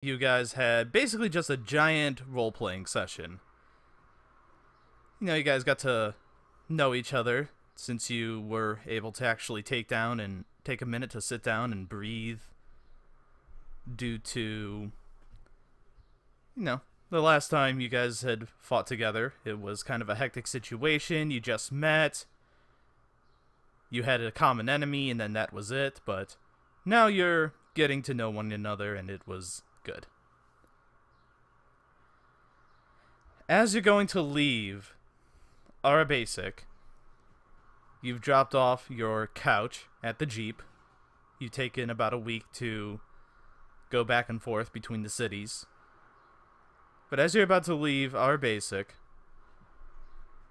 you guys had basically just a giant role-playing session. You guys got to know each other since you were able to actually take a minute to sit down and breathe due to, you know, the last time you guys had fought together. It was kind of a hectic situation. You just met. You had a common enemy, and then that was it. But now you're getting to know one another, and it was good. As you're going to leave our basic, you've dropped off your couch at the Jeep. You've taken about a week to go back and forth between the cities. But as you're about to leave our basic,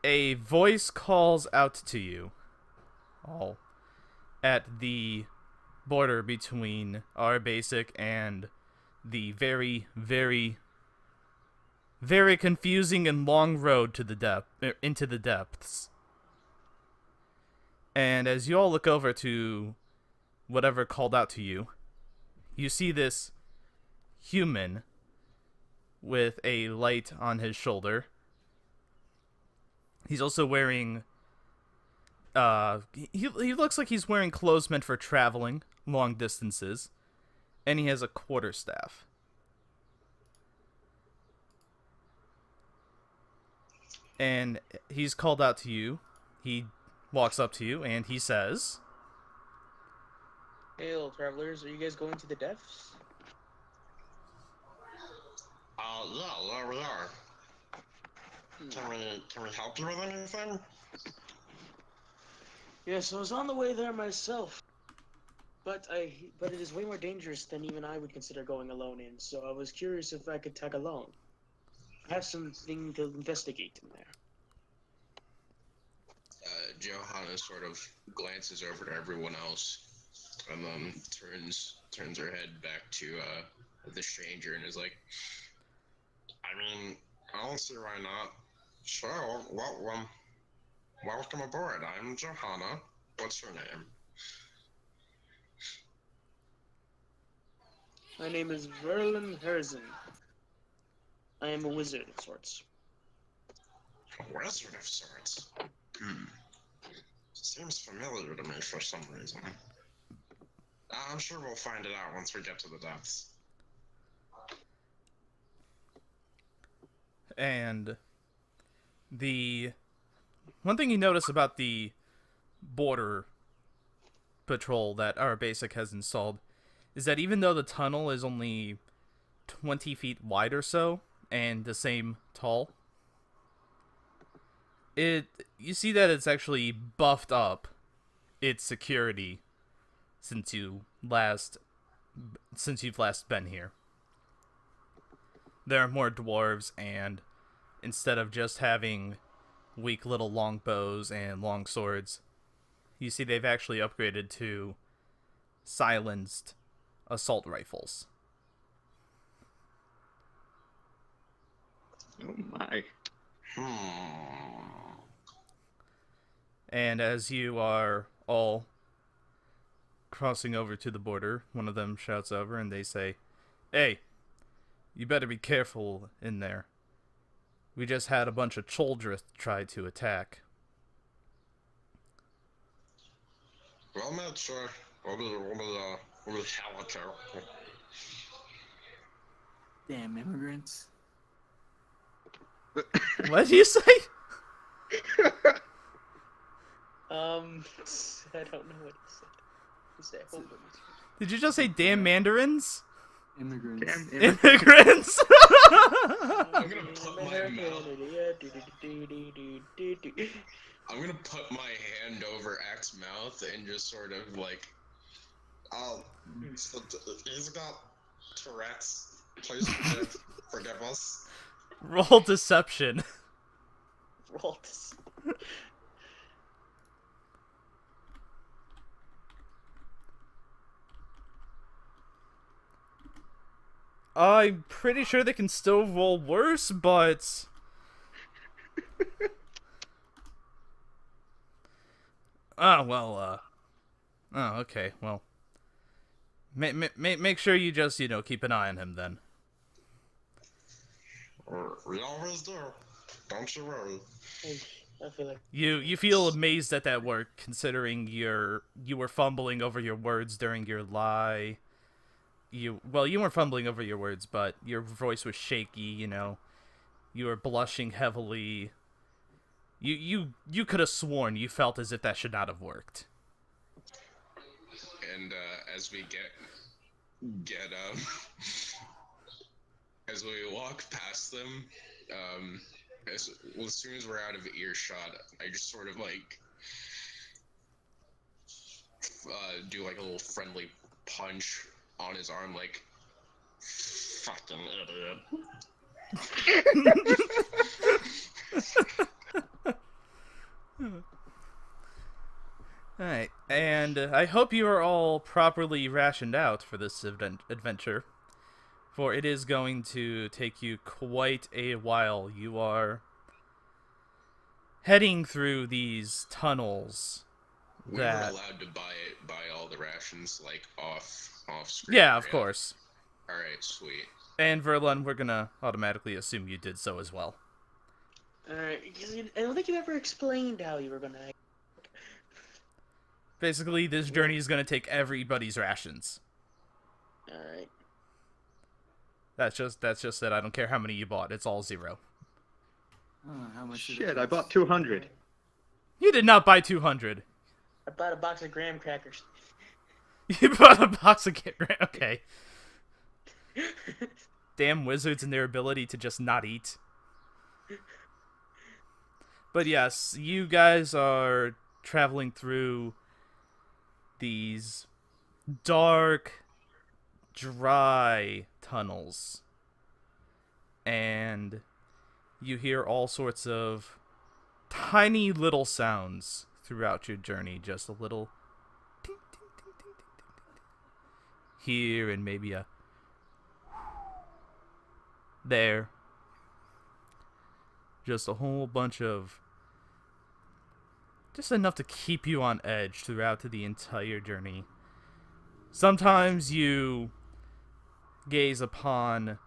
a voice calls out to you, all at the border between our basic and the very, very, very confusing and long road to the into the depths. And as you all look over to whatever called out to you, you see this human with a light on his shoulder. He's also wearing he looks like he's wearing clothes meant for traveling long distances, and he has a quarterstaff. And he's called out to you. He walks up to you and he says, "Hail, travelers! Are you guys going to the depths?" Yeah, there we are. Can we help you with anything? Yes, I was on the way there myself, but it is way more dangerous than even I would consider going alone in. So I was curious if I could tag along. I have something to investigate in there. Johanna sort of glances over to everyone else, and then turns her head back to the stranger and is like, I mean, I don't see why not. Sure, welcome aboard. I'm Johanna. What's your name? My name is Verlin Herzen. I am a wizard of sorts. A wizard of sorts? Seems familiar to me for some reason. I'm sure we'll find it out once we get to the depths. and the one thing you notice about the border patrol that our basic has installed is that even though the tunnel is only 20 feet wide or so and the same tall, you see that it's actually buffed up its security since you've last been here. There are more dwarves, and instead of just having weak little long bows and long swords, you see they've actually upgraded to silenced assault rifles. Oh my. And as you are all crossing over to the border, one of them shouts over and they say, "Hey, you better be careful in there. We just had a bunch of Choldrith try to attack." Well, Matt, sure. We'll be hella careful. Damn immigrants. What did you say? I don't know what he said. Hold on. Did you just say damn Mandarins? Immigrants. Damn Immigrants? I'm gonna put my mouth. I'm gonna put my hand over Ax's mouth and just sort of like, oh, so he's got Tourette's. Please forgive us. Roll deception. Roll this. I'm pretty sure they can still roll worse, but... Oh, okay, well... Make sure you just, keep an eye on him, then. We always do. Don't you worry. I feel like You feel amazed at that work, considering you were fumbling over your words during your lie. You weren't fumbling over your words, but your voice was shaky. You were blushing heavily. You could have sworn you felt as if that should not have worked. And as we get as we walk past them, as soon as we're out of earshot, I just sort of like do like a little friendly punch on his arm, like fucking idiot. Alright, and I hope you are all properly rationed out for this adventure, for it is going to take you quite a while. You are heading through these tunnels. We were allowed to buy all the rations like off screen. Yeah, of course. All right, sweet. And Verlun, we're gonna automatically assume you did so as well. Alright, I don't think you ever explained how you were gonna act. Basically, this journey is gonna take everybody's rations. Alright. That's just that. I don't care how many you bought. It's all 0. How much? Shit, I bought 200. You did not buy 200. I bought a box of graham crackers. You bought a box of okay. Damn wizards and their ability to just not eat. But yes, you guys are traveling through these dark, dry tunnels. And you hear all sorts of tiny little sounds throughout your journey. Just a little ting, ting, ting, ting, ting, ting, ting. Here and maybe a there. Just a whole bunch of just enough to keep you on edge throughout the entire journey. Sometimes you gaze upon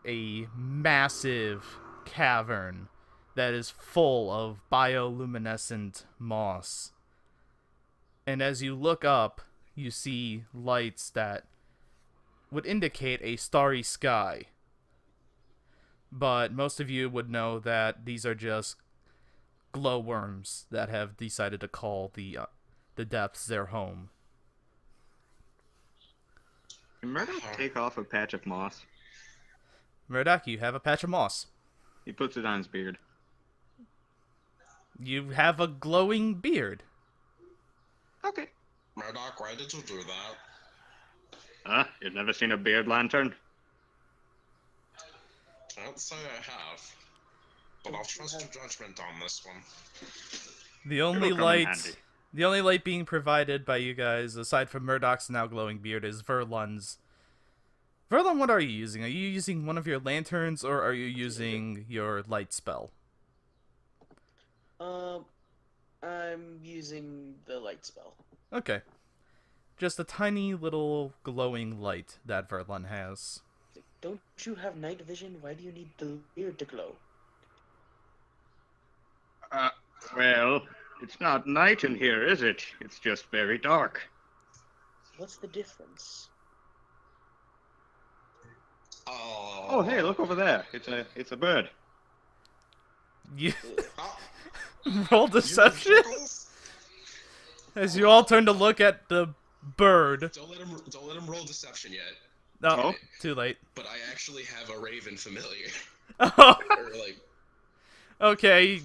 a massive cavern that is full of bioluminescent moss. And as you look up, you see lights that would indicate a starry sky. But most of you would know that these are just glowworms that have decided to call the depths their home. Can Murdoch take off a patch of moss? Murdoch, you have a patch of moss. He puts it on his beard. You have a glowing beard. Okay. Murdoch, why did you do that? You've never seen a beard lantern? Can't say I have, but I'll trust your judgment on this one. The only It'll come in handy. the only light being provided by you guys, aside from Murdoch's now glowing beard, is Verlun's. Verlun, what are you using? Are you using one of your lanterns, or are you using your light spell? I'm using the light spell. Okay. Just a tiny little glowing light that Verlun has. Don't you have night vision? Why do you need the beard to glow? Well, it's not night in here, is it? It's just very dark. What's the difference? Oh, hey, look over there. It's a bird. You Oh, roll deception as you all turn to look at the bird. Don't let him roll deception yet. Oh, too late. But I actually have a raven familiar. Oh, Or like, okay.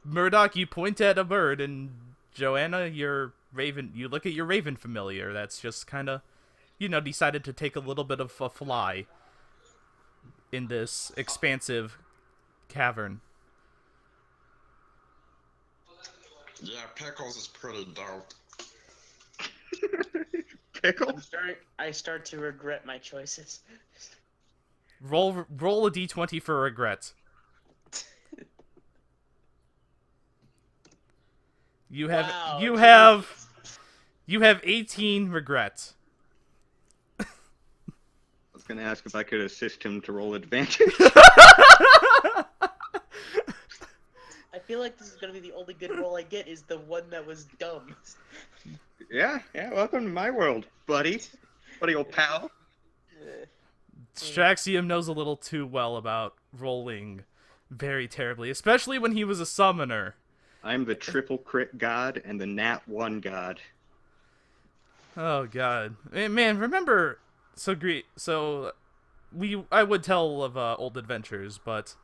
Murdoch, you point at a bird, and Joanna, your raven. You look at your raven familiar. That's just kind of, decided to take a little bit of a fly in this expansive cavern. yeah, Pickles is pretty dope. Pickle? I start to regret my choices. Roll a d20 for regret. You have Wow, you have 18 regrets. gonna ask if I could assist him to roll advantage. I feel like this is gonna be the only good roll I get is the one that was dumb. Yeah, welcome to my world, buddy. Buddy, old pal. Straxium knows a little too well about rolling very terribly, especially when he was a summoner. I'm the triple crit god and the nat 1 god. Oh god, man! Remember, I would tell of old adventures, but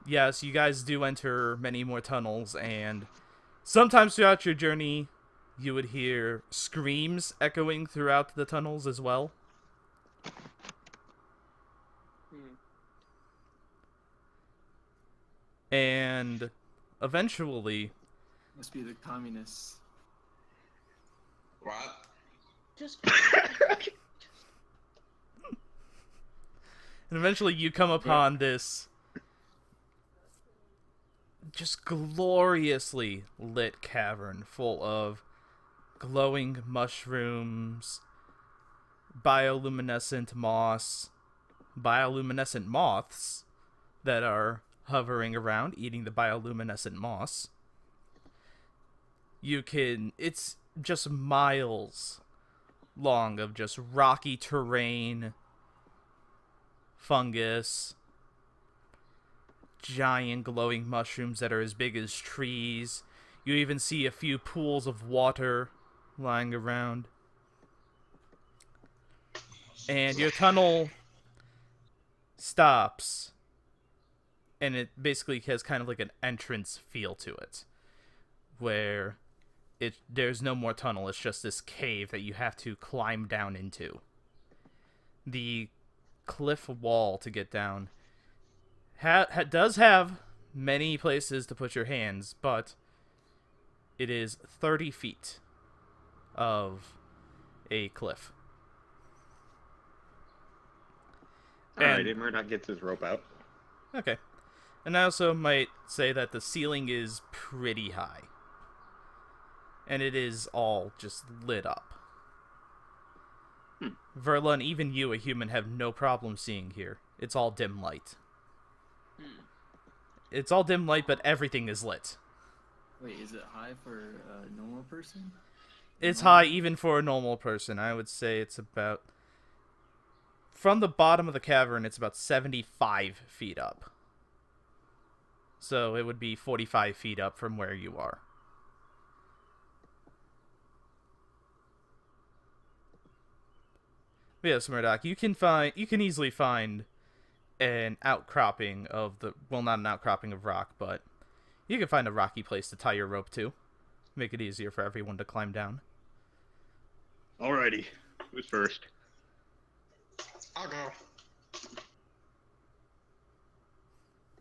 yes, you guys do enter many more tunnels, and sometimes throughout your journey, you would hear screams echoing throughout the tunnels as well. And eventually, Must be the communists. What? Just and eventually you come upon this just gloriously lit cavern full of glowing mushrooms, bioluminescent moths that are hovering around eating the bioluminescent moss. It's just miles long of just rocky terrain, fungus, giant glowing mushrooms that are as big as trees. You even see a few pools of water lying around. And your tunnel stops, and it basically has kind of like an entrance feel to it, where there's no more tunnel. It's just this cave that you have to climb down into. The cliff wall to get down does have many places to put your hands, but it is 30 feet of a cliff. Alright, Murdoch gets his rope out. Okay. And I also might say that the ceiling is pretty high. And it is all just lit up. Verla and even you, a human, have no problem seeing here. It's all dim light. It's all dim light, but everything is lit. Wait, is it high for a normal person? It's high even for a normal person. I would say it's about... From the bottom of the cavern, it's about 75 feet up. So it would be 45 feet up from where you are. Yes, Murdoch, you can easily find an outcropping of not an outcropping of rock, but you can find a rocky place to tie your rope to. Make it easier for everyone to climb down. Alrighty, who's first? I'll go.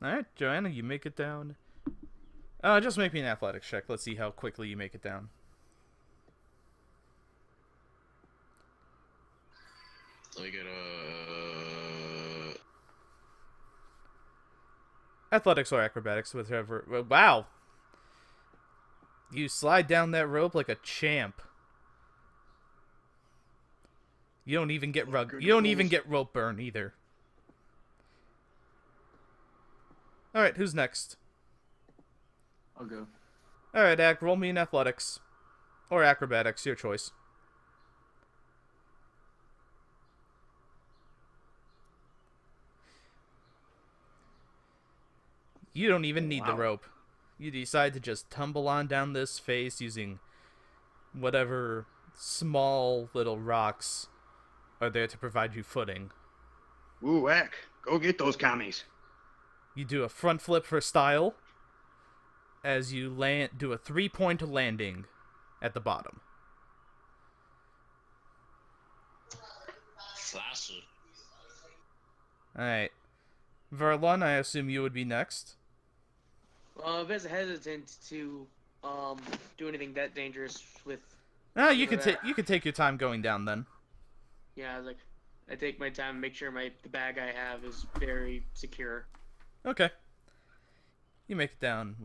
Alright, Joanna, you make it down. Just make me an athletics check. Let's see how quickly you make it down. Let me get Athletics or acrobatics, whichever. Wow! You slide down that rope like a champ. You don't even get rope burn either. Alright, who's next? I'll go. Alright, Ak, roll me in athletics. Or acrobatics, your choice. You don't even need the rope. You decide to just tumble on down this face using whatever small little rocks are there to provide you footing. Ooh, Eck, go get those commies. You do a front flip for style as you do a 3-point landing at the bottom. flashy. Alright. Verlon, I assume you would be next. I'm a bit hesitant to do anything that dangerous with. You could take your time going down then. Yeah, I take my time, make sure the bag I have is very secure. Okay. You make it down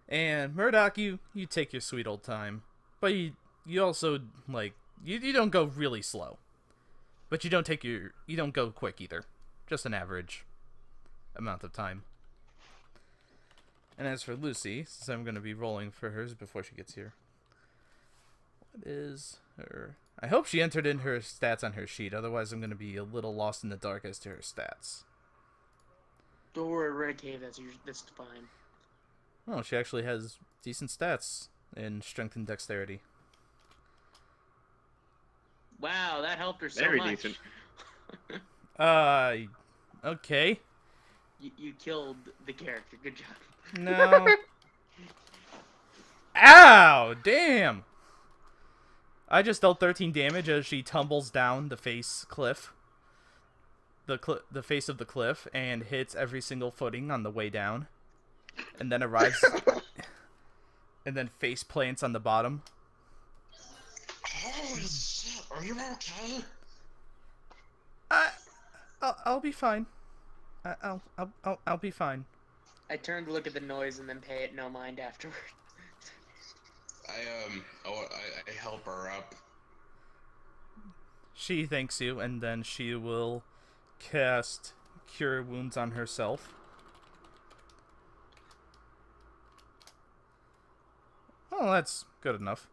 and Murdoch, you take your sweet old time, but you also you don't go really slow. But you don't go quick either. Just an average amount of time. And as for Lucy, since I'm going to be rolling for hers before she gets here. What is her... I hope she entered in her stats on her sheet, otherwise I'm going to be a little lost in the dark as to her stats. Don't worry, Red Cave, that's fine. Oh, she actually has decent stats in strength and dexterity. Wow, that helped her so Very much. decent. Okay. You killed the character. Good job. No. Ow! Damn! I just dealt 13 damage as she tumbles down the face cliff. The face of the cliff and hits every single footing on the way down. And then arrives... and then face plants on the bottom. Holy shit, are you okay? I'll be fine. I'll be fine. I turned to look at the noise and then pay it no mind afterward. I help her up. She thanks you, and then she will cast Cure Wounds on herself. Oh, that's good enough.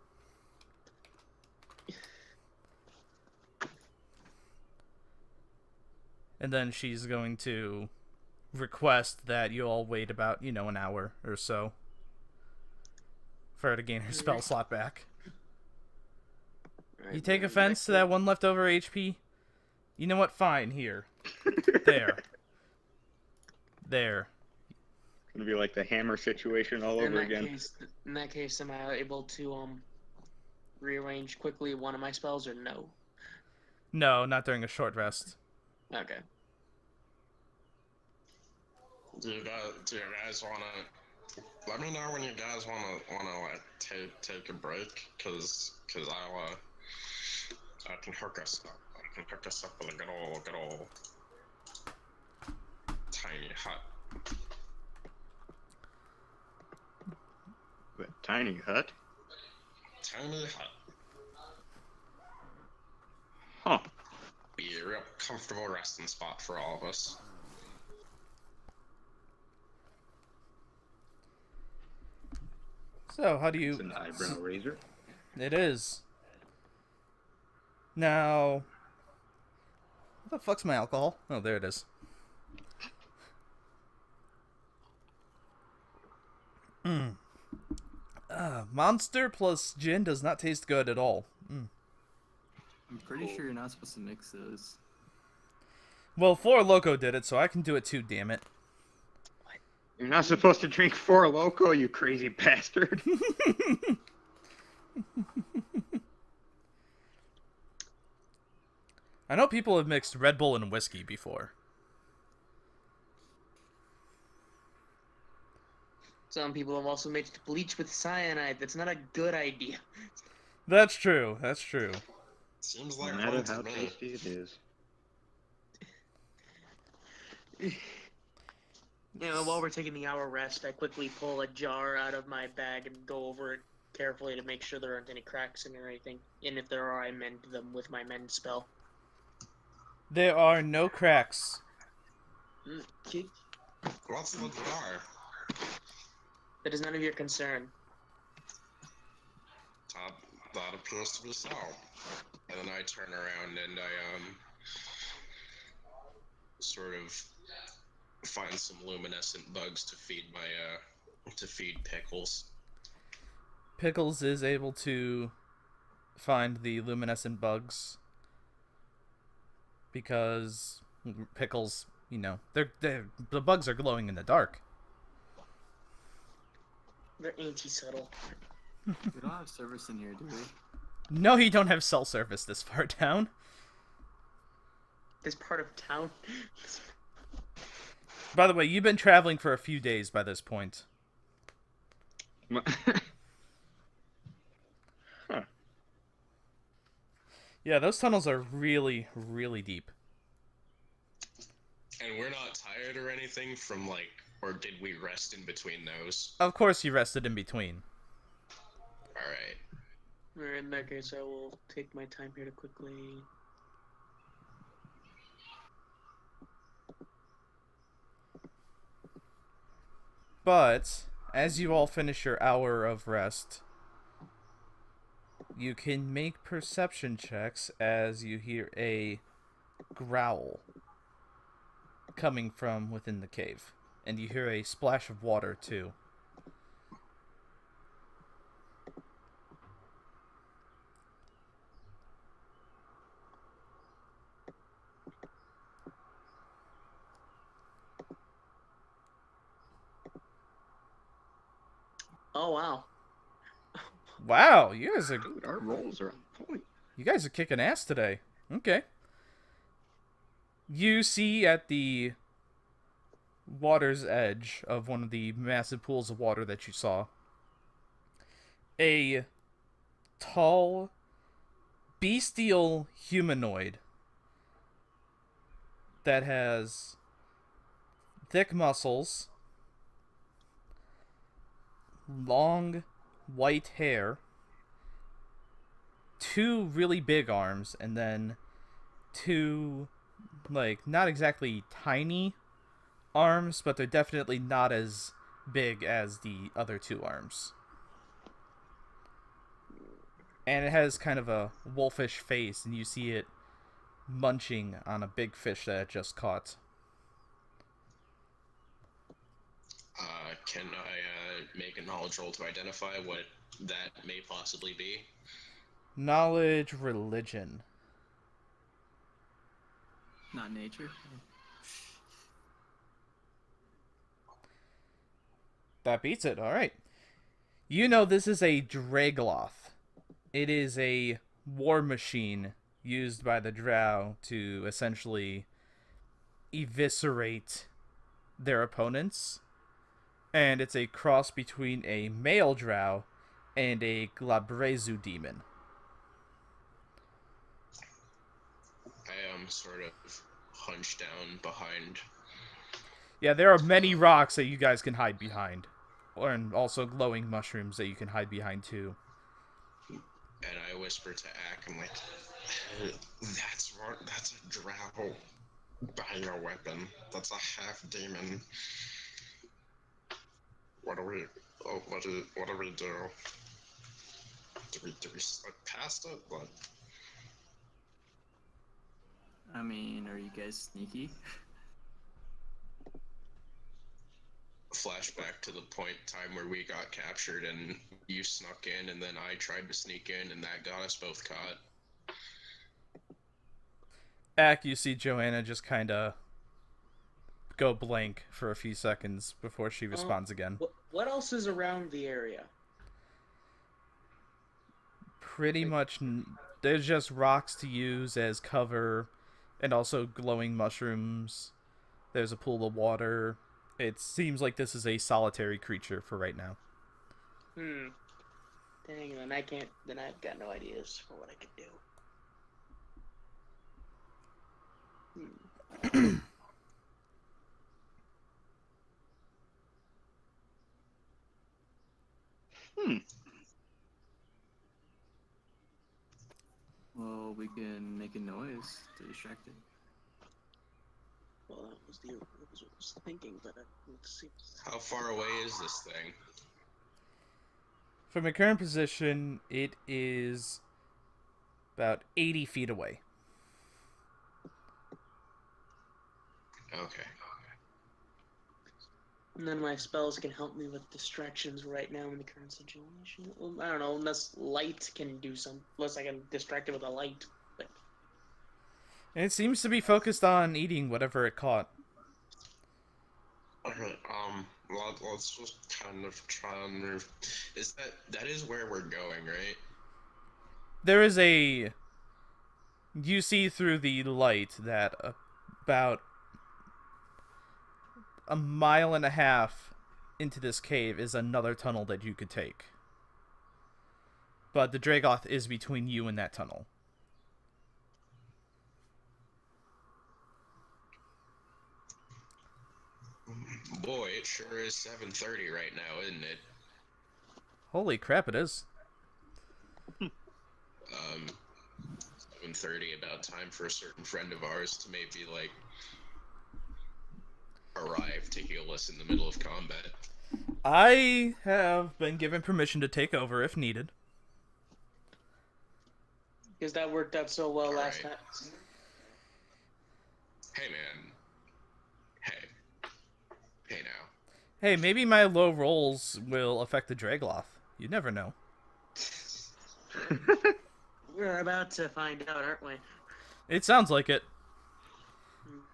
And then she's going to request that you all wait about, an hour or so for her to gain her spell slot back. You take offense to that one leftover HP? You know what? Fine, here. There. There. It's gonna be like the hammer situation all over again. In that case, am I able to rearrange quickly one of my spells or no? No, not during a short rest. Okay. Do you guys wanna let me know when you guys wanna like take a break? Cause I can hook us up. I can hook us up with a good old tiny hut. What, tiny hut? Tiny hut. Huh. Be a real comfortable resting spot for all of us. So, how do you... It's an eyebrow raiser. It is. Now... What the fuck's my alcohol? Oh, there it is. Monster plus gin does not taste good at all. I'm pretty sure you're not supposed to mix those. Well, Four Loco did it, so I can do it too, damn it. You're not supposed to drink Four Loko, you crazy bastard. I know people have mixed Red Bull and whiskey before. Some people have also mixed bleach with cyanide. That's not a good idea. That's true. That's true. Seems No like matter fun to how me. tasty it is. While we're taking the hour rest, I quickly pull a jar out of my bag and go over it carefully to make sure there aren't any cracks in it or anything. And if there are, I mend them with my mend spell. There are no cracks. Okay. What's in the jar? That is none of your concern. That appears to be so. And then I turn around and I sort of find some luminescent bugs to feed Pickles. Pickles is able to find the luminescent bugs because Pickles, the bugs are glowing in the dark. They're anti-subtle. We don't have service in here, do we? No, you don't have cell service this far down. This part of town. By the way, you've been traveling for a few days by this point. Huh. Yeah, those tunnels are really, really deep. And we're not tired or anything from or did we rest in between those? Of course you rested in between. Alright. In that case, I will take my time here to quickly... But as you all finish your hour of rest, you can make perception checks as you hear a growl coming from within the cave. And you hear a splash of water, too. Oh wow. Wow, you guys are Dude, our rolls are on point. kicking ass today. Okay. You see at the water's edge of one of the massive pools of water that you saw a tall, bestial humanoid that has thick muscles, long white hair, two really big arms, and then two, like, not exactly tiny arms, but they're definitely not as big as the other two arms. And it has kind of a wolfish face, and you see it munching on a big fish that it just caught. Can I make a knowledge roll to identify what that may possibly be? Knowledge, religion. Not nature. That beats it. All right. You know this is a Dragloth. It is a war machine used by the Drow to essentially eviscerate their opponents. And it's a cross between a male Drow and a Glabrezu demon. I am sort of hunched down behind. Yeah, there are many rocks that you guys can hide behind. And also glowing mushrooms that you can hide behind too. And I whisper to Ak, I'm like, that's a drow bioweapon. That's a half demon. What do we do? Do we slip past it? What? I mean, are you guys sneaky? Flashback to the point time where we got captured and you snuck in and then I tried to sneak in and that got us both caught. Ak, you see Joanna just kind of go blank for a few seconds before she responds again. What else is around the area? Pretty much, there's just rocks to use as cover, and also glowing mushrooms. There's a pool of water. It seems like this is a solitary creature for right now. Dang, then I can't. Then I've got no ideas for what I could do. Well, we can make a noise to distract it. Well, that was what I was thinking, but let's see. How far away is this thing? From your current position, it is about 80 feet away. Okay. And then my spells can help me with distractions right now in the current situation. Well, I don't know, unless light can do some. Unless I can distract it with a light. But... And it seems to be focused on eating whatever it caught. Alright, let's just kind of try and move. That is where we're going, right? There is a... You see through the light that about a mile and a half into this cave is another tunnel that you could take. But the Dragoth is between you and that tunnel. Boy, it sure is 7:30 right now, isn't it? Holy crap, it is. 7:30, about time for a certain friend of ours to maybe, like, arrive to heal us in the middle of combat. I have been given permission to take over if needed. Because that worked out so well last Alright. time. Hey, man. Hey. Hey, now. Hey, maybe my low rolls will affect the Dragloth. You never know. We're about to find out, aren't we? It sounds like it.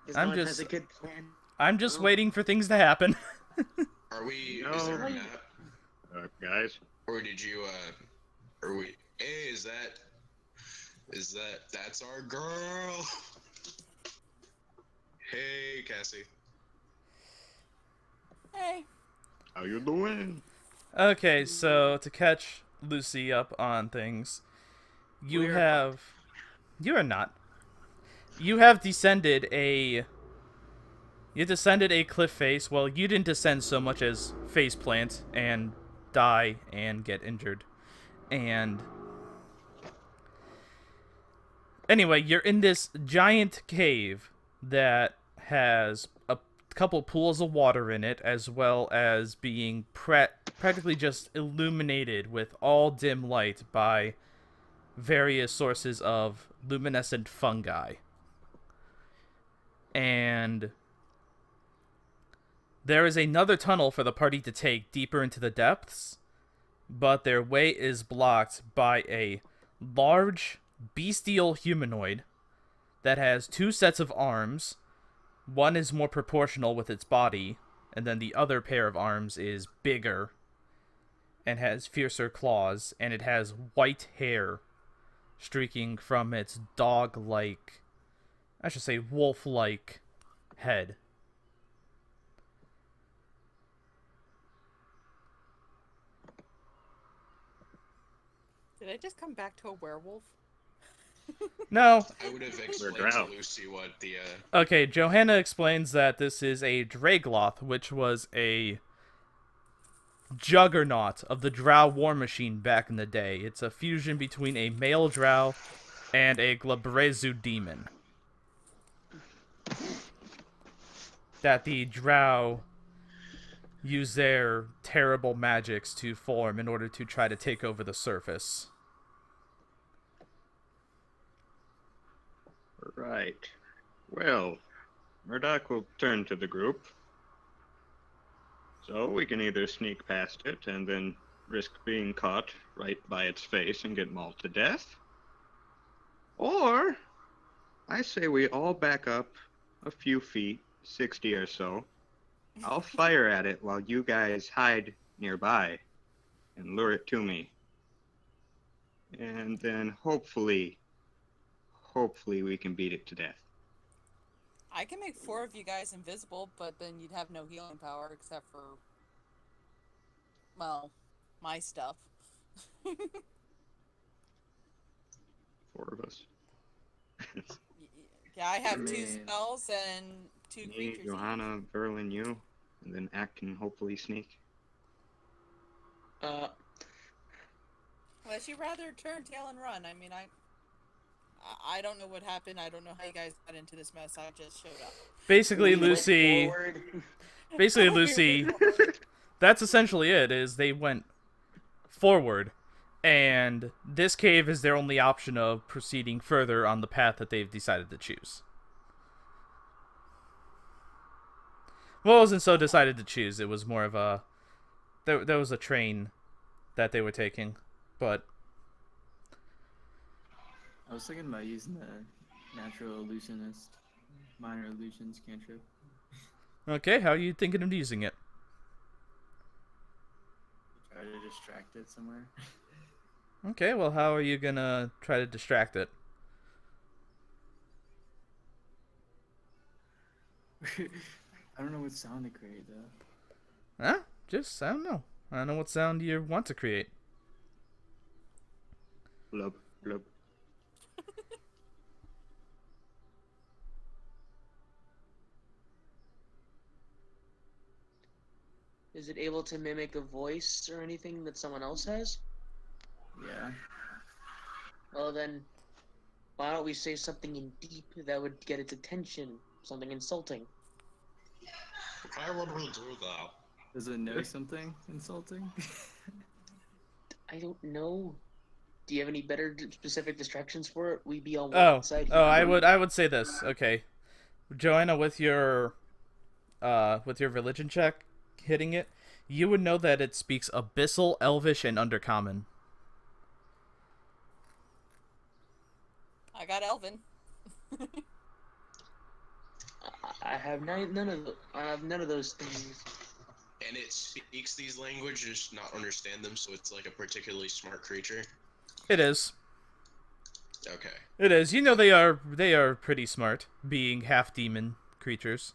Because I'm no one has just- a good plan. I'm just Oh. waiting for things to happen. Are we... No. Is there a map? Guys, Or did you, Are we... Hey, is that... That's our girl! Hey, Cassie. Hey. how you doing? Okay, so to catch Lucy up on things, you are not. You have descended a cliff face. Well, you didn't descend so much as face plant and die and get injured. And anyway, you're in this giant cave that has a couple pools of water in it, as well as being practically just illuminated with all dim light by various sources of luminescent fungi. And there is another tunnel for the party to take deeper into the depths, but their way is blocked by a large bestial humanoid that has two sets of arms. One is more proportional with its body, and then the other pair of arms is bigger and has fiercer claws, and it has white hair streaking from its dog-like, I should say wolf-like head. Did I just come back to a werewolf? No. I would have We're explained to drowned. Lucy what the, Okay, Johanna explains that this is a Dragloth, which was a juggernaut of the Drow war machine back in the day. It's a fusion between a male Drow and a Glabrezu demon that the Drow use their terrible magics to form in order to try to take over the surface. Right. Well, Murdoch will turn to the group. So we can either sneak past it and then risk being caught right by its face and get mauled to death. Or, I say we all back up a few feet, 60 or so. I'll fire at it while you guys hide nearby and lure it to me. And then hopefully we can beat it to death. I can make 4 of you guys invisible, but then you'd have no healing power except for, well, my stuff. 4 of us. Yeah, I have 2 Man. spells and 2 Me, creatures. Johanna, Verlin, you, and then Act can hopefully sneak. Unless you rather turn tail and run. I mean, I don't know what happened. I don't know how you guys got into this mess. I just showed up. Basically, We went Lucy... forward. Basically, Lucy... That's essentially it, is they went forward, and this cave is their only option of proceeding further on the path that they've decided to choose. Well, it wasn't so decided to choose. It was more of a... There was a train that they were taking, but... I was thinking about using the natural illusionist, minor illusions cantrip. Okay, how are you thinking of using it? Try to distract it somewhere. Okay, well, how are you gonna try to distract it? I don't know what sound to create though. Huh? Just, I don't know. I don't know what sound you want to create. Blub, blub. Is it able to mimic a voice or anything that someone else has? Yeah. Well then, why don't we say something in deep that would get its attention? Something insulting. Why would we do that? Does it know something insulting? I don't know. Do you have any better specific distractions for it? We'd be on one Oh, side. oh, I would say this. Okay, Joanna, with your religion check hitting it, you would know that it speaks Abyssal, Elvish, and Undercommon. I got Elven. I have I have none of those things. And it speaks these languages, not understand them, so it's like a particularly smart creature. It is. Okay. It is. You know they are pretty smart, being half demon creatures.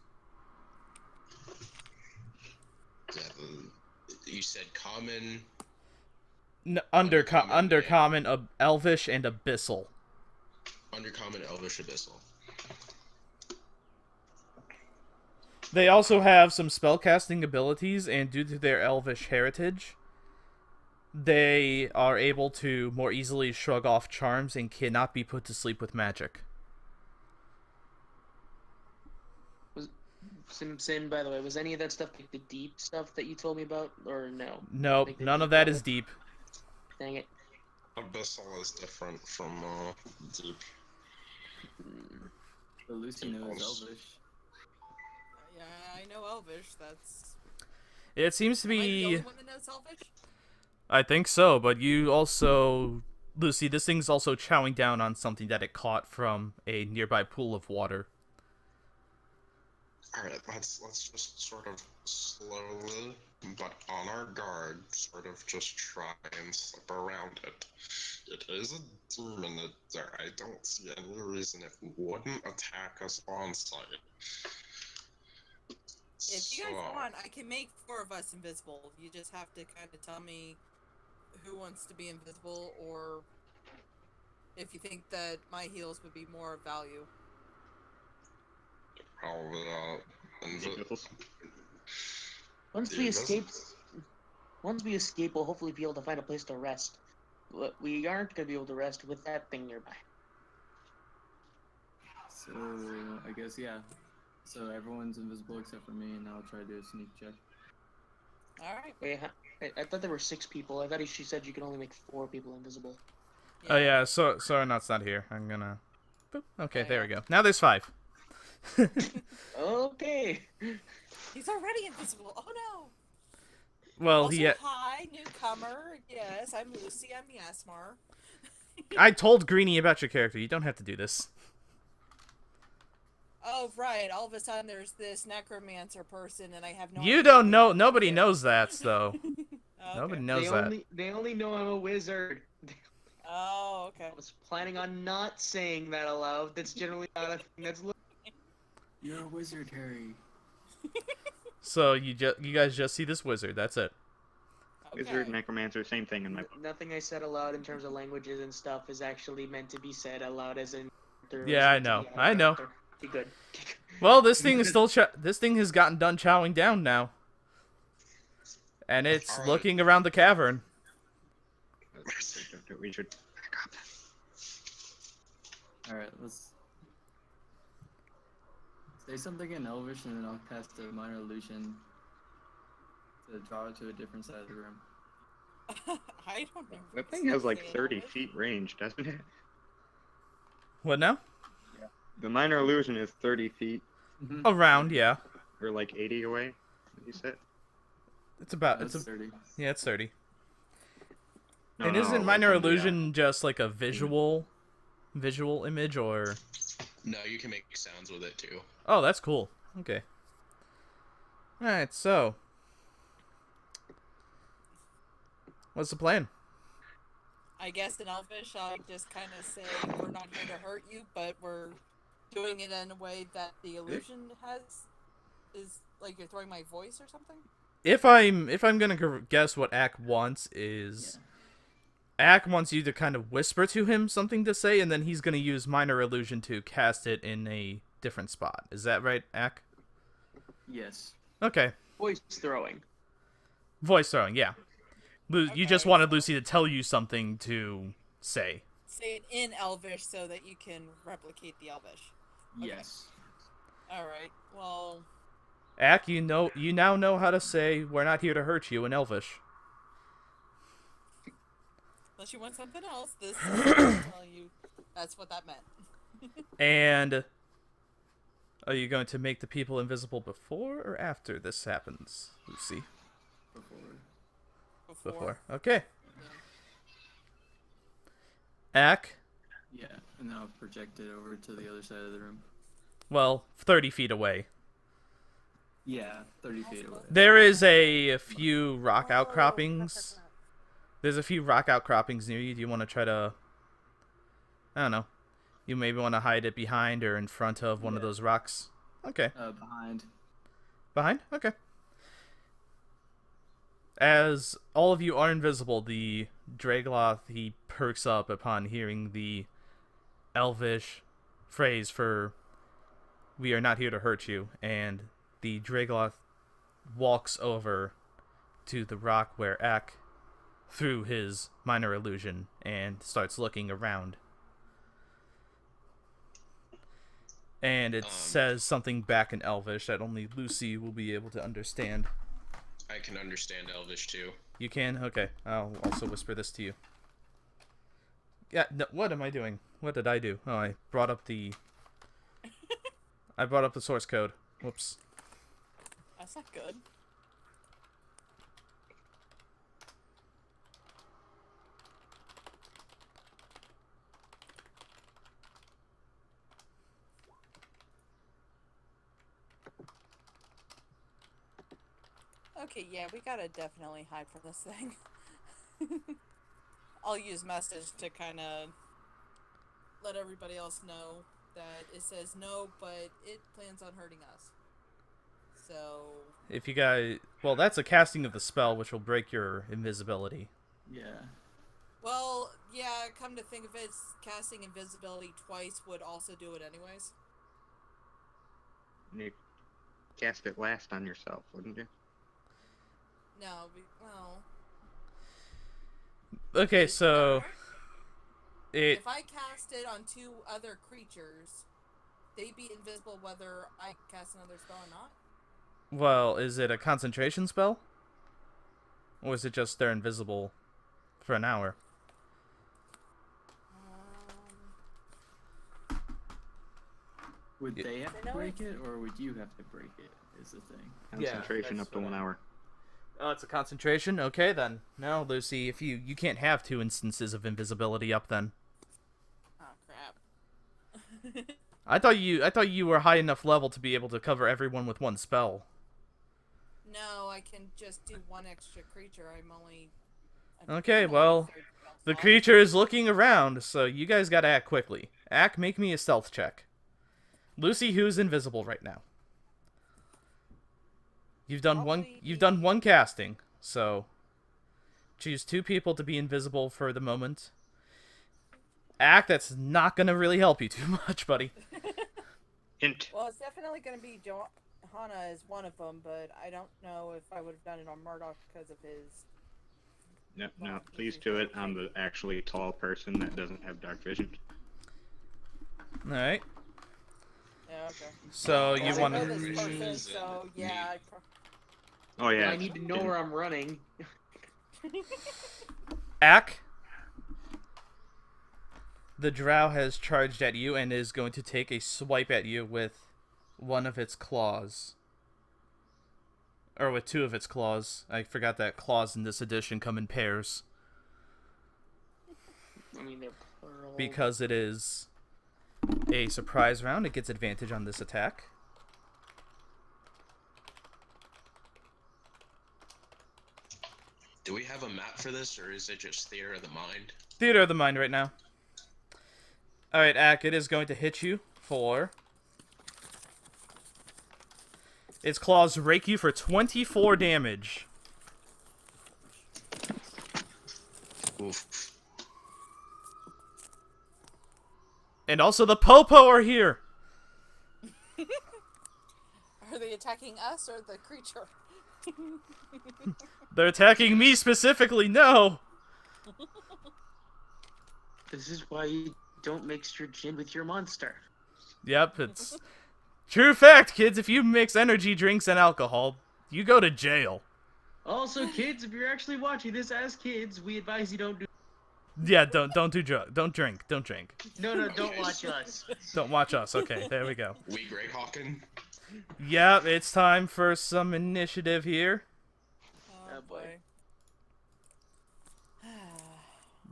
Yeah, you said common. Undercommon, Elvish, and Abyssal. Undercommon, Elvish, Abyssal. They also have some spellcasting abilities, and due to their Elvish heritage, they are able to more easily shrug off charms and cannot be put to sleep with magic. Sin, by the way, was any of that stuff like the deep stuff that you told me about, or no? Nope, Like the none of deep that level? is deep. Dang it. Abyssal is different from deep. But Lucy knows Elvish. Yeah, I know Elvish. That's. It seems to Am I the be... only one that knows Elvish? I think so, but you also... Lucy, this thing's also chowing down on something that it caught from a nearby pool of water. Alright, let's just sort of slowly, but on our guard, sort of just try and slip around it. It is a demon. I don't see any reason it wouldn't attack us on sight. If you guys want, I can make 4 of us invisible. You just have to kind of tell me who wants to be invisible, or if you think that my heals would be more of value. Once we escape, we'll hopefully be able to find a place to rest. But we aren't going to be able to rest with that thing nearby. So, I guess, yeah. So everyone's invisible except for me, and I'll try to do a sneak check. Alright. Wait, I thought there were 6 people. I thought she said you could only make 4 people invisible. Oh yeah, so Sornot's not here. I'm gonna... Boop. Okay, Oh, there yeah. we go. Now there's 5. Okay. He's already invisible. Oh no! Well, Also, he... hi, newcomer. Yes, I'm Lucy. I'm Yasmar. I told Greenie about your character. You don't have to do this. Oh, right. All of a sudden, there's this necromancer person, and I have no You idea don't who know... that Nobody is. knows that, though. Okay. Nobody knows that. They only know I'm a wizard. Oh, okay. I was planning on not saying that aloud. That's generally not a thing that's... You're a wizard, Harry. So you guys just see this wizard. That's it. Wizard, Okay. necromancer, same thing in my book. Nothing I said aloud in terms of languages and stuff is actually meant to be said aloud as in... Yeah, I know. I know. Be good. Well, this thing is still... This thing has gotten done chowing down now. And it's Alright. looking around the cavern. We should back up. Alright, let's say something in Elvish, and then I'll cast a minor illusion to draw it to a different side of the room. I don't know. That thing has like 30 feet range, doesn't it? What now? The minor illusion is 30 feet, Around, yeah. or like 80 away, you said? It's about... That's It's 30. Yeah, it's 30. No, And no, isn't like minor in the, illusion just like a visual image, or... No, you can make sounds with it too. Oh, that's cool. Okay. Alright, so... What's the plan? I guess in Elvish, I'll just kind of say we're not here to hurt you, but we're doing it in a way that the illusion is like you're throwing my voice or something. If I'm gonna guess what Ack wants is... Ack wants you to kind of whisper to him something to say, and then he's gonna use minor illusion to cast it in a different spot. Is that right, Ack? Yes. Okay. Voice throwing. Voice throwing, yeah. You just Okay. wanted Lucy to tell you something to say. Say it in Elvish so that you can replicate the Elvish. Okay. Yes. All right. Well, Ak, you now know how to say "we're not here to hurt you" in Elvish. Unless you want something else, this is telling you that's what that meant. And are you going to make the people invisible before or after this happens, Lucy? Before. Okay. Ak? Yeah, and then I'll project it over to the other side of the room. Well, 30 feet away. Yeah, 30 feet away. There is a few rock outcroppings. There's a few rock outcroppings near you. Do you want to try to... I don't know. You maybe want to hide it behind or in front of one of those rocks? Okay. Behind. Behind? Okay. As all of you are invisible, the Dragloth, he perks up upon hearing the Elvish phrase for "we are not here to hurt you," and the Dragloth walks over to the rock where Ak threw his minor illusion and starts looking around. And it says something back in Elvish that only Lucy will be able to understand. I can understand Elvish too. You can? Okay. I'll also whisper this to you. Yeah, no, what am I doing? What did I do? Oh, I brought up the... I brought up the source code. Whoops. That's not good. Okay, yeah, we gotta definitely hide from this thing. I'll use message to kind of let everybody else know that it says no, but it plans on hurting us. So... If you guys... Well, that's a casting of the spell, which will break your invisibility. Yeah. Well, yeah, come to think of it, casting invisibility twice would also do it anyways. You'd cast it last on yourself, wouldn't you? No, well... Okay, so... If I cast it on two other creatures, they'd be invisible whether I cast another spell or not? Well, is it a concentration spell? Or is it just they're invisible for an hour? Would they have to break it, or would you have to break it, is the thing. Concentration up to 1 hour. Oh, it's a concentration? Okay, then. No, Lucy, if you can't have 2 instances of invisibility up, then. Oh, crap. I thought you were high enough level to be able to cover everyone with 1 spell. No, I can just do 1 extra creature. Okay, well, the creature is looking around, so you guys gotta act quickly. Ak, make me a stealth check. Lucy, who's invisible right now? You've done one casting, so choose 2 people to be invisible for the moment. Ak, that's not gonna really help you too much, buddy. Hint. Well, it's definitely gonna be Johanna as one of them, but I don't know if I would have done it on Murdoch because of his... No, please do it. I'm the actually tall person that doesn't have dark vision. Alright. Yeah, okay. So you want to... to... So, yeah. Oh yeah. I need to know where I'm running. Ak, the drow has charged at you and is going to take a swipe at you with one of its claws. Or with 2 of its claws. I forgot that claws in this edition come in pairs. I mean, they're plural. Because it is a surprise round, it gets advantage on this attack. Do we have a map for this, or is it just theater of the mind? Theater of the mind right now. Alright, Ak, it is going to hit you for... Its claws rake you for 24 damage. Oof. And also the Popo are here! Are they attacking us or the creature? They're attacking me specifically, no! This is why you don't mix your gin with your monster. Yep, it's True fact, kids. If you mix energy drinks and alcohol, you go to jail. Also, kids, if you're actually watching this as kids, we advise you don't do. Yeah, don't don't drink. No, don't watch us. Don't watch us. Okay, there we go. We Greyhawken. Yeah, it's time for some initiative here. Oh boy.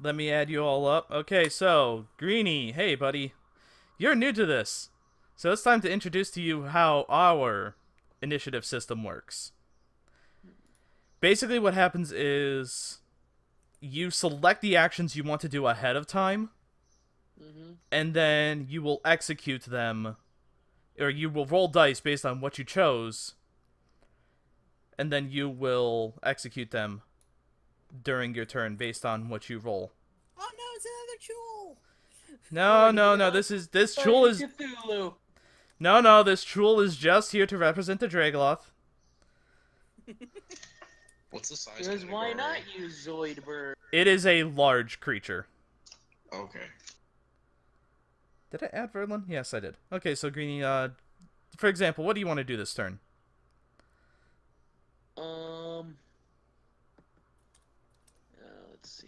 Let me add you all up. Okay, so Greenie, hey buddy, you're new to this, so it's time to introduce to you how our initiative system works. Basically, what happens is you select the actions you want to do ahead of time, and then you will execute them, or you will roll dice based on what you chose, and then you will execute them during your turn based on what you roll. Oh no, it's another Chul! No. This Chul is Cthulhu. no. This Chul is just here to represent the Dragloth. What's the size? Because of why Negvarra? not use Zoidberg? It is a large creature. Okay. Did I add Verlin? Yes, I did. Okay, so Greenie, for example, what do you want to do this turn? Let's see.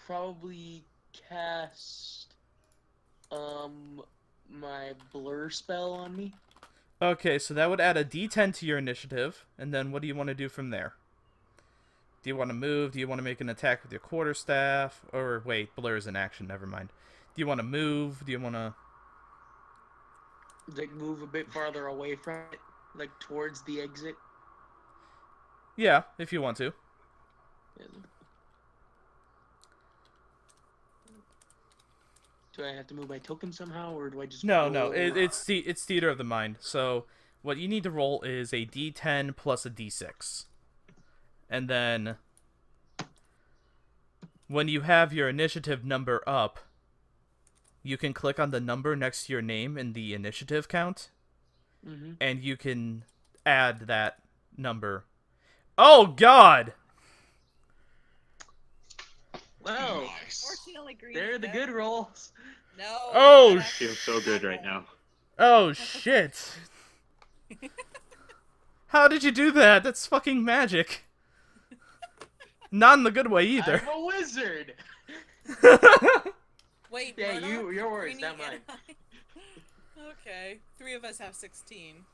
Probably cast my blur spell on me. Okay, so that would add a D10 to your initiative, and then what do you want to do from there? Do you want to move? Do you want to make an attack with your quarterstaff? Or wait, blur is an action. Never mind. Do you want to move? Do you want to? Like move a bit farther away from it, like towards the exit. Yeah, if you want to. Do I have to move my token somehow, or do I just? No, roll? it's theater of the mind. So what you need to roll is a D10 plus a D6, and then when you have your initiative number up, you can click on the number next to your name in the initiative count, and you can add that number. Oh God! Well, Nice. Fortunately, Green. they're the good rolls. No. Oh, that Feels so good right now. Oh shit! How did you do that? That's fucking magic. Not in the good way either. I'm a wizard. Wait, Yeah, Murdoch, your words, Greenie, not mine. and I- Okay, 3 of us have 16.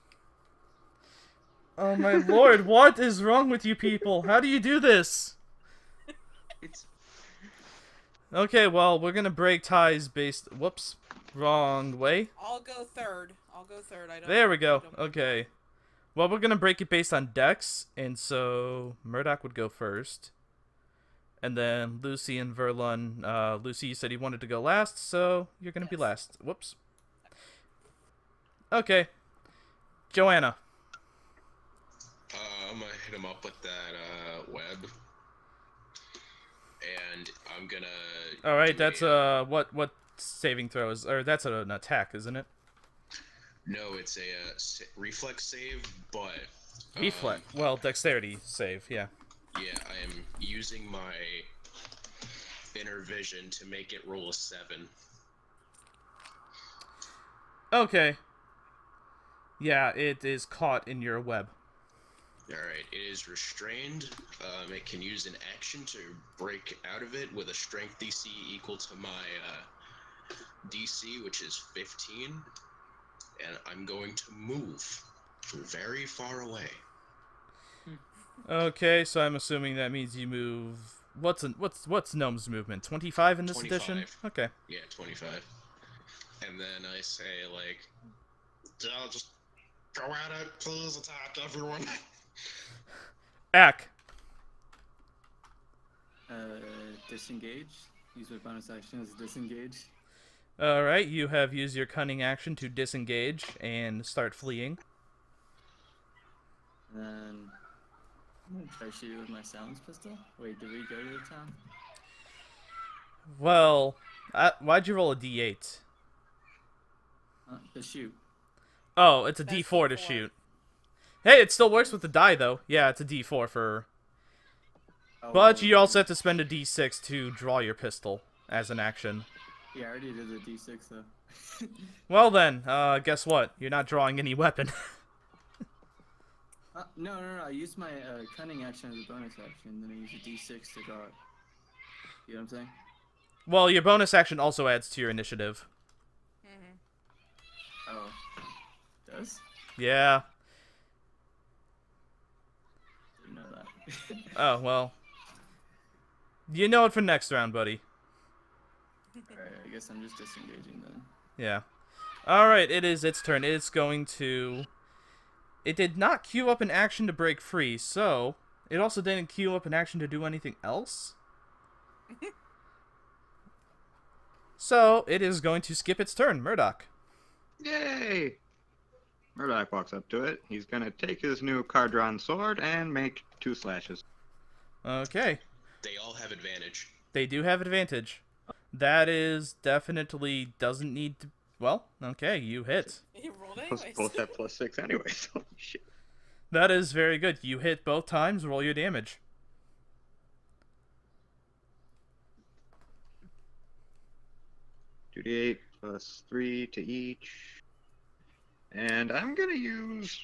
Oh my lord, what is wrong with you people? How do you do this? It's Okay, well, we're gonna break ties based... Whoops. Wrong way. I'll go third. I don't. There we go. I don't- Okay. Well, we're gonna break it based on dex, and so Murdoch would go first. And then Lucy and Verlun. Lucy, you said you wanted to go last, so you're gonna be Yes. last. Whoops. Okay. Joanna. I'm gonna hit him up with that web, and I'm gonna. Alright, do that's what saving throws, or that's an attack, isn't it? No, it's a reflex save, but. Reflex. Well, dexterity save, yeah. Yeah, I am using my inner vision to make it roll a 7. Okay. Yeah, it is caught in your web. Alright, it is restrained. It can use an action to break out of it with a strength DC equal to my DC, which is 15. And I'm going to move very far away. Okay, so I'm assuming that means you move. What's Gnome's movement? 25 in this 25. edition? Okay. Yeah, 25. And then I say, like, I'll just go at it, please attack everyone. Ack. Disengage. Use my bonus action as disengage. Alright, you have used your cunning action to disengage and start fleeing. And then I'm gonna try to shoot it with my silence pistol. Wait, did we go to the town? Well, why'd you roll a d8? To shoot. Oh, it's a That's d4 to D4. shoot. Hey, it still works with the die, though. Yeah, it's a d4 for... Oh, But you also have to spend a d6 to draw your pistol as an action. Yeah, I already did the d6 though. Well then, guess what? You're not drawing any weapon. No. I used my cunning action as a bonus action, then I used a D6 to draw it. You know what I'm saying? Well, your bonus action also adds to your initiative. Oh. Does? Yeah. Didn't know that. Oh, well. You know it for next round, buddy. Alright, I guess I'm just disengaging then. Yeah. Alright, it is its turn. It's going to... It did not queue up an action to break free, so... It also didn't queue up an action to do anything else. So, it is going to skip its turn. Murdoch. Yay! Murdoch walks up to it. He's gonna take his new card-drawn sword and make 2 slashes. Okay. They all have advantage. They do have advantage. That is definitely doesn't need to... Well, okay, you hit. You rolled Plus, anyways. both have +6 anyway, so shit. That is very good. You hit both times, roll your damage. $2d8 plus 3 to each. And I'm gonna use...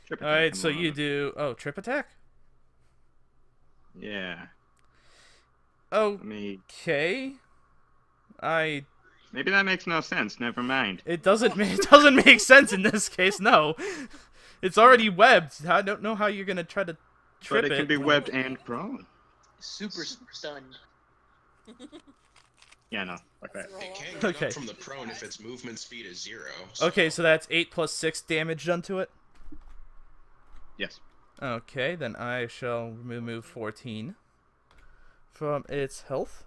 trip attack Alright, on so one you of them. do... Oh, trip attack? Yeah. Oh, Let me... okay. Maybe that makes no sense. Never mind. It doesn't make sense in this case, no. It's already webbed. I don't know how you're gonna try to trip But it can be when- webbed and prone. Super stun. Yeah, no. Like that. Roll It off can't it. get Okay. up from the prone if its movement speed is 0. Okay, so that's 8 plus 6 damage done to it. Yes. Okay, then I shall remove 14 from its health.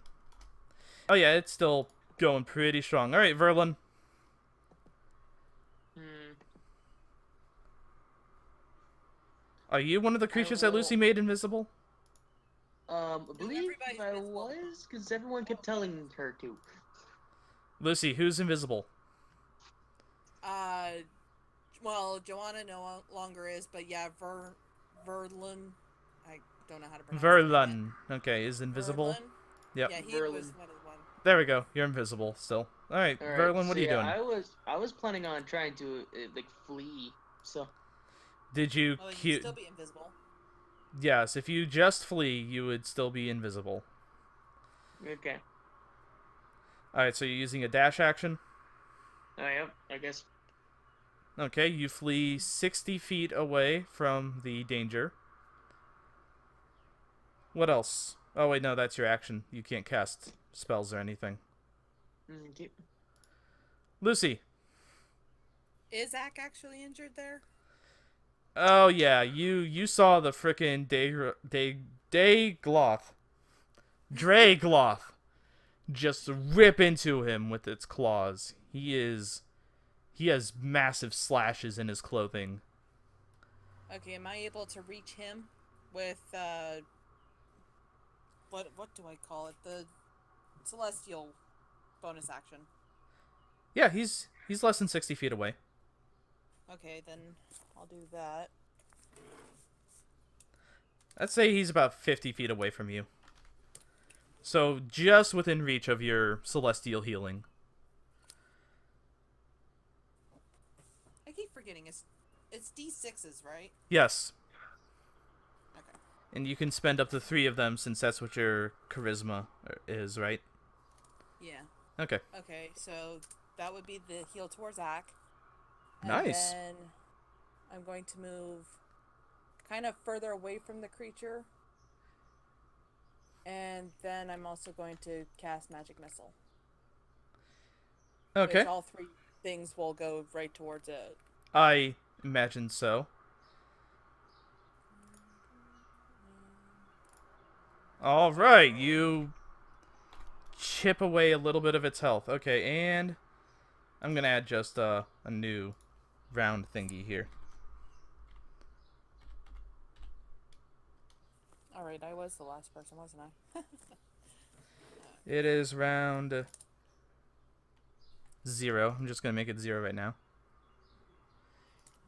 Oh yeah, it's still going pretty strong. Alright, Verlin. Are you one of the creatures that Lucy made invisible? I believe everybody's I visible. was, because everyone kept telling her to. Lucy, who's invisible? Well, Joanna no longer is, but yeah, Verlin. I don't know how to pronounce Verlun. Okay, is invisible. Verlin? Yep. Yeah, he Verlin. was one of the one. There we go. You're invisible still. Alright, Alright, Verlin, what so are you doing? I was planning on trying to like flee. So Did you Well, you'd cue... still be invisible. Yes, if you just flee, you would still be invisible. okay. Alright, so you're using a dash action? Yep. I guess. Okay, you flee 60 feet away from the danger. What else? Oh wait, no, that's your action. You can't cast spells or anything. Okay. Lucy. Is Zach actually injured there? Oh yeah, you saw the frickin' Dragloth just rip into him with its claws. He has massive slashes in his clothing. Okay, am I able to reach him with what do I call it? The celestial bonus action. Yeah, he's less than 60 feet away. Okay, then I'll do that. I'd say he's about 50 feet away from you. So just within reach of your celestial healing. I keep forgetting it's D6s, right? Yes. Okay. And you can spend up to 3 of them since that's what your charisma is, right? Yeah. Okay. Okay, so that would be the heal towards Zach. Nice. And then I'm going to move kind of further away from the creature. And then I'm also going to cast Magic Missile. Okay. Which all 3 things will go right towards it. I imagine so. All right, you chip away a little bit of its health. Okay, and I'm gonna add just a new round thingy here. Alright, I was the last person, wasn't I? It is round 0. I'm just gonna make it 0 right now.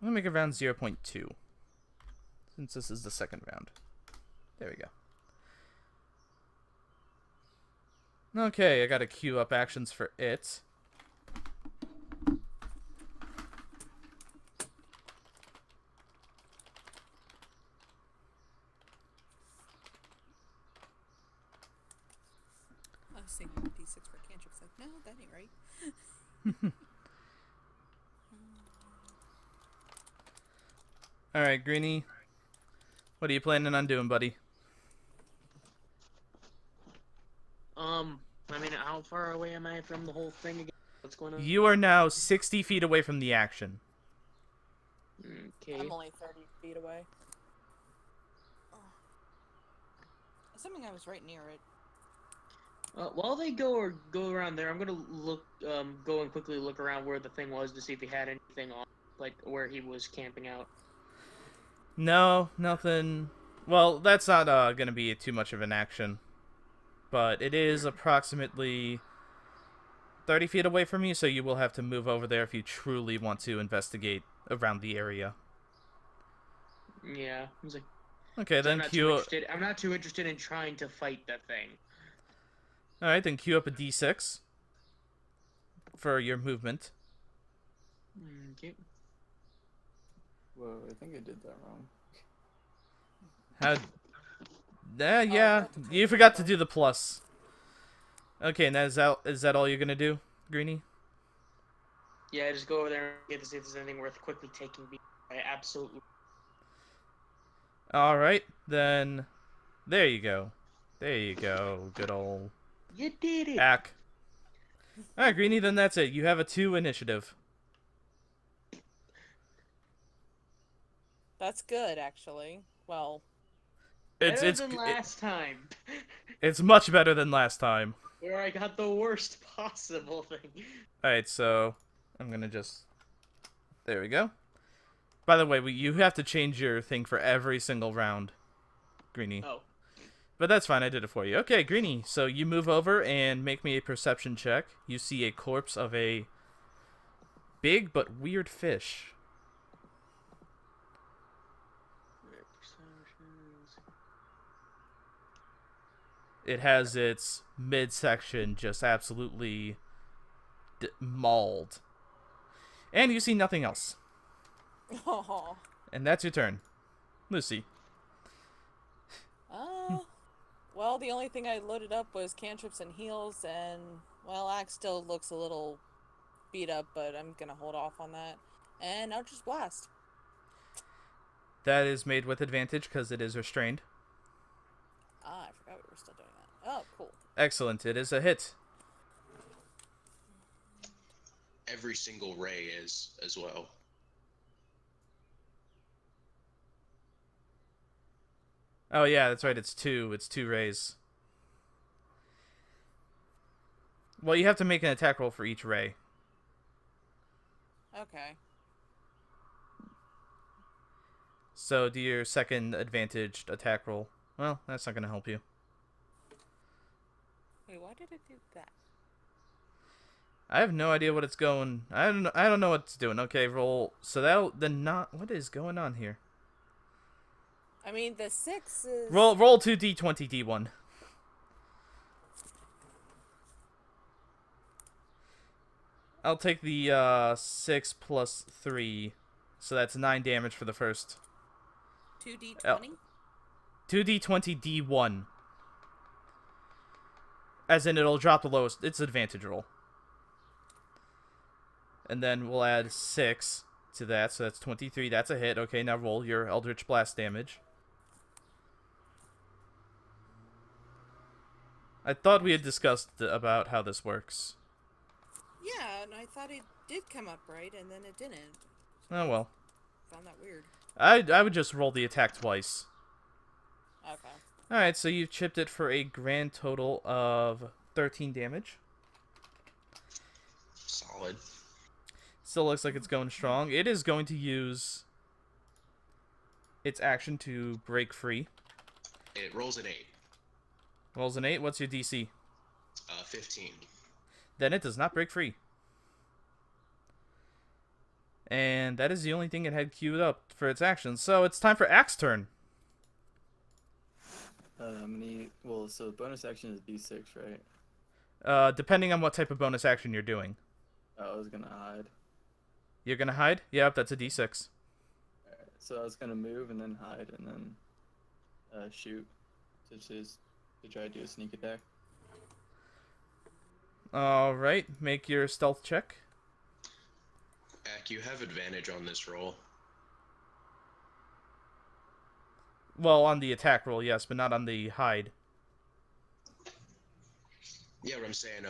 I'm gonna make it round 0.2. Since this is the second round. There we go. Okay, I gotta queue up actions for it. was thinking D6 for cantrips. Like, no, that ain't right. All right, Greenie. What are you planning on doing, buddy? I mean, how far away am I from the whole thing again? What's going on? You are now 60 feet away from the action. Okay. I'm only 30 feet away. Oh. Assuming I was right near it. While they go around there, I'm gonna look, go and quickly look around where the thing was to see if he had anything on, like where he was camping out. No, nothing. Well, that's not going to be too much of an action. But it is approximately 30 feet away from you, so you will have to move over there if you truly want to investigate around the area. Yeah, I was like, Okay, so then queue. I'm not too interested in trying to fight that thing. All right, then queue up a D6 for your movement. Okay. Whoa, I think I did that wrong. How? Yeah, you forgot to do the plus. Okay, and is that all you're gonna do, Greenie? Yeah, just go over there and get to see if there's anything worth quickly taking. I absolutely. All right, then. There you go. There you go. Good old. You did it. Ack. All right, Greenie. Then that's it. You have a 2 initiative. That's good, actually. Well, Better than last time. It's much better than last time. Where I got the worst possible thing. Alright, so I'm gonna just... There we go. By the way, you have to change your thing for every single round, Greenie. Oh. But that's fine, I did it for you. Okay, Greenie, so you move over and make me a perception check. You see a corpse of a big but weird fish. It has its midsection just absolutely mauled. And you see nothing else. oh. And that's your turn. Lucy. Well, the only thing I loaded up was cantrips and heals, and, well, Axe still looks a little beat up, but I'm gonna hold off on that. And I'll just blast. That is made with advantage because it is restrained. Ah, I forgot we were still doing that. Oh, cool. Excellent. It is a hit. Every single ray is as well. Oh, yeah, that's right. It's 2. It's 2 rays. Well, you have to make an attack roll for each ray. Okay. So do your second advantaged attack roll. Well, that's not going to help you. Wait, why did it do that? I have no idea what it's going. I don't know what it's doing. Okay, roll. So that'll then not. What is going on here? I mean, the 6 is... Roll 2d20 d1. I'll take the 6 plus 3, so that's 9 damage for the first. 2d20? 2d20 d1. As in, it'll drop the lowest. It's advantage roll. And then we'll add 6 to that, so that's 23. That's a hit. Okay, now roll your Eldritch Blast damage. I thought we had discussed about how this works. Yeah, and I thought it did come up right, and then it didn't. Oh, well. Found that weird. I would just roll the attack twice. Okay. Alright, so you've chipped it for a grand total of 13 damage. Solid. Still looks like it's going strong. It is going to use its action to break free. It rolls an 8. Rolls an 8. What's your DC? 15. Then it does not break free. And that is the only thing it had queued up for its action. So it's time for Axe's turn. Well, so bonus action is D6, right? Depending on what type of bonus action you're doing. I was gonna hide. You're gonna hide? Yep, that's a D6. Alright, so I was gonna move and then hide and then shoot to try to do a sneak attack. All right, make your stealth check. Ak, you have advantage on this roll. Well, on the attack roll, yes, but not on the hide. Yeah, what I'm saying,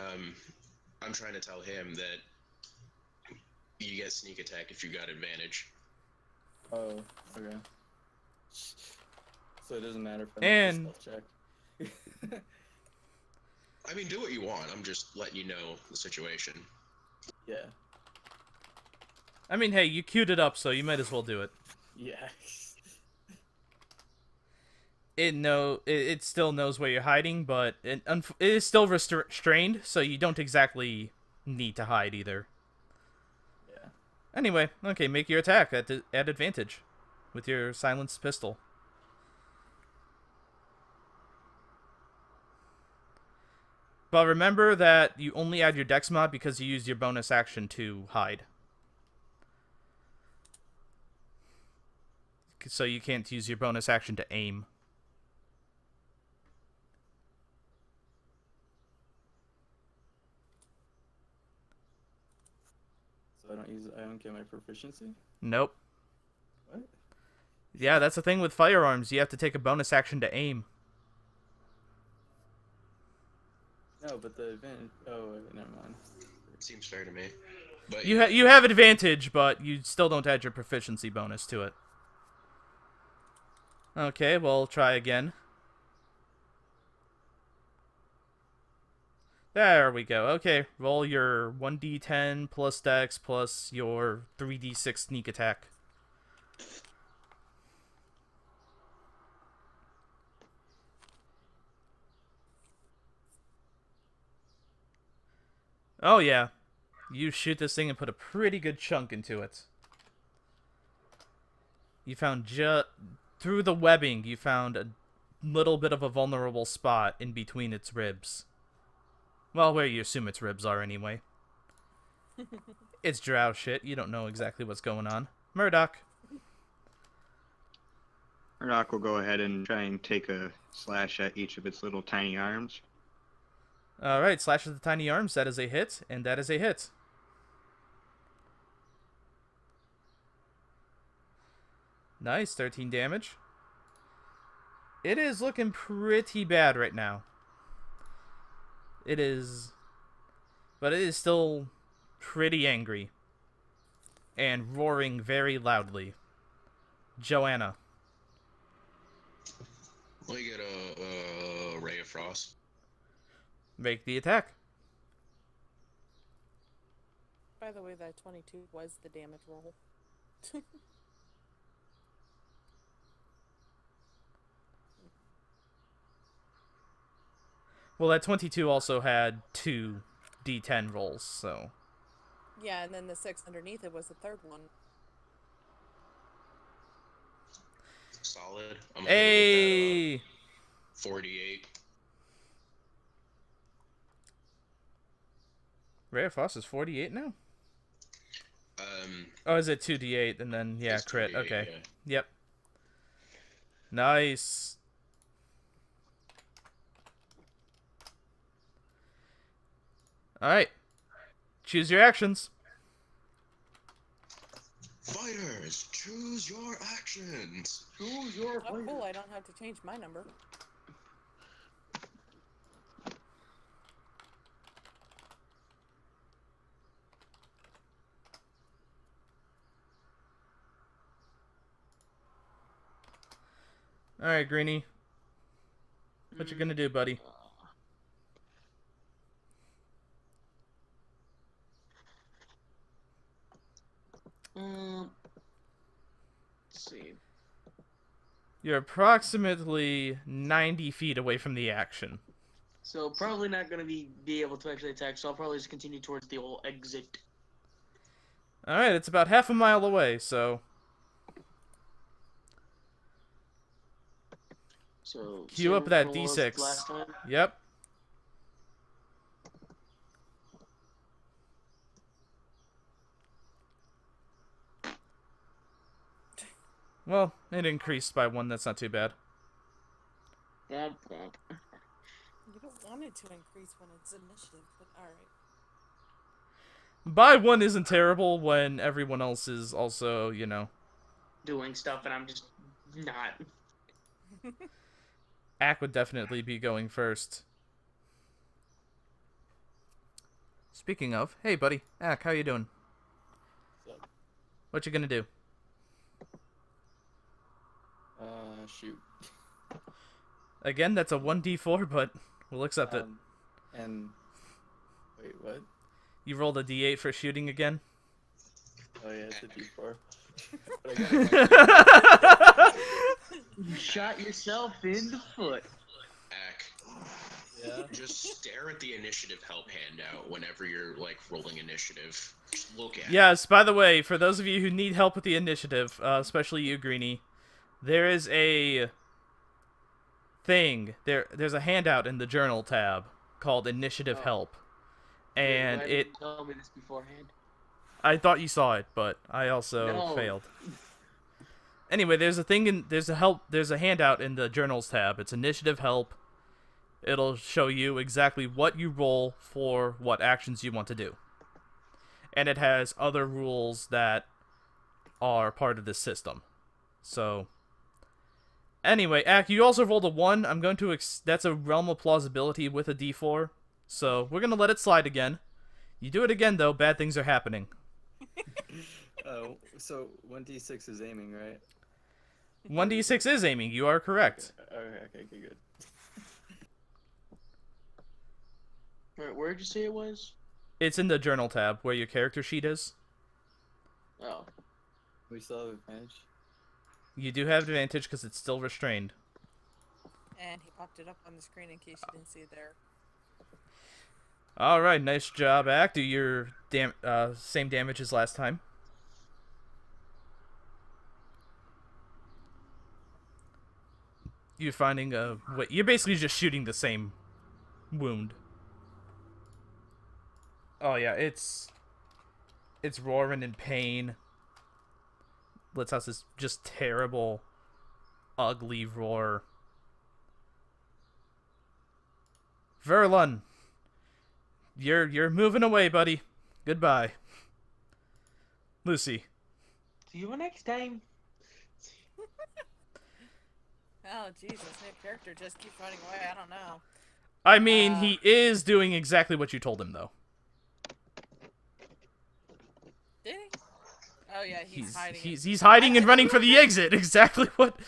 I'm trying to tell him that you get sneak attack if you got advantage. Oh, okay. So it doesn't matter if I And- make a stealth check. I mean, do what you want. I'm just letting you know the situation. Yeah. I mean, hey, you queued it up, so you might as well do it. Yeah. It still knows where you're hiding, but it is still restrained, so you don't exactly need to hide either. Yeah. Anyway, okay, make your attack at advantage with your silenced pistol. But remember that you only add your dex mod because you used your bonus action to hide. So you can't use your bonus action to aim. So I don't get my proficiency? Nope. What? Yeah, that's the thing with firearms. You have to take a bonus action to aim. No, but the advantage. Oh, wait, never mind. Seems fair to me. But You have advantage, but you still don't add your proficiency bonus to it. Okay, we'll try again. There we go. Okay, roll your 1d10 plus dex plus your 3d6 sneak attack. Oh yeah, you shoot this thing and put a pretty good chunk into it. You found through the webbing, you found a little bit of a vulnerable spot in between its ribs. Well, where you assume its ribs are anyway. It's drow shit. You don't know exactly what's going on. Murdoch. Murdoch will go ahead and try and take a slash at each of its little tiny arms. Alright, slash with the tiny arms. That is a hit, and that is a hit. Nice, 13 damage. It is looking pretty bad right now. It is... But it is still pretty angry. And roaring very loudly. Joanna. let me get a ray of frost. Make the attack. By the way, that 22 was the damage roll. Well, that 22 also had 2 d10 rolls, so... Yeah, and then the 6 underneath it was the third one. Solid. I'm gonna Hey! hit with that, 48. Ray of Frost is 48 now? Um, Oh, is it 2d8 and then, yeah, it's crit. 28, Okay. yeah. Yep. Nice. Alright. Choose your actions. Fighters, choose your actions. Choose your Oh, fighter. cool, I don't have to change my number. Alright, Greenie. What you gonna do, buddy? Let's see. You're approximately 90 feet away from the action. So probably not gonna be able to actually attack. So I'll probably just continue towards the old exit. Alright, it's about half a mile away, so... So Cue up same that roll as D6. last time. Yep. Well, it increased by 1, that's not too bad. Womp womp. You don't want it to increase when it's initiative, but alright. By 1 isn't terrible when everyone else is also, you know. Doing stuff and I'm just not. Ack would definitely be going first. Speaking of, hey buddy, Ack, how you doing? What's up? What you gonna do? Shoot. Again, that's a 1d4, but we'll accept it. And wait, what? You rolled a d8 for shooting again? Oh yeah, it's a D4. But I got You shot yourself in the foot. Ack, yeah. just stare at the initiative help handout whenever you're like rolling initiative. Just look at it. Yes, by the way, for those of you who need help with the initiative, especially you, Greenie, there is a thing. There's a handout in the journal tab called Initiative Help. And Why didn't you tell me this beforehand? I thought you saw it, but I also No. failed. Anyway, there's a handout in the journals tab. It's Initiative Help. It'll show you exactly what you roll for what actions you want to do. And it has other rules that are part of this system. So, anyway, Ack, you also rolled a 1. I'm going to that's a realm of plausibility with a d4. So, we're going to let it slide again. You do it again, though, bad things are happening. So 1d6 is aiming, right? 1d6 is aiming. You are correct. Okay, good. Where'd you say it was? It's in the journal tab where your character sheet is. Oh. We still have advantage. You do have advantage because it's still restrained. And he popped it up on the screen in case you didn't see it there. Alright, nice job, Ack. Do your same damage as last time. You're finding you're basically just shooting the same wound. Oh yeah, it's roaring in pain. Lets out this just terrible, ugly roar. Verlun, you're moving away, buddy. Goodbye. Lucy. See you next time. Oh, Jesus, new character just keeps running away. I don't know. I mean, he is doing exactly what you told him, though. Did he? Oh yeah, he's hiding. He's hiding and running for the exit. Exactly what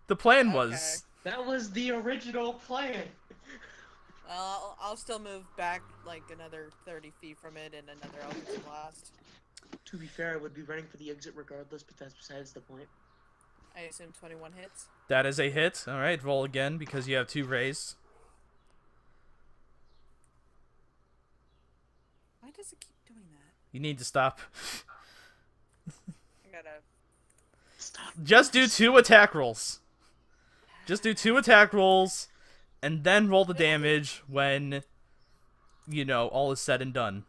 the plan was. That was the original plan. Well, I'll still move back like another 30 feet from it and another Eldritch Blast. To be fair, I would be running for the exit regardless, but that's besides the point. I assume 21 hits. That is a hit. All right, roll again because you have 2 raised. Why does it keep doing that? You need to stop. I gotta... Stop. Just do 2 attack rolls. Just do 2 attack rolls, and then roll the damage when, you know, all is said and done.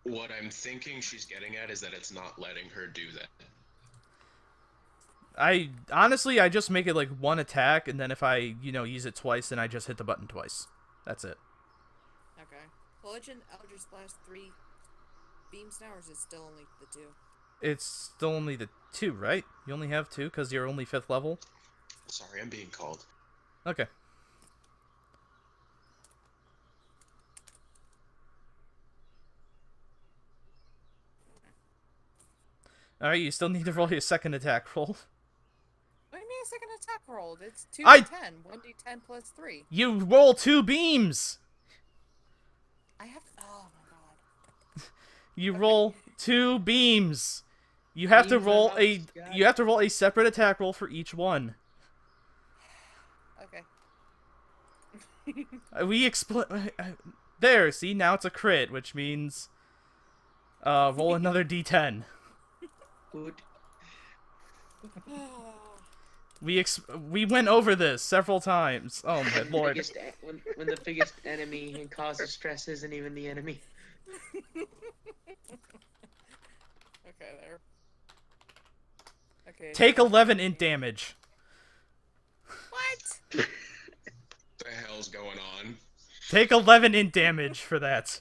What I'm thinking she's getting at is that it's not letting her do that. I just make it like 1 attack, and then if I, you know, use it twice, then I just hit the button twice. That's it. Okay. Legend, Eldritch Blast 3 beams now, or is it still only the 2? It's still only the 2, right? You only have 2 because you're only 5th level? Sorry, I'm being called. Okay. Alright, you still need to roll your second attack roll. What do you mean a second attack rolled? It's 2d10. 1d10 plus 3. You roll 2 beams! I have... Oh my god. You roll 2 beams. You have to roll a separate attack roll for each one. Okay. We explain. There, see, now it's a crit, which means roll another d10. Good. We went over this several times. Oh my lord. When the biggest enemy and cause of stress isn't even the enemy. Okay, there. Okay. Take 11 int damage. What? hell's going on? Take 11 in damage for that.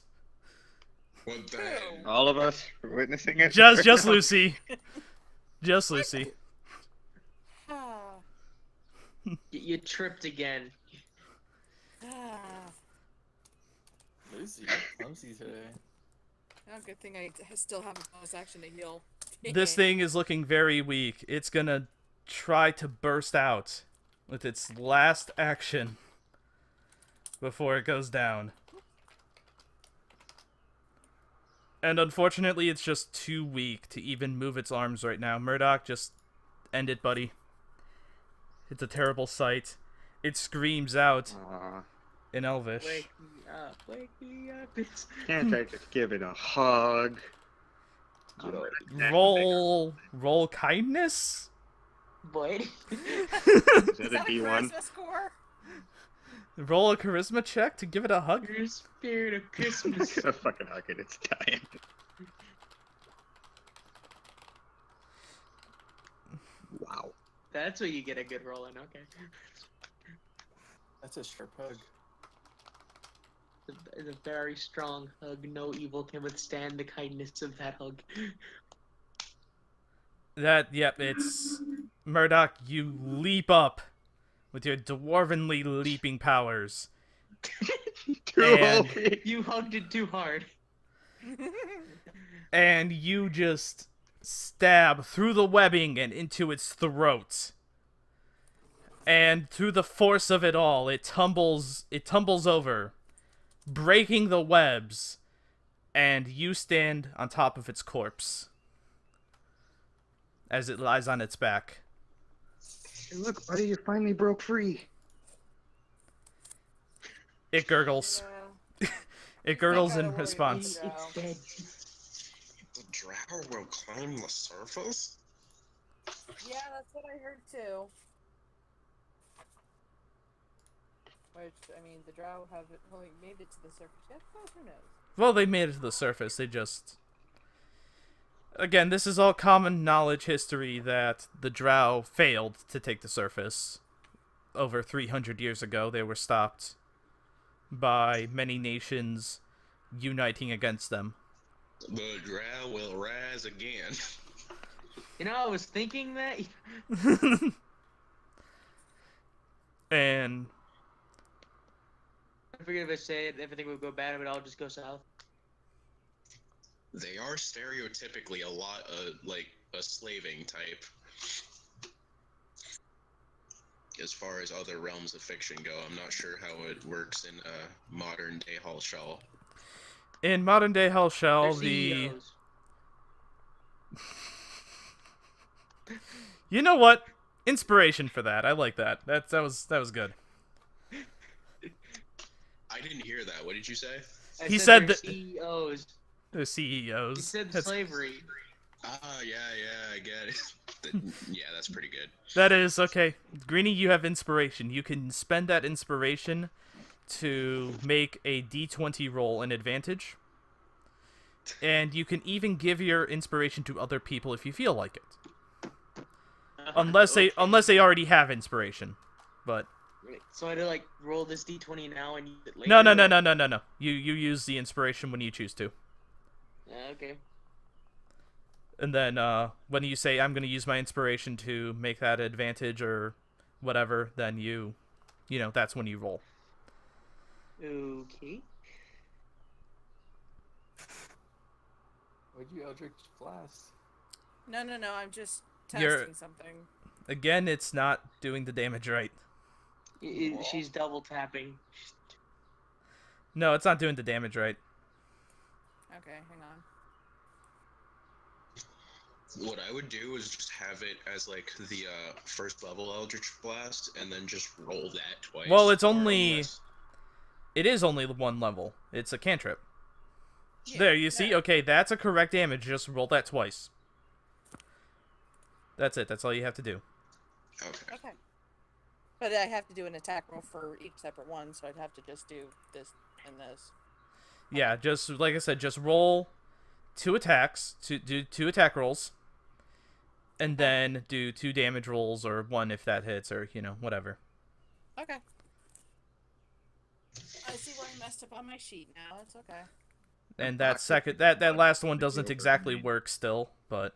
What the hell? All of us are witnessing it. Just Lucy. Just Lucy. Ah. You tripped again. Ah. Lucy, you're clumsy today. Oh, good thing I still have a bonus action to heal. This thing is looking very weak. It's gonna try to burst out with its last action before it goes down. And unfortunately, it's just too weak to even move its arms right now. Murdoch, just end it, buddy. It's a terrible sight. It screams out Aw, in Elvish. Wake me up, wake me up. It's... can't I just give it a hug? Roll kindness? Boy. Is that a D1? Charisma score? Roll a charisma check to give it a hug? Your spirit of I'm Christmas. gonna fucking hug it. It's dying. Wow. That's what you get a good roll in, okay. That's a sharp hug. It's a very strong hug. No evil can withstand the kindness of that hug. Yep, it's... Murdoch, you leap up with your dwarvenly leaping powers. And- You hugged it too hard. And you just stab through the webbing and into its throat. And through the force of it all, it tumbles over, breaking the webs, and you stand on top of its corpse as it lies on its back. Hey, look, buddy, you finally broke free. It gurgles. Yeah. It gurgles gotta in worry response. about It's dead. The drow will climb the surface? Yeah, that's what I heard too. Which, I mean, the drow haven't really made it to the surface yet, but who knows? Well, they made it to the surface. They just... Again, this is all common knowledge history that the drow failed to take the surface. Over 300 years ago, they were stopped by many nations uniting against them. The drow will rise again. You know, I was thinking that. And I figured if I say it, everything would go bad. It would all just go south. They are stereotypically a lot like a slaving type. As far as other realms of fiction go, I'm not sure how it works in modern day Hall Shell. in modern day Hell They're Shell, the... CEOs. You know what? Inspiration for that. I like that. That was good. I didn't hear that. What did you say? He said they're that- CEOs. The CEOs. He said That's- slavery. Ah, yeah, I get it. Yeah, that's pretty good. That is okay. Greenie, you have inspiration. You can spend that inspiration to make a D20 roll an advantage. And you can even give your inspiration to other people if you feel like it. Unless they already have inspiration. But So I had to like roll this D20 now and use it later. no. You use the inspiration when you choose to. Okay. And then when you say I'm going to use my inspiration to make that advantage or whatever, then you know, that's when you roll. Okay. Would you Eldritch Blast? No, I'm just You're- testing something. Again, it's not doing the damage right. She's double tapping. No, it's not doing the damage right. Okay, hang on. What I would do is just have it as like the first level Eldritch Blast, and then just roll that twice. Well, it's Or only- unless- It is only one level. It's a cantrip. Yeah, There, you see? yeah. Okay, that's a correct damage. Just roll that twice. That's it. That's all you have to do. Okay. Okay. But I have to do an attack roll for each separate one, so I'd have to just do this and this. Yeah, just like I said, just roll 2 attacks, do 2 attack rolls, and then do 2 damage rolls, or 1 if that hits, or, you know, whatever. Okay. messed up on my sheet now. It's okay. And that last one doesn't exactly work still, but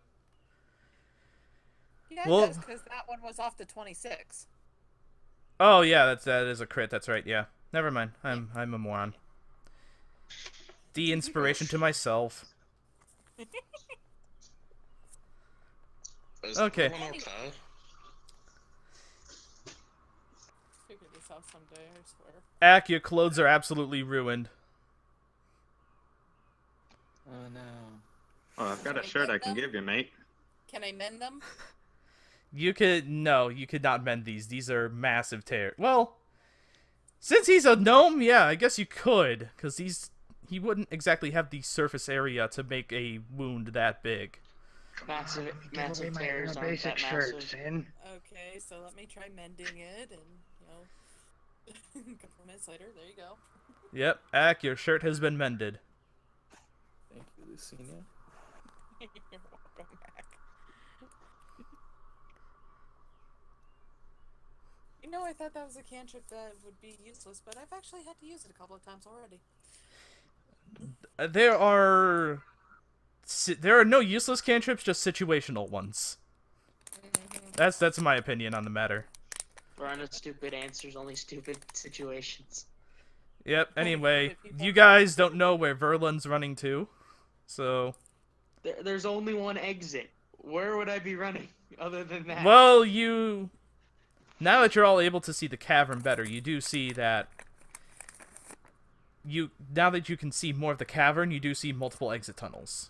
Yeah, it Well- does, because that one was off the 26. oh yeah, that is a crit. That's right. Yeah, never mind. I'm a moron. De-inspiration to myself. Is Okay. everyone okay? Figure this out someday, I swear. Ack, your clothes are absolutely ruined. Oh no. Oh, I've got a shirt I can give you, mate. Can I mend them? You could not mend these. These are massive tears. Well, since he's a gnome, yeah, I guess you could, because he wouldn't exactly have the surface area to make a wound that big. Massive tears aren't that basic massive. shirt, Sin. Okay, so let me try mending it, and, a couple minutes later, there you go. Yep, Ack, your shirt has been mended. Thank you, Lucina. You're welcome back. I thought that was a cantrip that would be useless, but I've actually had to use it a couple of times already. There are no useless cantrips, just situational ones. That's my opinion on the matter. There are no stupid answers, only stupid situations. Yep, anyway, you guys don't know where Verlin's running to, so... There's only one exit. Where would I be running other than that? Well, now that you're all able to see the cavern better, you do see that... Now that you can see more of the cavern, you do see multiple exit tunnels.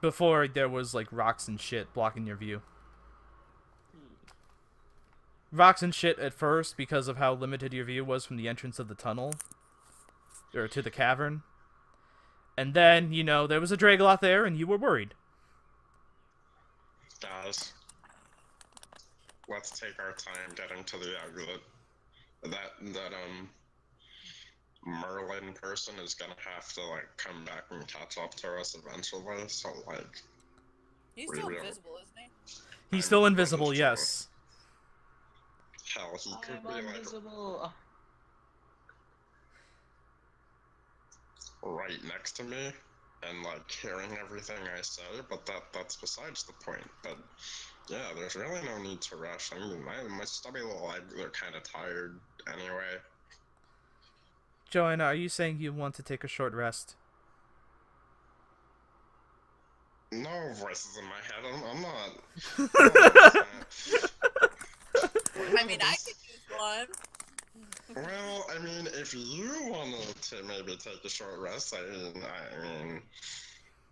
Before, there was, like, rocks and shit blocking your view. Rocks and shit at first because of how limited your view was from the entrance of the tunnel. Or to the cavern. And then, there was a Dragoloth there and you were worried. Guys, let's take our time getting to the exit. That Merlin person is gonna have to, come back and catch up to us eventually, so, He's we still will- invisible, isn't he? He's still invisible, yes. hell, he could I'm be, invisible. right next to me and, hearing everything I say, but that's besides the point. But, yeah, there's really no need to rush. I mean, my stubby little legs are kind of tired anyway. Joanna, are you saying you want to take a short rest? No voices in my head, I'm not... I mean, I could use one. Well, I mean, if you wanted to maybe take a short rest, I mean,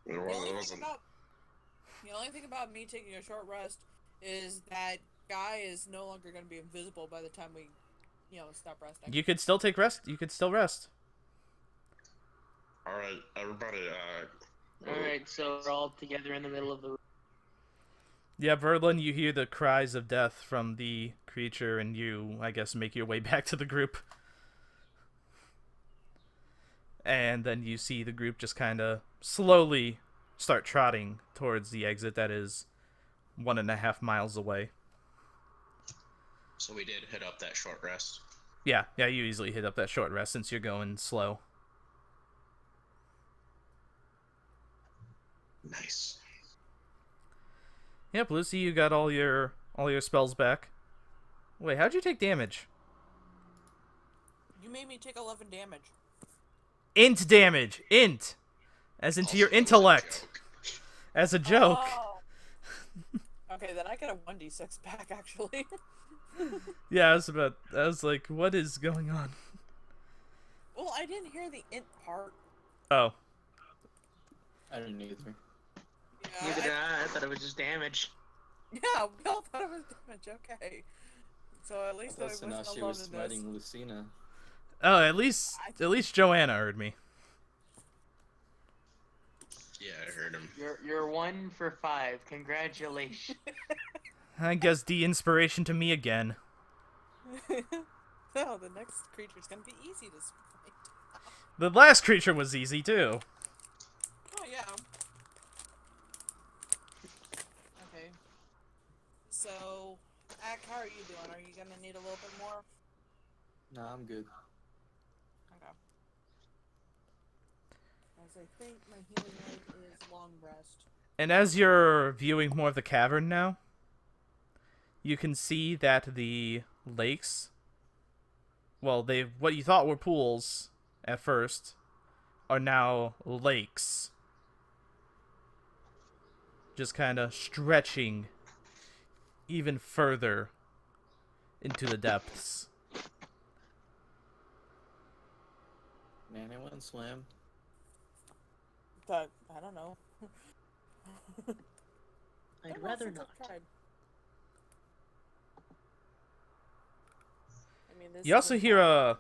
it wasn't... The only thing about me taking a short rest is that guy is no longer going to be invisible by the time we, stop resting. You could still take rest. You could still rest. Alright, everybody, Alright, so we're all together in the middle of the room. Yeah, Verlin, you hear the cries of death from the creature, and you, I guess, make your way back to the group. And then you see the group just kind of slowly start trotting towards the exit that is 1.5 miles away. So we did hit up that short rest. Yeah, you easily hit up that short rest since you're going slow. Nice. Yep, Lucy, you got all your spells back. Wait, how'd you take damage? You made me take 11 damage. Int damage! Int! As into your intellect! As a joke. Oh. Okay, then I get a 1d6 back, actually. Yeah, I was like, what is going on? Well, I didn't hear the int part. Oh. I didn't either. Neither Yeah, did I thought it was just damage. yeah, we all thought it was damage, okay. So at least I So now wasn't she alone was in this. smiting Lucina. Oh, at least Joanna heard me. Yeah, I heard him. You're 1 for 5. Congratulations. I guess de-inspiration to me again. No, the next creature's gonna be easy to smite. The last creature was easy, too. Oh, yeah. Okay. So, Ak, how are you doing? Are you gonna need a little bit more? Nah, I'm good. Okay. As I think my healing word is long rest. And as you're viewing more of the cavern now, you can see that the lakes, well, they what you thought were pools at first, are now lakes. Just kind of stretching even further into the depths. Man, anyone swim? But I don't know. I'd Been a while rather since not. I've tried. I mean, this You also isn't hear hard.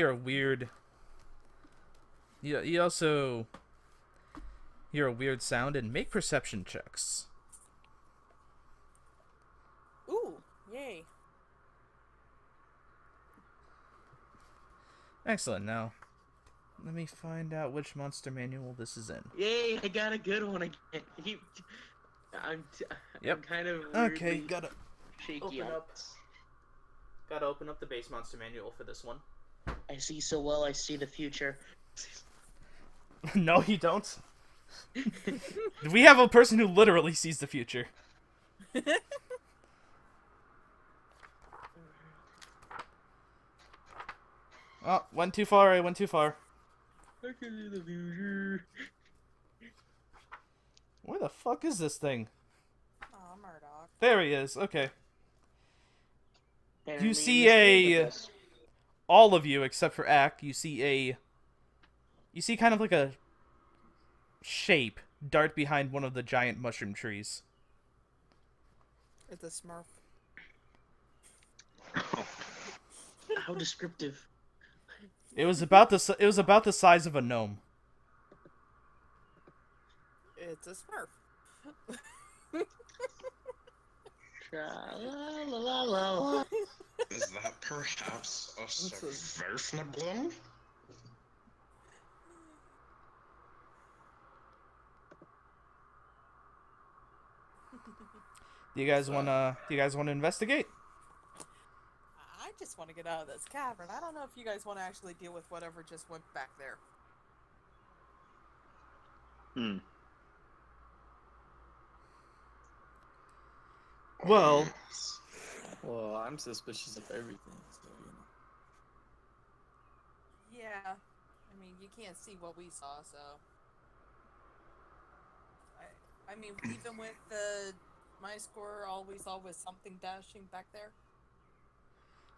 a weird. You also hear a weird sound and make perception checks. Ooh, yay. Excellent. Now, let me find out which monster manual this is in. Yay! I got a good one again. I'm Yep. kind of Okay, weirdly gotta shaky. open on up. this. Gotta open up the base monster manual for this one. I see so well. I see the future. No, you don't. We have a person who literally sees the future. Oh, went too far. I went too far. I can see the future. Where the fuck is this thing? Aw, Murdoch. There he is. Okay. Apparently see in this game a- with us. All of you, except for Ak, you see kind of like a shape dart behind one of the giant mushroom trees. It's a smurf. How descriptive. It was about the size of a gnome. It's a smurf. Tra-la-la-la-la. Is that perhaps a Sverfnablum? Do you guys wanna investigate? I just want to get out of this cavern. I don't know if you guys want to actually deal with whatever just went back there. Well, Well, I'm suspicious of everything, so Yeah. I mean, you can't see what we saw, so. I mean, even with my score, all we saw was something dashing back there.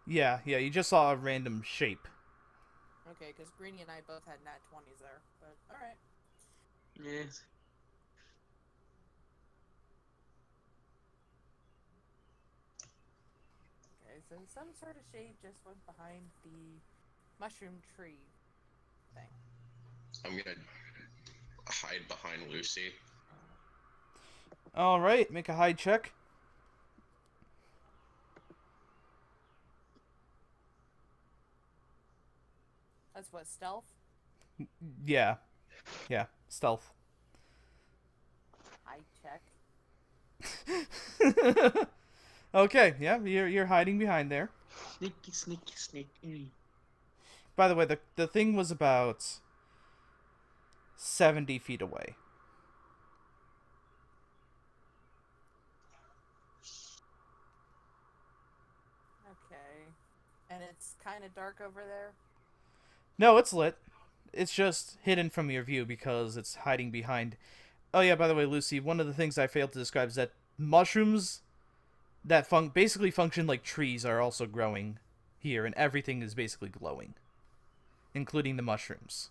yeah, you just saw a random shape. Okay, because Greeny and I both had nat 20s there, but alright. Yes. Okay, so some sort of shape just went behind the mushroom tree thing. I'm gonna hide behind Lucy. All right, make a hide check. That's what, stealth? Yeah, stealth. I check. Okay, yeah, you're hiding behind there. Sneaky, sneaky, sneaky. By the way, the thing was about 70 feet away. Okay. And it's kind of dark over there? No, it's lit. It's just hidden from your view because it's hiding behind. Oh yeah, by the way, Lucy, one of the things I failed to describe is that mushrooms that basically function like trees are also growing here, and everything is basically glowing, including the mushrooms.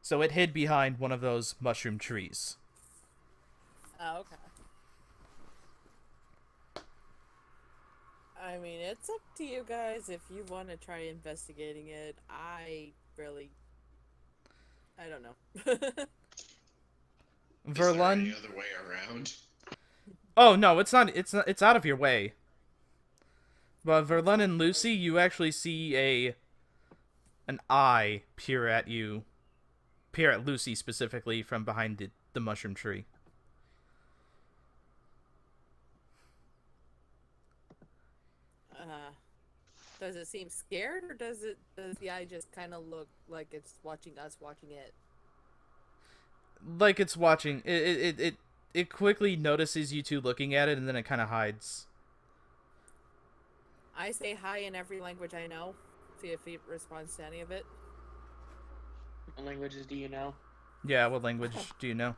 So it hid behind one of those mushroom trees. Oh, okay. I mean, it's up to you guys if you want to try investigating it. I don't know. Is there Verlun. any other way around? Oh no, it's not. It's out of your way. But Verlun and Lucy, you actually see an eye peer at you, peer at Lucy specifically from behind the mushroom tree. Does it seem scared, or does the eye just kind of look like it's watching us watching it? Like it's watching. It quickly notices you two looking at it, and then it kind of hides. I say hi in every language I know. See if he responds to any of it. What languages do you know? Yeah, what language do you know?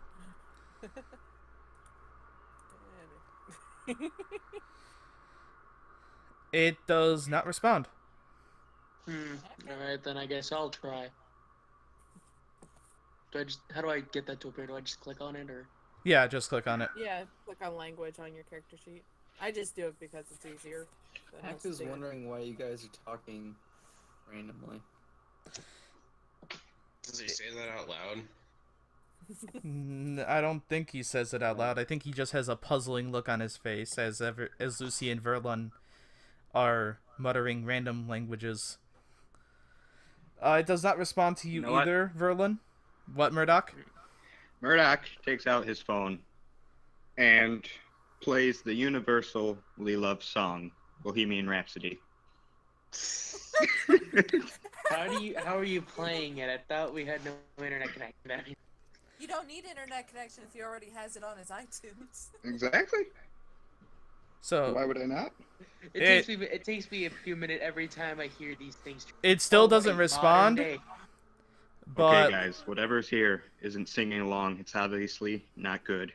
It does not respond. Alright, then I guess I'll try. How do I get that to appear? Do I just click on it, or? Yeah, just click on it. Yeah, click on language on your character sheet. I just do it because it's easier. Hack is wondering why you guys are talking randomly. Does he say that out loud? I don't think he says it out loud. I think he just has a puzzling look on his face as Lucy and Verlon are muttering random languages. It does not respond to you, either, Verlon. What, Murdoch? Murdoch takes out his phone and plays the universally loved song, Bohemian Rhapsody. How are you playing it? I thought we had no internet connection. You don't need internet connection if he already has it on his iTunes. Exactly. So why would I not? It takes me a few minutes every time I hear these things. It still doesn't respond. But okay, guys, whatever's here isn't singing along. It's obviously not good.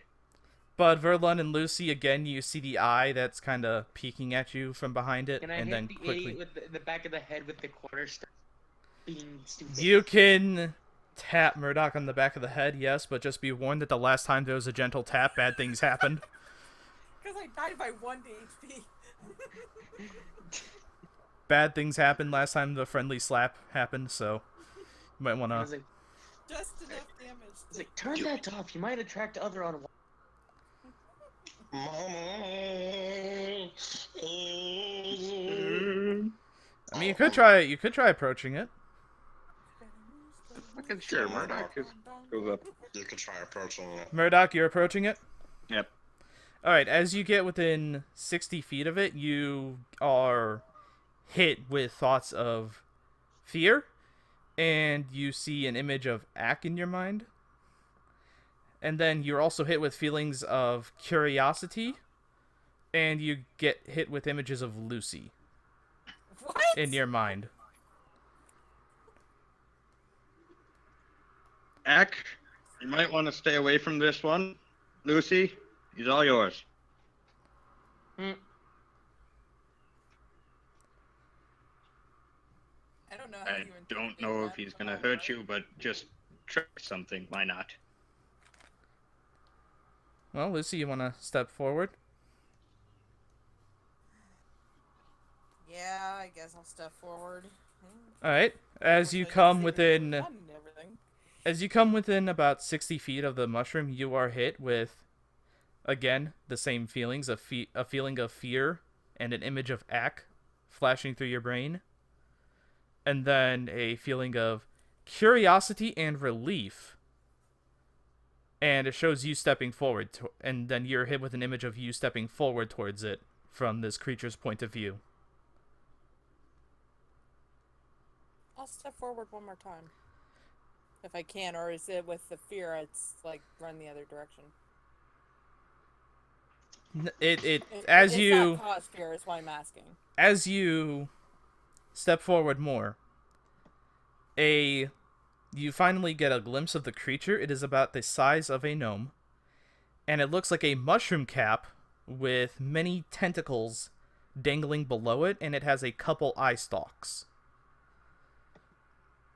But Verlon and Lucy, again, you see the eye that's kind of peeking at you from behind it, Can I and hit then the quickly. idiot with the back of the head with the quarter staff? Being stupid. You can tap Murdoch on the back of the head, yes, but just be warned that the last time there was a gentle tap, bad things happened. Because I died by 1 HP. Bad things happened last time the friendly slap happened, so you might want to. Just enough damage. It's like, turn that off. You might attract other on. I mean, you could try. You could try approaching it. Fucking sure, Murdoch goes up. You could try approaching it. Murdoch, you're approaching it? Yep. Alright, as you get within 60 feet of it, you are hit with thoughts of fear, and you see an image of Ack in your mind. And then you're also hit with feelings of curiosity, and you get hit with images of Lucy. What? In your mind. Ack, you might want to stay away from this one. Lucy, he's all yours. I don't know how I you don't know if he's gonna hurt you, but just try something. Why not? Well, Lucy, you want to step forward? Yeah, I guess I'll step forward. Alright, as you come within about 60 feet of the mushroom, you are hit with, again, the same feelings, a feeling of fear and an image of Ack flashing through your brain. And then a feeling of curiosity and relief. And it shows you stepping forward, and then you're hit with an image of you stepping forward towards it from this creature's point of view. I'll step forward one more time. If I can, or is it with the fear, it's like run the other direction? It's not cause fear, is why I'm asking. As you step forward more, you finally get a glimpse of the creature. It is about the size of a gnome, and it looks like a mushroom cap with many tentacles dangling below it, and it has a couple eye stalks.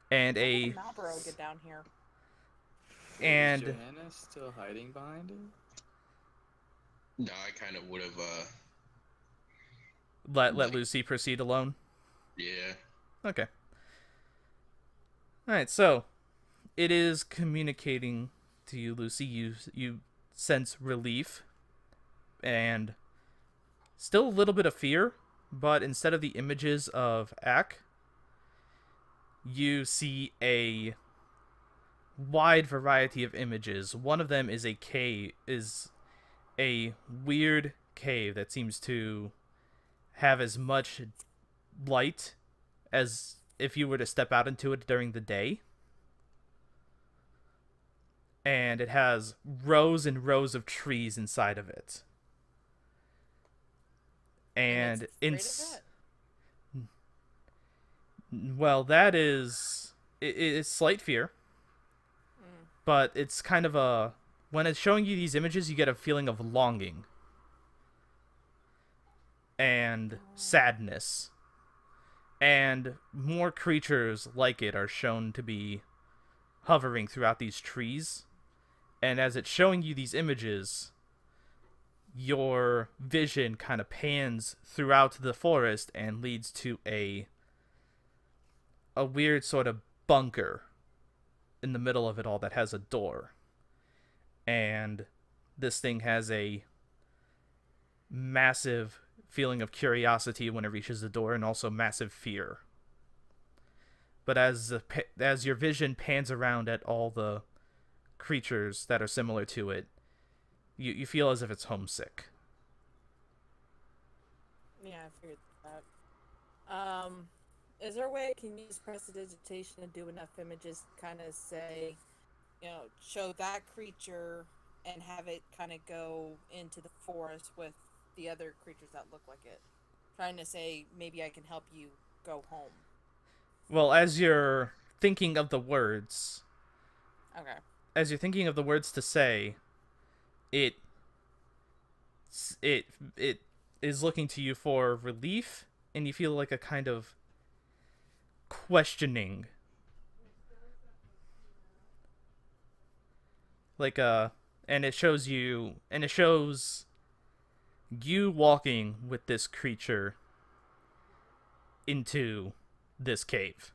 And How did Malboro get down here? Is Johanna still hiding behind it? No, I kind of would have, let Lucy proceed alone? Yeah. Okay. Alright, so it is communicating to you, Lucy. You sense relief and still a little bit of fear, but instead of the images of Ack, you see a wide variety of images. One of them is a weird cave that seems to have as much light as if you were to step out into it during the day. And it has rows and rows of trees inside of it. And it's well, that is it's slight fear, but it's kind of a when it's showing you these images, you get a feeling of longing and sadness, and more creatures like it are shown to be hovering throughout these trees. And as it's showing you these images, your vision kind of pans throughout the forest and leads to a weird sort of bunker in the middle of it all that has a door. And this thing has a massive feeling of curiosity when it reaches the door, and also massive fear. But as your vision pans around at all the creatures that are similar to it, you feel as if it's homesick. Yeah, I figured that. Is there a way I can use prestidigitation to do enough images to kind of say, show that creature and have it kind of go into the forest with the other creatures that look like it? Trying to say, maybe I can help you go home. Well, as you're thinking of the words... Okay. As you're thinking of the words to say, it is looking to you for relief, and you feel like a kind of questioning, and it shows you walking with this creature into this cave.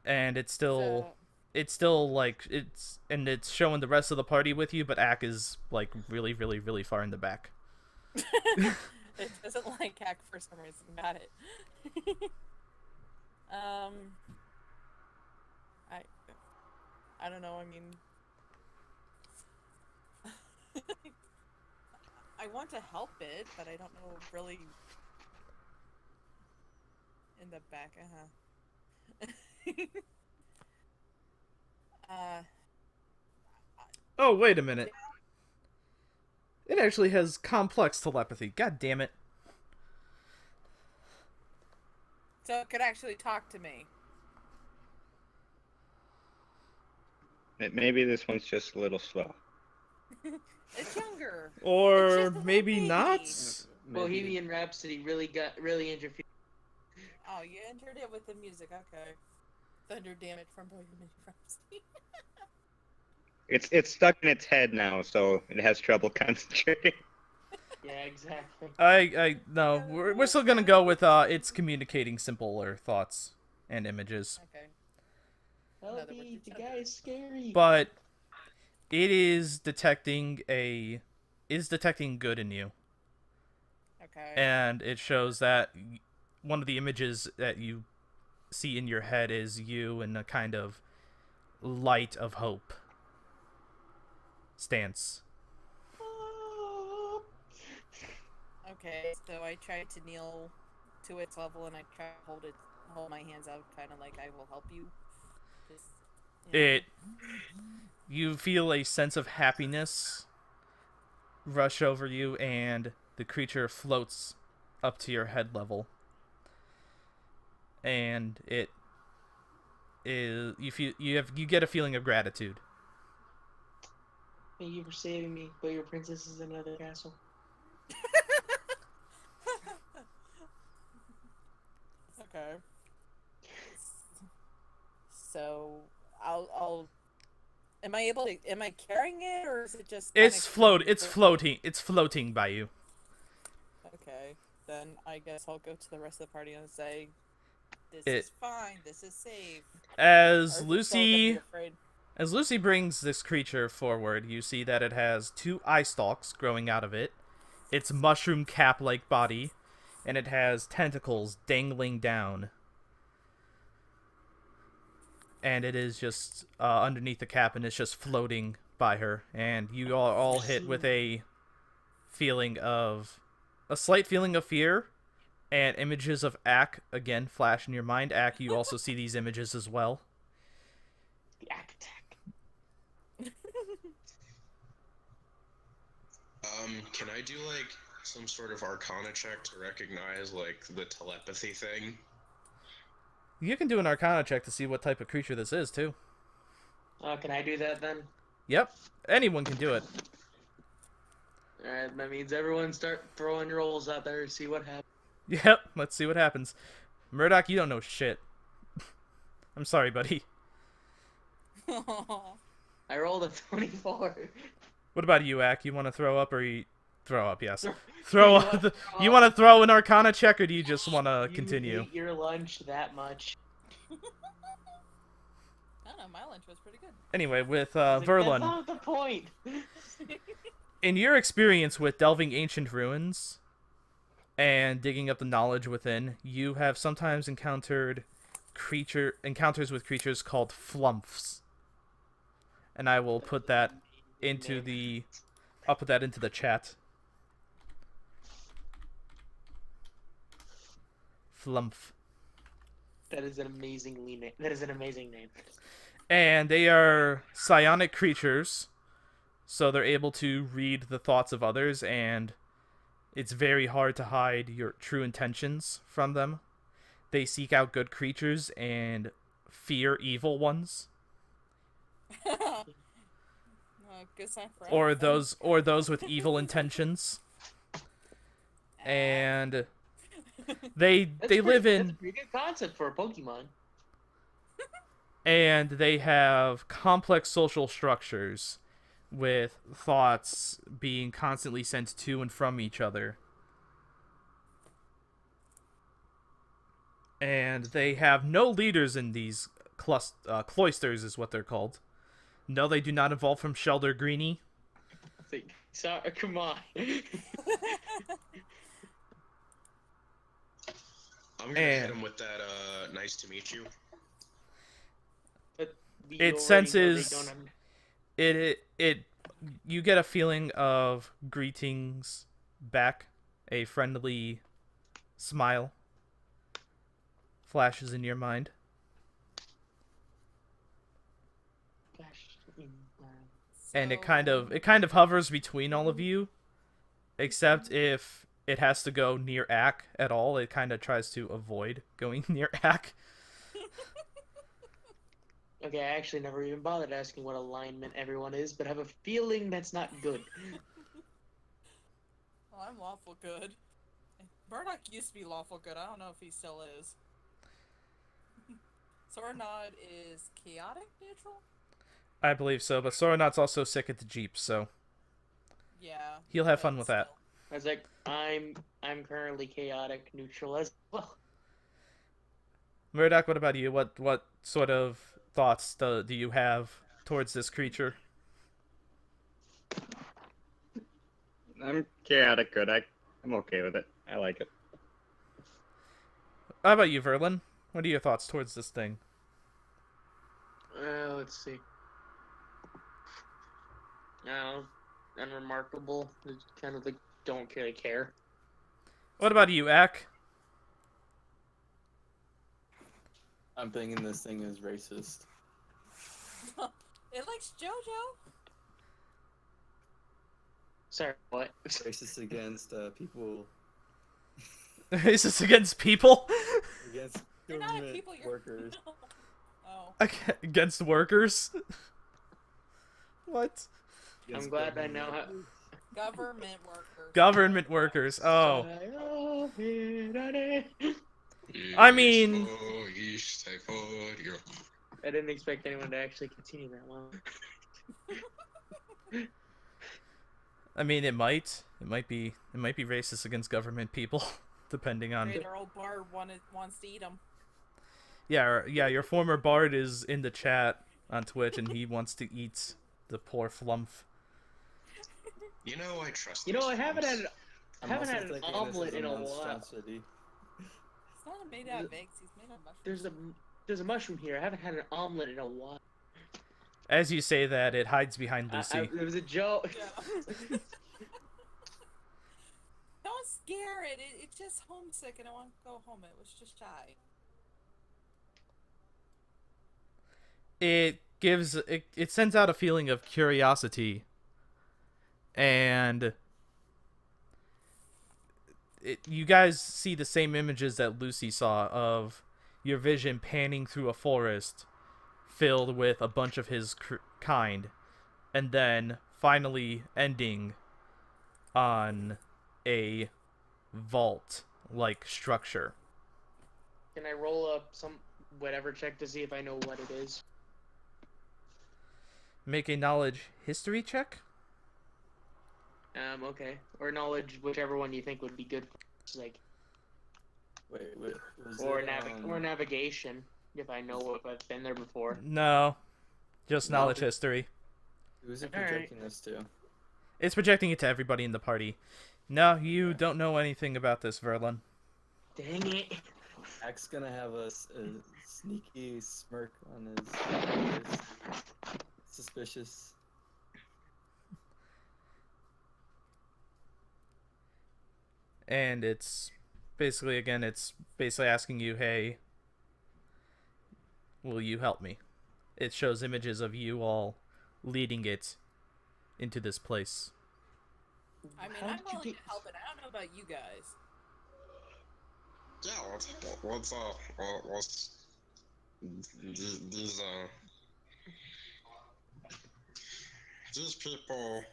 And it's still like it's showing the rest of the party with you, but Ak is like really, really, really far in the back. It doesn't like Ak for some reason. Got it. I don't know. I mean, I want to help it, but I don't know really. In the back, Oh, wait a minute. It actually has complex telepathy. God damn it. So it could actually talk to me. Maybe this one's just a little slow. It's younger. Or It's just a maybe little not? baby. Bohemian Rhapsody really interfered. Oh, you entered it with the music. Okay. Thunder damage from Bohemian Rhapsody. It's stuck in its head now, so it has trouble concentrating. Yeah, exactly. No, we're still gonna go with it's communicating simpler thoughts and images. Okay. Help me, the guy is scary. But it is detecting good in you. Okay. And it shows that one of the images that you see in your head is you in a kind of light of hope stance. Okay, so I tried to kneel to its level, and I try to hold my hands out, kind of like I will help you. Just, you feel a sense of happiness rush over you, and the creature floats up to your head level. And you get a feeling of gratitude. Thank you for saving me, but your princess is in another castle. Okay. So I'll. Am I carrying it, or is it just? It's floating by you. Okay, then I guess I'll go to the rest of the party and say, "This is fine. This is safe." As Lucy brings this creature forward, you see that it has 2 eye stalks growing out of it, its mushroom cap-like body, and it has tentacles dangling down. and it is just underneath the cap, and it's just floating by her, and you are all hit with a slight feeling of fear, and images of Ack again flash in your mind. Ack, you also see these images as well. The Ack attack. Can I do like some sort of Arcana check to recognize like the telepathy thing? You can do an Arcana check to see what type of creature this is too. Can I do that then? Yep, anyone can do it. Alright, that means everyone start throwing rolls out there, see what happens. Yep, let's see what happens. Murdoch, you don't know shit. I'm sorry, buddy. I rolled a 24. What about you, Ack? You want to throw up or you... Throw up, yes. Throw up. You want to throw an Arcana check or do you just want to continue? You ate your lunch that much. I don't know, my lunch was pretty good. Anyway, with Like, Verlin, that's not the point. in your experience with delving ancient ruins and digging up the knowledge within, you have sometimes encounters with creatures called flumphs. And I will put that into the... I'll put that into the chat. Flumph. That is an amazing name. And they are psionic creatures, so they're able to read the thoughts of others, and it's very hard to hide your true intentions from them. They seek out good creatures and fear evil ones. Good sign for Or those with evil intentions. And they live in... That's a pretty good concept for a Pokemon. And they have complex social structures with thoughts being constantly sent to and from each other. And they have no leaders in these cloisters, is what they're called. No, they do not evolve from Shelder Greenie. Sorry, come on. I'm gonna hit him with that, nice to meet you. But we It already know senses... they don't have- You get a feeling of greetings back. A friendly smile flashes in your mind. And it kind of hovers between all of you, except if it has to go near Ack at all, it kind of tries to avoid going near Ack. Okay, I actually never even bothered asking what alignment everyone is, but I have a feeling that's not good. Well, I'm lawful good. Murdoch used to be lawful good. I don't know if he still is. Soranod is chaotic neutral? I believe so, but Soronot's also sick at the Jeep, so Yeah. he'll have fun but with that. still. I was like, I'm currently chaotic neutral as well. Murdoch, what about you? What sort of thoughts do you have towards this creature? I'm chaotic good. I'm okay with it. I like it. How about you, Verlin? What are your thoughts towards this thing? Let's see. Unremarkable. It's kind of like don't really care. What about you, Ack? I'm thinking this thing is racist. It likes JoJo. Sorry, what? Racist against people, Is this against people? against You're not a government people, you're... workers. Oh. Against workers? What? I'm glad I know how. Government workers. Government workers. Oh. I mean- I didn't expect anyone to actually continue that long. I mean, it might be racist against government people, depending on. Great, our old bard wants to eat them. Yeah, your former bard is in the chat on Twitch, and he wants to eat the poor flumph. You know, I trust. You know, I these haven't things. had an omelette in a while. It's not made out of eggs. He's made of mushrooms. There's a mushroom here. I haven't had an omelet in a while. As you say that, it hides behind Lucy. It was a joke. Yeah. Don't scare it. It's just homesick and I want to go home. It was just shy. It sends out a feeling of curiosity, and you guys see the same images that Lucy saw of your vision panning through a forest filled with a bunch of his kind, and then finally ending on a vault-like structure. Can I roll up some whatever check to see if I know what it is? Make a knowledge history check. Okay. Or knowledge, whichever one you think would be good. Like, Wait, was or it, or navigation, if I know if I've been there before. No, just No. knowledge history. who's it Alright. projecting this to? It's projecting it to everybody in the party. No, you don't know anything about this, Verlin. Dang it. Jack's gonna have a sneaky smirk on his face. Suspicious. And it's basically asking you, hey, will you help me? It shows images of you all leading it into this place. I mean, How I'm did you willing get- to help, and I don't know about you guys. Yeah, what's these people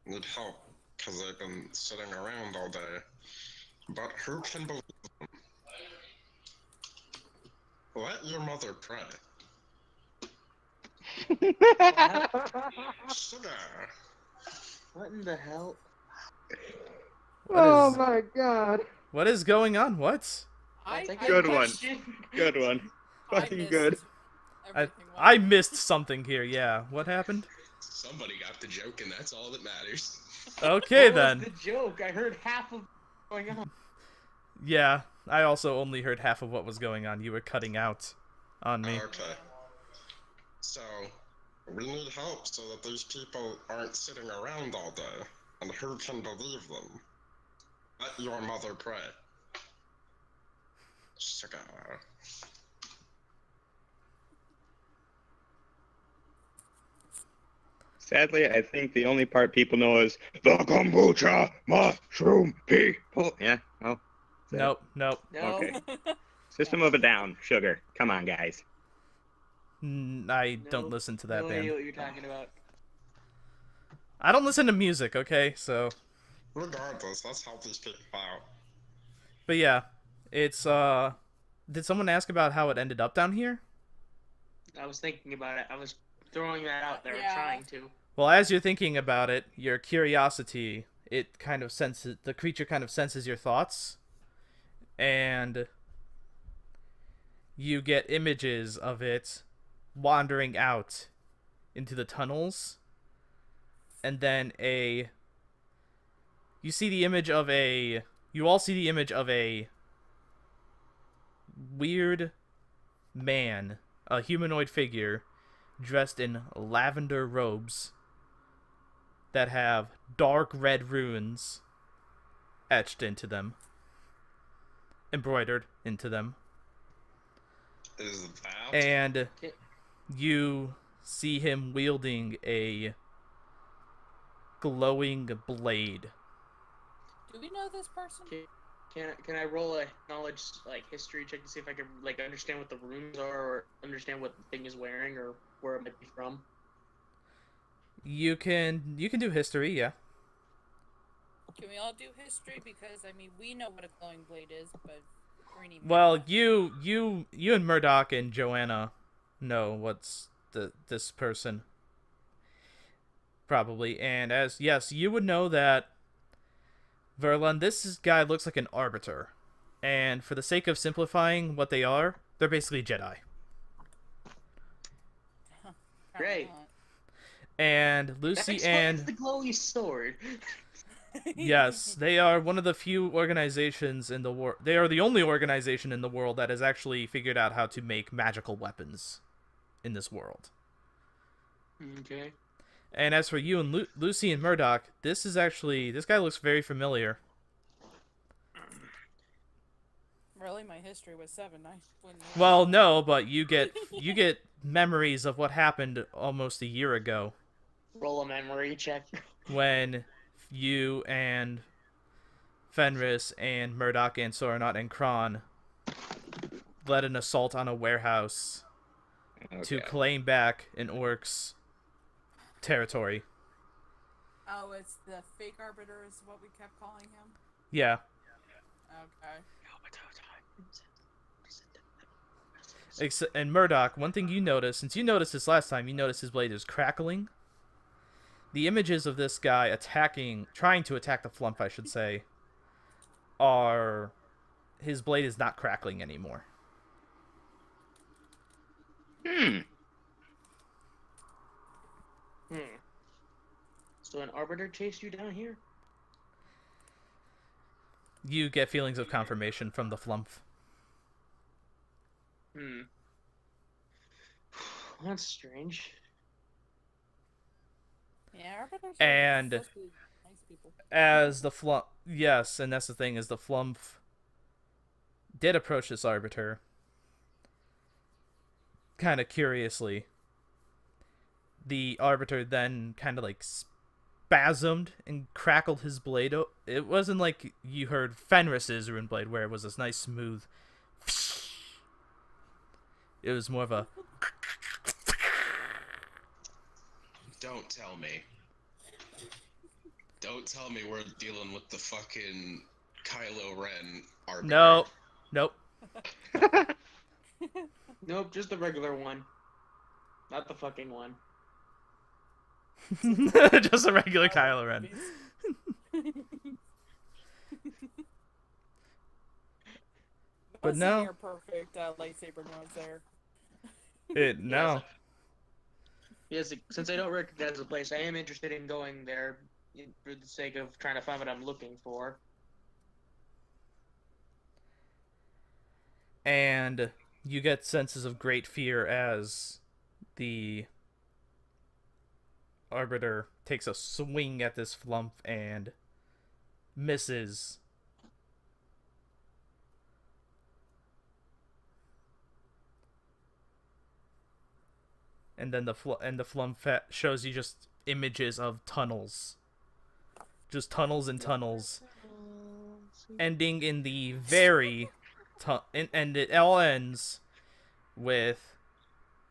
need help because they've been sitting around all day. But who can believe them? Let your mother pray. Sugar. What in the hell? What is, my god. what is going on? What? I, That's a I Good one. question. Good one. I Fucking missed good. everything I well. missed something here, yeah. What happened? Somebody got the joke, and that's all that matters. Okay, What then. was the joke? I heard half of going on. Yeah, I also only heard half of what was going on. You were cutting out on me. Okay. So, we need help so that these people aren't sitting around all day. And who can believe them? Let your mother pray. Sugar. Sadly, I think the only part people know is the kombucha mushroom people. Yeah, well. that's it. Nope. No. Okay. System of a Down, Sugar. Come on, guys. I don't No, listen to that no band. idea what you're talking about. I don't listen to music, okay? So, Regardless, let's help these people out. but yeah, it's did someone ask about how it ended up down here? I was thinking about it. I was throwing that out there, Yeah. trying to. Well, as you're thinking about it, your curiosity, the creature kind of senses your thoughts, and you get images of it wandering out into the tunnels, and then you all see the image of a weird man, a humanoid figure, dressed in lavender robes that have dark red runes etched into them, embroidered into them. Is that... And you see him wielding a glowing blade. Do we know this person? Can I roll a knowledge history check to see if I can understand what the runes are or understand what the thing is wearing or where it might be from? You can do history, yeah. Can we all do history? Because, I mean, we know what a glowing blade is, but... Greenie may Well, not. you and Murdoch and Joanna know what's this person. Probably. And yes, you would know that Verlon, this guy looks like an arbiter. And for the sake of simplifying what they are, they're basically Jedi. Great. Apparently not. And That Lucy explains and the glowy sword. Yes, they are one of the few organizations in the world. They are the only organization in the world that has actually figured out how to make magical weapons in this world. Okay. And as for you and Lucy and Murdoch, this guy looks very familiar. Really, my history was 7. I wouldn't know. Well, no, but you get memories of what happened almost a year ago Roll a memory check. when you and Fenris and Murdoch and Soranot and Kron led an assault on a warehouse to Okay. claim back an orc's territory. Oh, it's the fake arbiter is what we kept calling him? Yeah. Okay. And Murdoch, one thing you notice, since you noticed this last time, you noticed his blade is crackling. The images of this guy trying to attack the flump, I should say, are his blade is not crackling anymore. So an arbiter chased you down here? You get feelings of confirmation from the flump. That's strange. Yeah, arbiters And are supposed to be nice people. as the flump, yes, and that's the thing, is the flump did approach this arbiter kind of curiously. The arbiter then kind of like spasmed and crackled his blade. It wasn't like you heard Fenris's rune blade where it was this nice smooth. It was more of a. Don't tell me. Don't tell me we're dealing with the fucking Kylo Ren arbiter. No, nope. Nope, just the regular one. Not the fucking one. Just a regular Kylo Ren. But no. Your perfect lightsaber noise there. No. Yes, since I don't recognize the place, I am interested in going there for the sake of trying to find what I'm looking for. And you get senses of great fear as the arbiter takes a swing at this flump and misses. And then the flump shows you just images of tunnels. Just tunnels and tunnels. Ending in the very... and it all ends with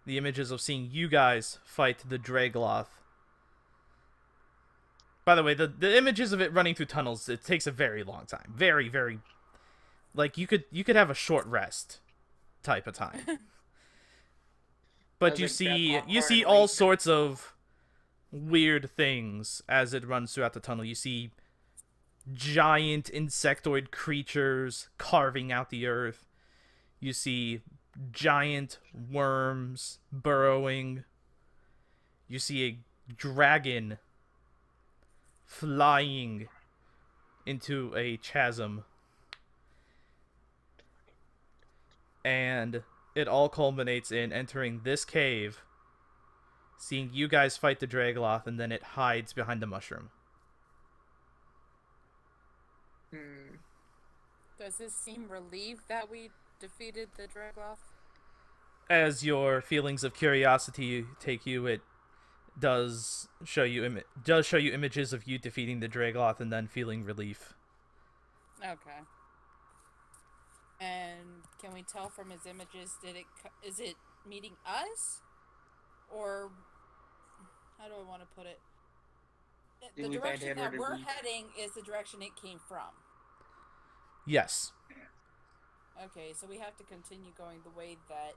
the images of seeing you guys fight the Dragloth. By the way, the images of it running through tunnels, it takes a very long time. Very, very... Like, you could have a short rest type of time. But you see all sorts of weird things as it runs throughout the tunnel. You see giant insectoid creatures carving out the earth. You see giant worms burrowing. You see a dragon flying into a chasm. And it all culminates in entering this cave, seeing you guys fight the Dragloth, and then it hides behind the mushroom. Does this seem relieved that we defeated the Dragloth? As your feelings of curiosity take you, it does show you images of you defeating the Dragloth and then feeling relief. Okay. And can we tell from his images, is it meeting us? Or, how do I want to put it? The direction that we're heading is the direction it came from. Yes. Okay, so we have to continue going the way that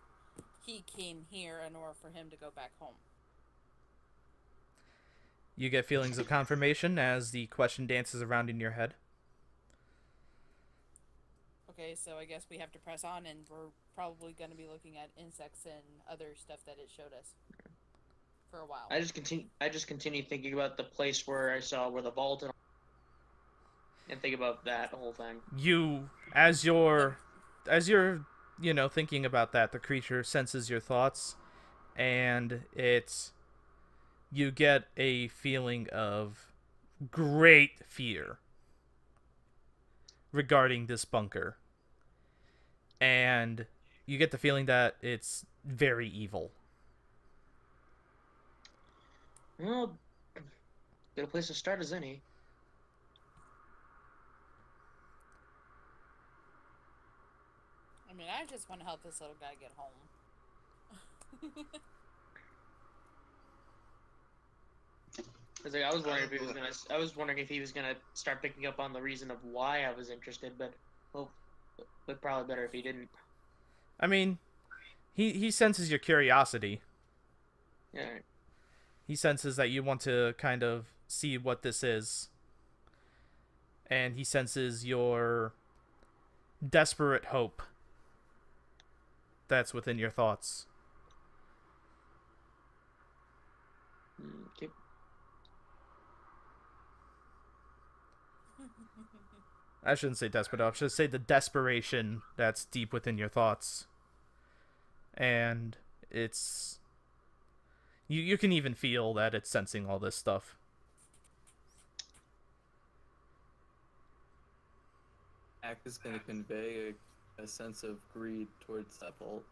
he came here in order for him to go back home. You get feelings of confirmation as the question dances around in your head. Okay, so I guess we have to press on, and we're probably going to be looking at insects and other stuff that it showed us for a while. I just continue thinking about the place where I saw where the vault and and think about that whole thing. As you're, thinking about that, the creature senses your thoughts, and you get a feeling of great fear regarding this bunker. And you get the feeling that it's very evil. Well, good a place to start as any. I mean, I just want to help this little guy get home. Cause like, I was wondering if he was gonna start picking up on the reason of why I was interested, but probably better if he didn't. I mean, he senses your curiosity. Yeah. He senses that you want to kind of see what this is. And he senses your desperate hope that's within your thoughts. Okay. I shouldn't say desperate. I should say the desperation that's deep within your thoughts. And it's... You can even feel that it's sensing all this stuff. Act is going to convey a sense of greed towards that vault.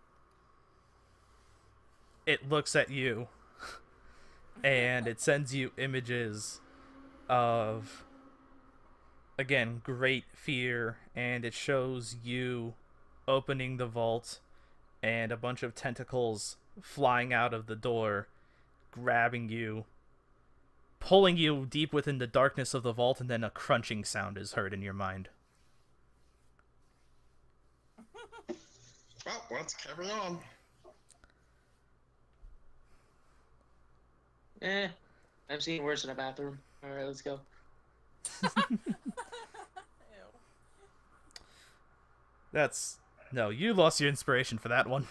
It looks at you. And it sends you images of... Again, great fear, and it shows you opening the vault and a bunch of tentacles flying out of the door, grabbing you, pulling you deep within the darkness of the vault, and then a crunching sound is heard in your mind. Well, let's carry on. I've seen worse in a bathroom. Alright, let's go. No, you lost your inspiration for that one.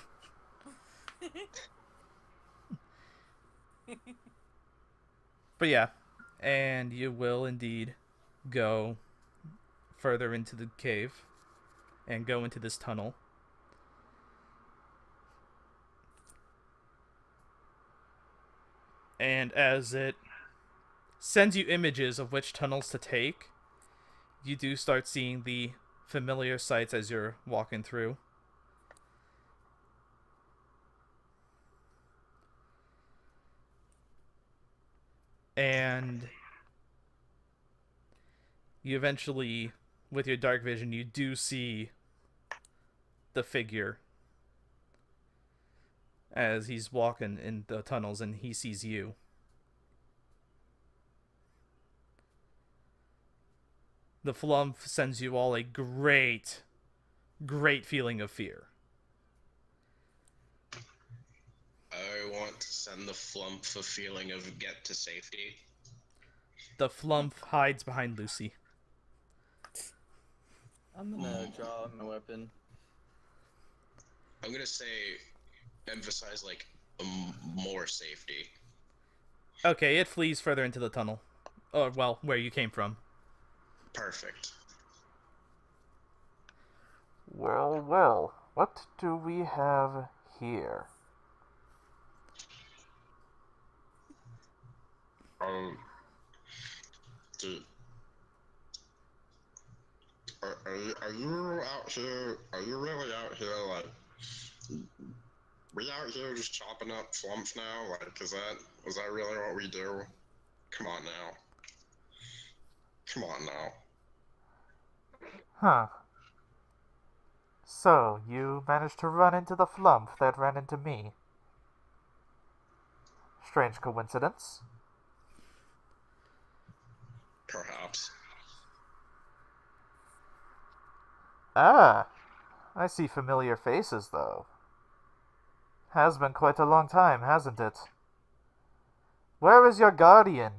But yeah, and you will indeed go further into the cave and go into this tunnel. And as it sends you images of which tunnels to take, you do start seeing the familiar sights as you're walking through. And you eventually, with your dark vision, you do see the figure as he's walking in the tunnels, and he sees you. The flump sends you all a great feeling of fear. I want to send the flump a feeling of get to safety. The flump hides behind Lucy. I'm gonna draw my weapon. I'm gonna say, emphasize like more safety. Okay, it flees further into the tunnel. Or, well, where you came from. Perfect. Well, what do we have here? Are you out here? Are you really out here? Like, we out here just chopping up flumps now? Like, is that really what we do? Come on now. Come on now. Huh. So, you managed to run into the flump that ran into me. Strange coincidence. Perhaps. Ah, I see familiar faces, though. Has been quite a long time, hasn't it? Where is your guardian?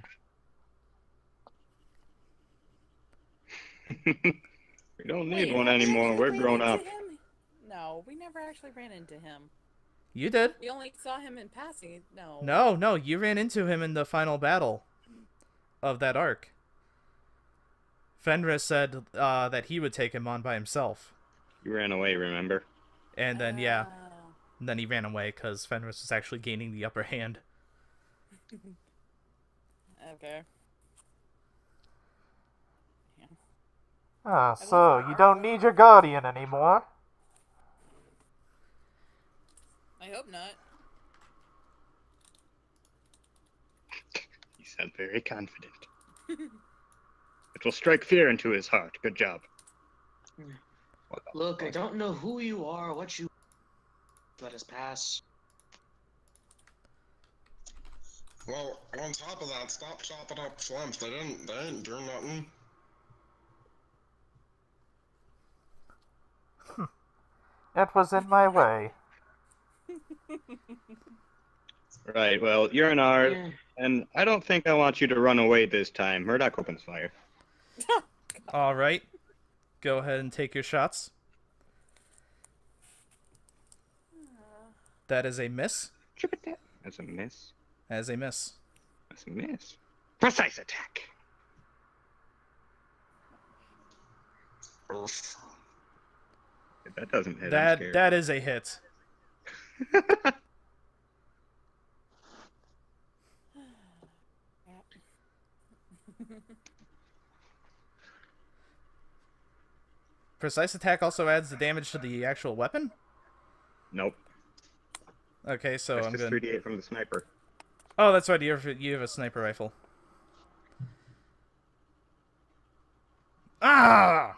We don't need one anymore. We're grown up. No, we never actually ran into him. You did? We only saw him in passing. No. No, you ran into him in the final battle of that arc. Fenris said that he would take him on by himself. You ran away, remember? And then, yeah. And then he ran away because Fenris was actually gaining the upper hand. Okay. Ah, so you don't need your guardian anymore? I hope not. You sound very confident. It will strike fear into his heart. Good job. Look, I don't know who you are, what you... Let us pass. Well, on top of that, stop chopping up slumps. They didn't do nothing. It was in my way. Right, well, you're an art, Yeah. and I don't think I want you to run away this time. Murdoch opens fire. All right. Go ahead and take your shots. That is a miss. That's a miss. As a miss. That's a miss. Precise attack. Oof. If that doesn't hit, I'm scared. That is a hit. Precise attack also adds the damage to the actual weapon? Nope. Okay, so That's I'm just good. 3d8 from the sniper. Oh, that's right. You have a sniper rifle. Ah!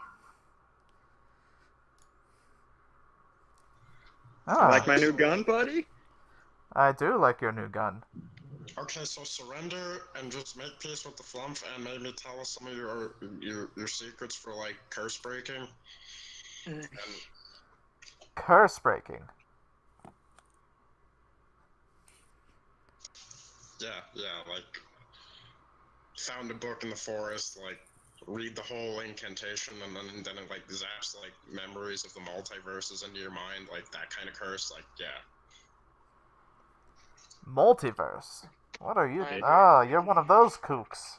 Ah, Like my new gun, buddy? I do like your new gun. Okay, so surrender and just make peace with the flump and maybe tell us some of your secrets for like curse breaking. And Curse breaking. yeah, like found a book in the forest, like read the whole incantation and then it like zaps like memories of the multiverses into your mind, like that kind of curse, like yeah. Multiverse. What are you? I- Ah, you're one of those kooks.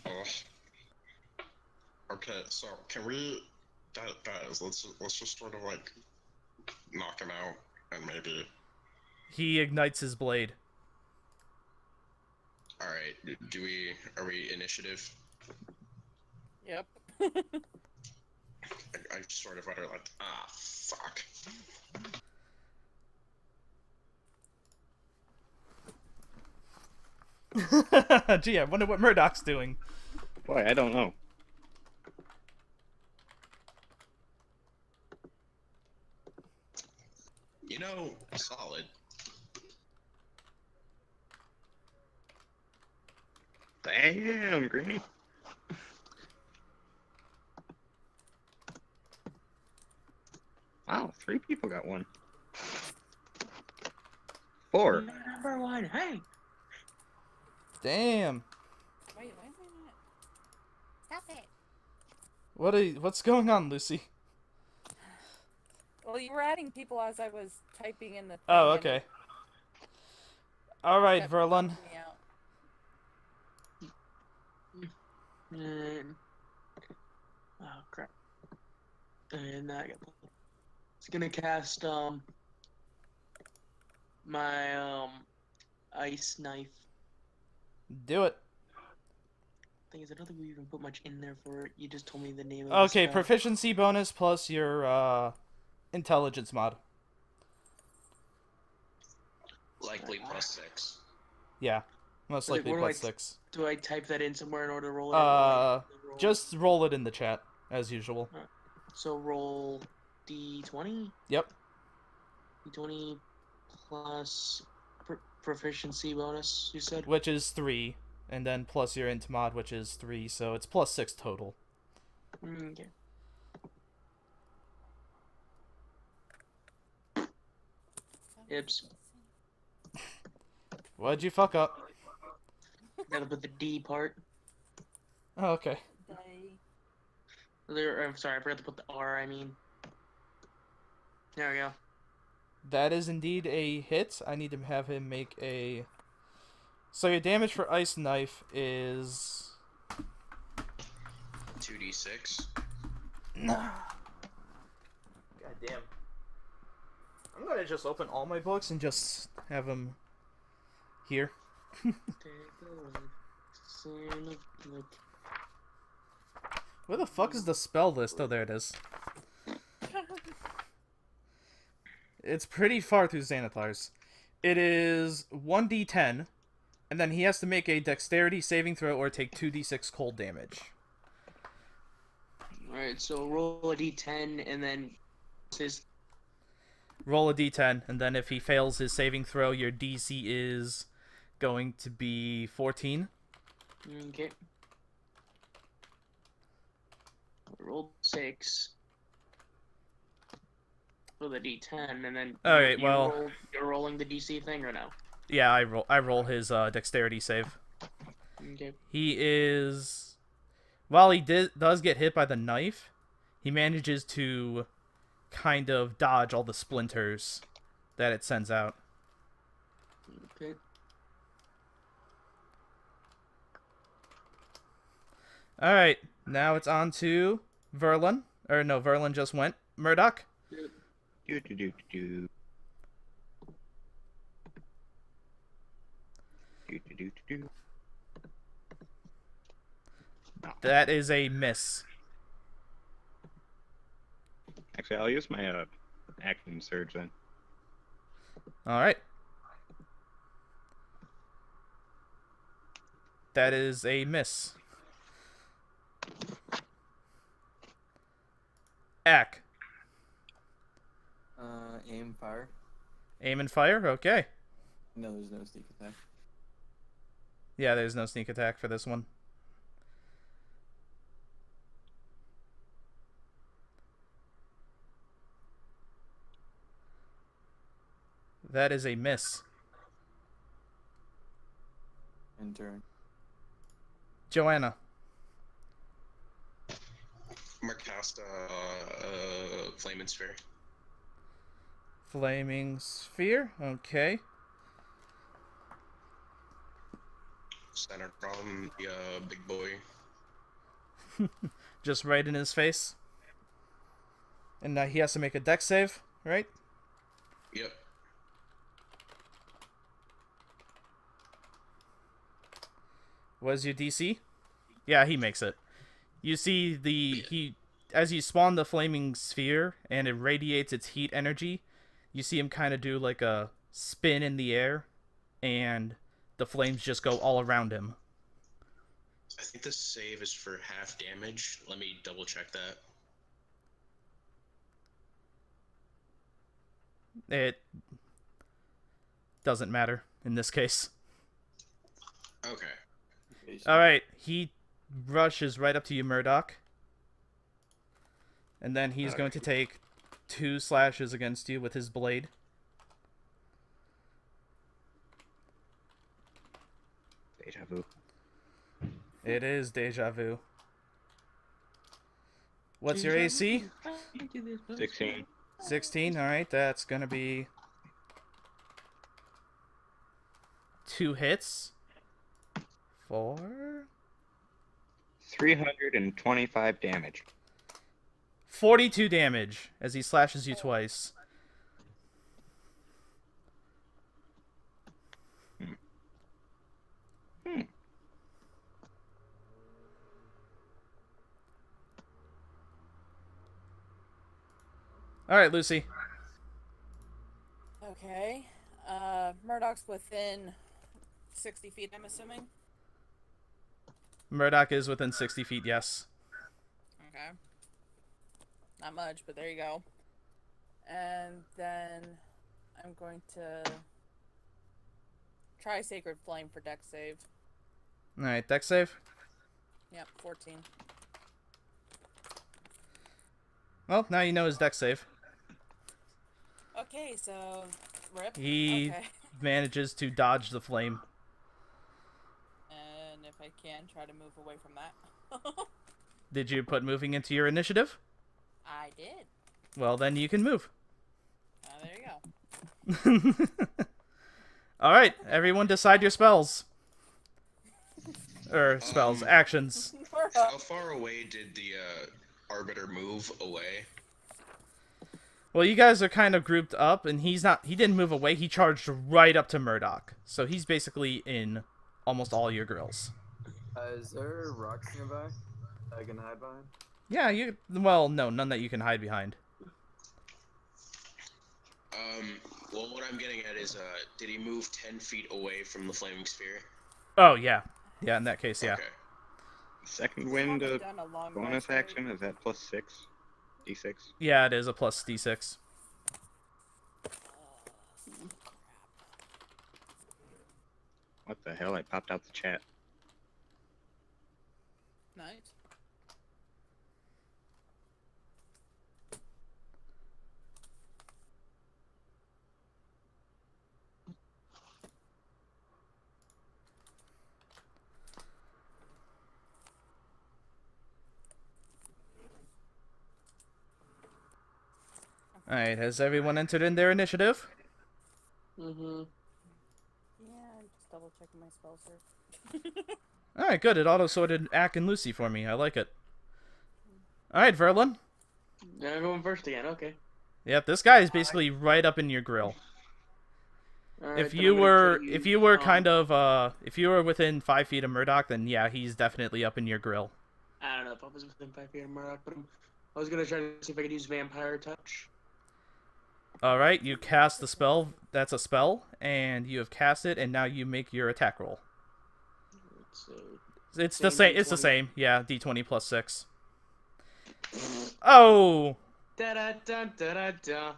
Ugh. Okay, so can we, guys, let's just sort of like knock him out and maybe. He ignites his blade. All right, are we initiative? Yep. I sort of utter like, ah, fuck. Gee, I wonder what Murdoch's doing. Boy, I don't know. You know, solid. Damn, Greeny. Wow, 3 people got one. 4. Number one, hey! Damn. Wait, why is it not? Stop it. What's going on, Lucy? Well, you were adding people as I was typing in the thing. Oh, and okay. it All right, kept Verlon. knocking me out. And... Oh, crap. And I got... It's gonna cast, my, ice knife. Do it. Thing is, I don't think we even put much in there for it. You just told me the name of the Okay, spell. proficiency bonus plus your intelligence mod. Likely +6. Yeah, most Wait, likely what do I- +6. Do I type that in somewhere in order to roll it? Roll- Just roll it in the chat as usual. So roll d20? Yep. D20 plus proficiency bonus, you said? Which is 3, and then plus your int mod, which is 3, so it's +6 total. Okay. Ibs. What'd you fuck up? Gotta put the D part. Oh, okay. I'm sorry, I forgot to put the R, I mean. There we go. That is indeed a hit. I need to have him make a So your damage for Ice Knife is 2d6. God damn. I'm gonna just open all my books and just have them here. Where the fuck is the spell list? Oh, there it is. It's pretty far through Xanathar's. It is 1d10, and then he has to make a dexterity saving throw or take 2d6 cold damage. Alright, so roll a d10 and then his. Roll a d10, and then if he fails his saving throw, your DC is going to be 14. Okay. Roll 6. For the d10, and then Alright, well, you're rolling the DC thing or no? yeah, I roll his dexterity save. Okay. He is, while he does get hit by the knife, he manages to kind of dodge all the splinters that it sends out. Okay. Alright, now it's on to Verlin. Or no, Verlin just went. Murdoch? Do. That is a miss. Actually, I'll use my action surge then. Alright. That is a miss. Ack. Aim, fire. Aim and fire? Okay. No, there's no sneak attack. Yeah, there's no sneak attack for this one. That is a miss. In turn. Joanna. I'm gonna cast Flame and Sphere. Flaming Sphere? Okay. Centered on the big boy. Just right in his face. And he has to make a dex save, right? Yep. What is your DC? Yeah, he makes it. You see as you spawn the flaming sphere and it radiates its heat energy, you see him kind of do like a spin in the air, and the flames just go all around him. I think this save is for half damage. Let me double check that. It doesn't matter in this case. Okay. Alright, he rushes right up to you, Murdoch. And then he's going to take 2 slashes against you with his blade. Deja vu. It is deja vu. What's your AC? 16. 16, alright, that's gonna be 2 hits. 4. 325 damage. 42 damage as he slashes you twice. Alright, Lucy. Okay. Murdoch's within 60 feet, I'm assuming. Murdoch is within 60 feet, yes. Okay. Not much, but there you go. And then I'm going to try Sacred Flame for dex save. Alright, dex save. Yep, 14. Well, now you know his dex save. Okay, so rip. He Okay. manages to dodge the flame. And if I can, try to move away from that. Did you put moving into your initiative? I did. Well, then you can move. There you go. Alright, everyone decide your spells. Or spells, actions. How far away did the Arbiter move away? Well, you guys are kind of grouped up, and he didn't move away, he charged right up to Murdoch. So he's basically in almost all your grills. Is there rocks nearby that I can hide behind? Yeah, well, no, none that you can hide behind. Well, what I'm getting at is, did he move 10 feet away from the flaming sphere? Oh, yeah. Yeah, in that case, yeah. Okay. Second wind Probably done a long bonus rest, right? action, is that plus 6? D6? Yeah, it is a plus D6. What the hell? I popped out the chat. Nice. Alright, has everyone entered in their initiative? Mm-hmm. Yeah, I'm just double checking my spell search. Alright, good. It auto-sorted Ack and Lucy for me. I like it. Alright, Verlin. Now I'm going first again. Okay. Yep, this guy is basically right up in your grill. All right, If then you I'm gonna were try to if use, you were kind of if you were within 5 feet of Murdoch, then yeah, he's definitely up in your grill. I don't know if I was within 5 feet of Murdoch, but I was gonna try to see if I could use Vampire Touch. Alright, you cast the spell. That's a spell, and you have cast it, and now you make your attack roll. So, It's the same. It's the D20. same. Yeah, D20 plus 6. Oh! da da da da da da.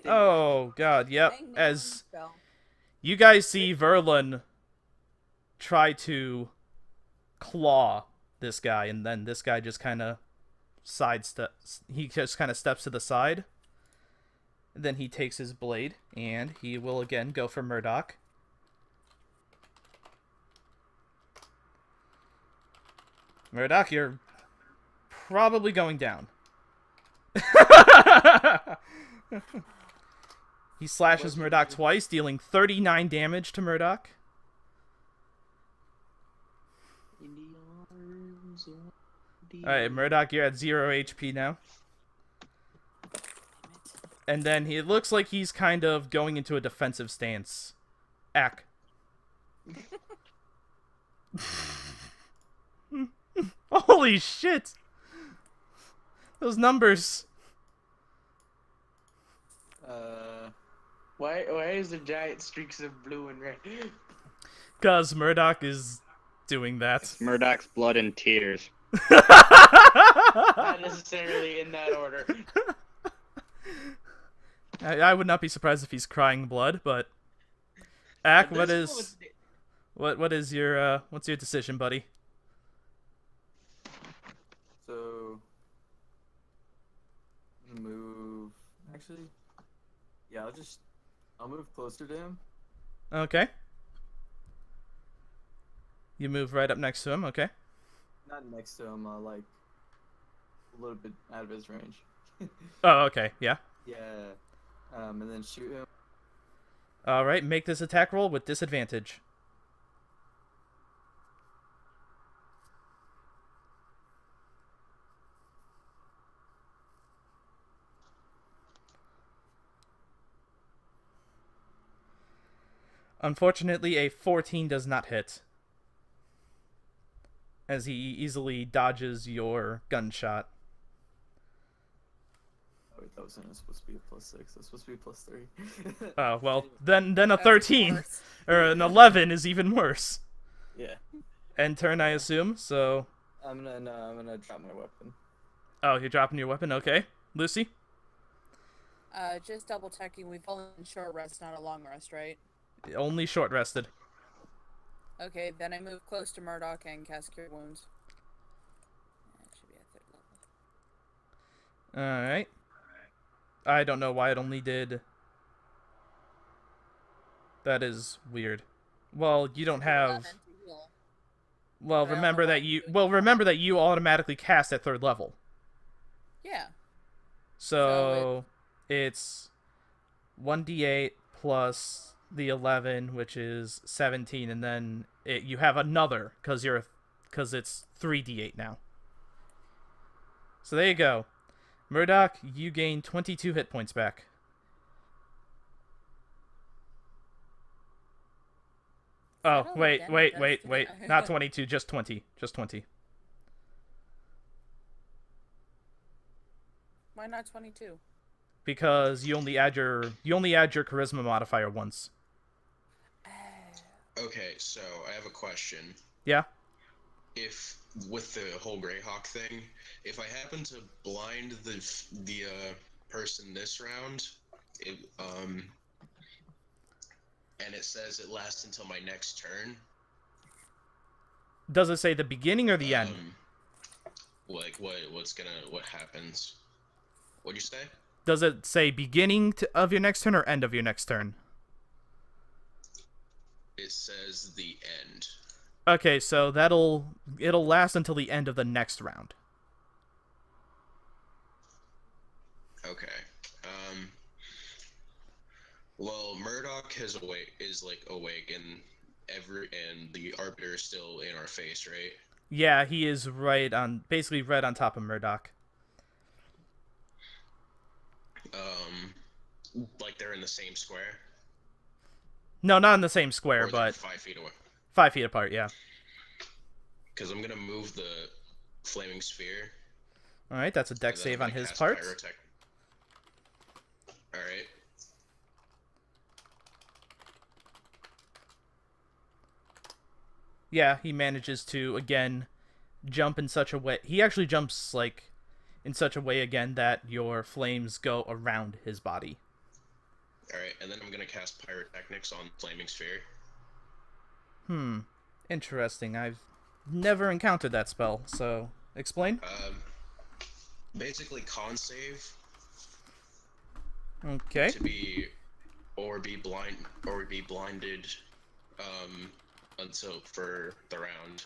Oh, God, yep. Dang, As spell. you guys see Verlin try to claw this guy, and then this guy just kind of sidesteps. He just kind of steps to the side. And then he takes his blade, and he will again go for Murdoch. Murdoch, you're probably going down. He slashes Murdoch twice, dealing 39 damage to Murdoch. In the arms of the- Alright, Murdoch, you're at 0 HP now. And then it looks like he's kind of going into a defensive stance. Ack. Holy shit! Those numbers. Why is there giant streaks of blue and red? Because Murdoch is doing that. Murdoch's blood and tears. Not necessarily in that order. I would not be surprised if he's crying blood, but Ack, But what this is one what is your what's your decision, buddy? So, I'm gonna move. Actually, yeah, I'll move closer to him. Okay. You move right up next to him, okay? Not next to him, like a little bit out of his range. Oh, okay, yeah. Yeah. And then shoot him. Alright, make this attack roll with disadvantage. Unfortunately, a 14 does not hit, as he easily dodges your gunshot. Oh wait, that wasn't supposed to be a +6. That's supposed to be a +3. Oh, well, then a That's 13 worse. or an 11 is even worse. Yeah. End turn, I assume, so... I'm gonna drop my weapon. Oh, you're dropping your weapon? Okay. Lucy? Just double checking. We've only been short rest, not a long rest, right? Only short rested. Okay, then I move close to Murdoch and cast Cure Wounds. That should be at 3rd level. Alright. I don't know why it only did... That is weird. Well, you don't have... 11 to heal. Well, I don't remember know why that I'm you... doing Well, that. remember that you automatically cast at 3rd level. Yeah. So, it's 1d8 plus the 11, which is 17, and then you have another because it's 3d8 now. So there you go. Murdoch, you gain 22 hit points back. Oh, wait. Not 22, just 20. Just 20. Why not 22? Because you only add your charisma modifier once. Okay, so I have a question. Yeah? If with the whole Greyhawk thing, if I happen to blind the person this round, and it says it lasts until my next turn. Does it say the beginning or the end? Like what happens? What'd you say? Does it say beginning of your next turn or end of your next turn? It says the end. Okay, so it'll last until the end of the next round. Okay. Well, Murdoch is awake, and the Arbiter is still in our face, right? Yeah, he is basically right on top of Murdoch. Like they're in the same square? No, not in the same square, Or they're but 5 feet away. 5 feet apart, yeah. Because I'm gonna move the flaming sphere. Alright, that's a dex save on his part. Alright. Yeah, he manages to, again, jump in such a way... He actually jumps, in such a way, again, that your flames go around his body. Alright, and then I'm gonna cast Pyrotechnics on Flaming Sphere. Interesting. I've never encountered that spell, so explain. Basically con save. Okay. To be blinded, until for the round.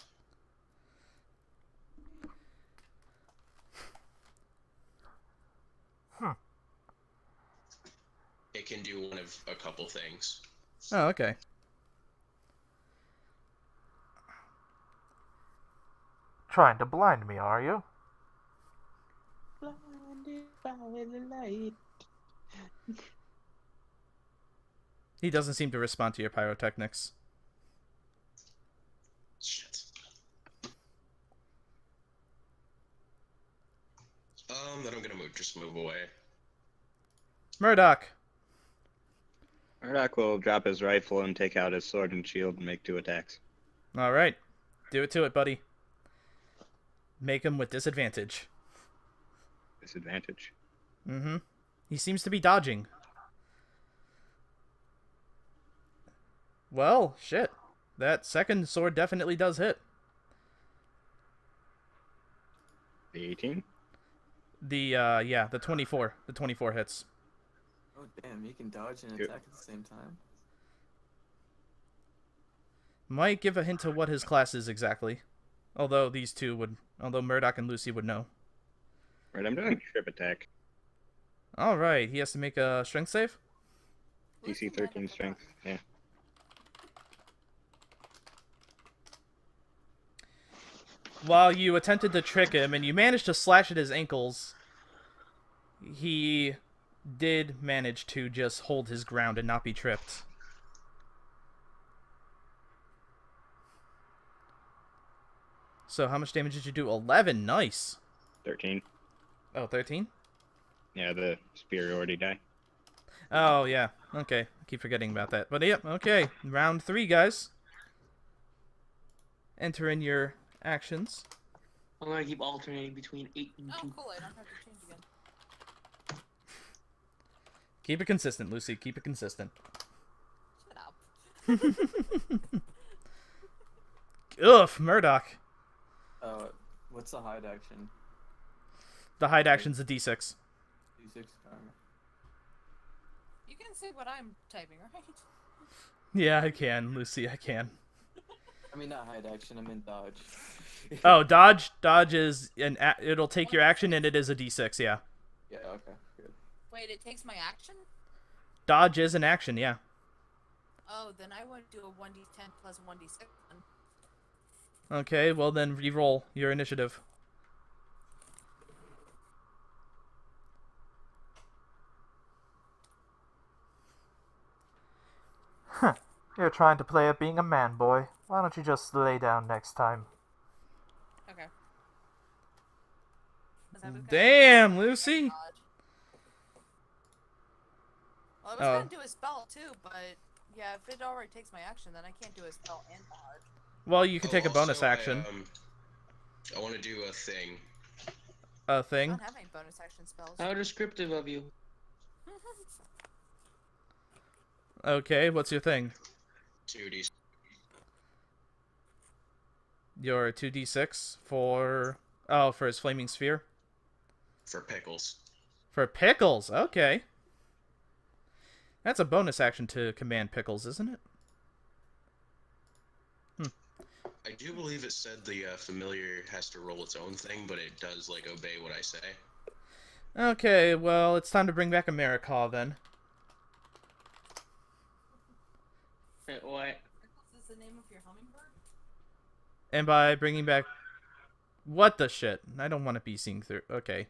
It can do one of a couple things. Oh, okay. Trying to blind me, are you? Blinded by the light. He doesn't seem to respond to your pyrotechnics. Shit. Then I'm gonna just move away. Murdoch! Murdoch will drop his rifle and take out his sword and shield and make 2 attacks. Alright. Do it to it, buddy. Make him with disadvantage. Disadvantage. Mm-hmm. He seems to be dodging. Well, shit. That second sword definitely does hit. The 18? The 24. The 24 hits. Oh damn, you can dodge and attack at the same time. Might give a hint to what his class is exactly. Although Murdoch and Lucy would know. Right, I'm doing trip attack. Alright, he has to make a strength save? DC 13 strength, yeah. While you attempted to trick him and you managed to slash at his ankles, he did manage to just hold his ground and not be tripped. So how much damage did you do? 11. Nice. 13. Oh, 13? Yeah, the superiority die. Oh, yeah. Okay. I keep forgetting about that. But yep, okay. Round 3, guys. Enter in your actions. I'm gonna keep alternating between 8 and 2. Oh, cool. I don't have to change again. Keep it consistent, Lucy. Keep it consistent. Shut up. Ugh, Murdoch. What's the hide action? The hide action's a D6. D6. You can see what I'm typing, right? Yeah, I can, Lucy. I can. I mean, not hide action. I meant dodge. Oh, dodge. Dodge is it'll take your action, and it is a D6. Yeah. Yeah. Okay. Good. Wait, it takes my action? Dodge is an action. Yeah. Oh, then I want to do a 1d10 plus 1d6 one. Okay, well then re-roll your initiative. You're trying to play at being a man, boy. Why don't you just lay down next time? Okay. 'Cause I was gonna Damn, do a Lucy! dodge. Well, I was Oh. gonna do a spell too, but yeah, if it already takes my action, then I can't do a spell and dodge. Well, you can take a bonus Also, action. I want to do a thing. A I thing. don't have any bonus action spells. How descriptive of you. Okay, what's your thing? 2d. Your 2d6 for... Oh, for his flaming sphere? For pickles. For Pickles, okay. That's a bonus action to command Pickles, isn't it? I do believe it said the familiar has to roll its own thing, but it does like obey what I say. Okay, well, it's time to bring back America then. Wait, what? Pickles is the name of your hummingbird? And by bringing back... What the shit? I don't want to be seeing through... Okay.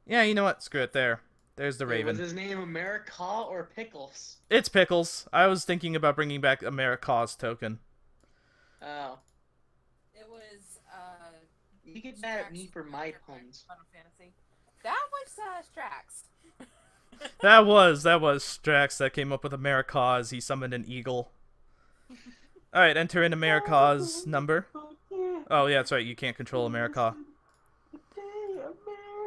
Yeah, you know what? Screw it there. There's the Wait, was Raven. his name America or Pickles? It's Pickles. I was thinking about bringing back America's token. Oh. It was, You get mad at me for my puns. Final Fantasy. That was, Strax. That was Strax that came up with America's. He summoned an eagle. Alright, enter in America's number. Oh, yeah, that's right. You can't control America.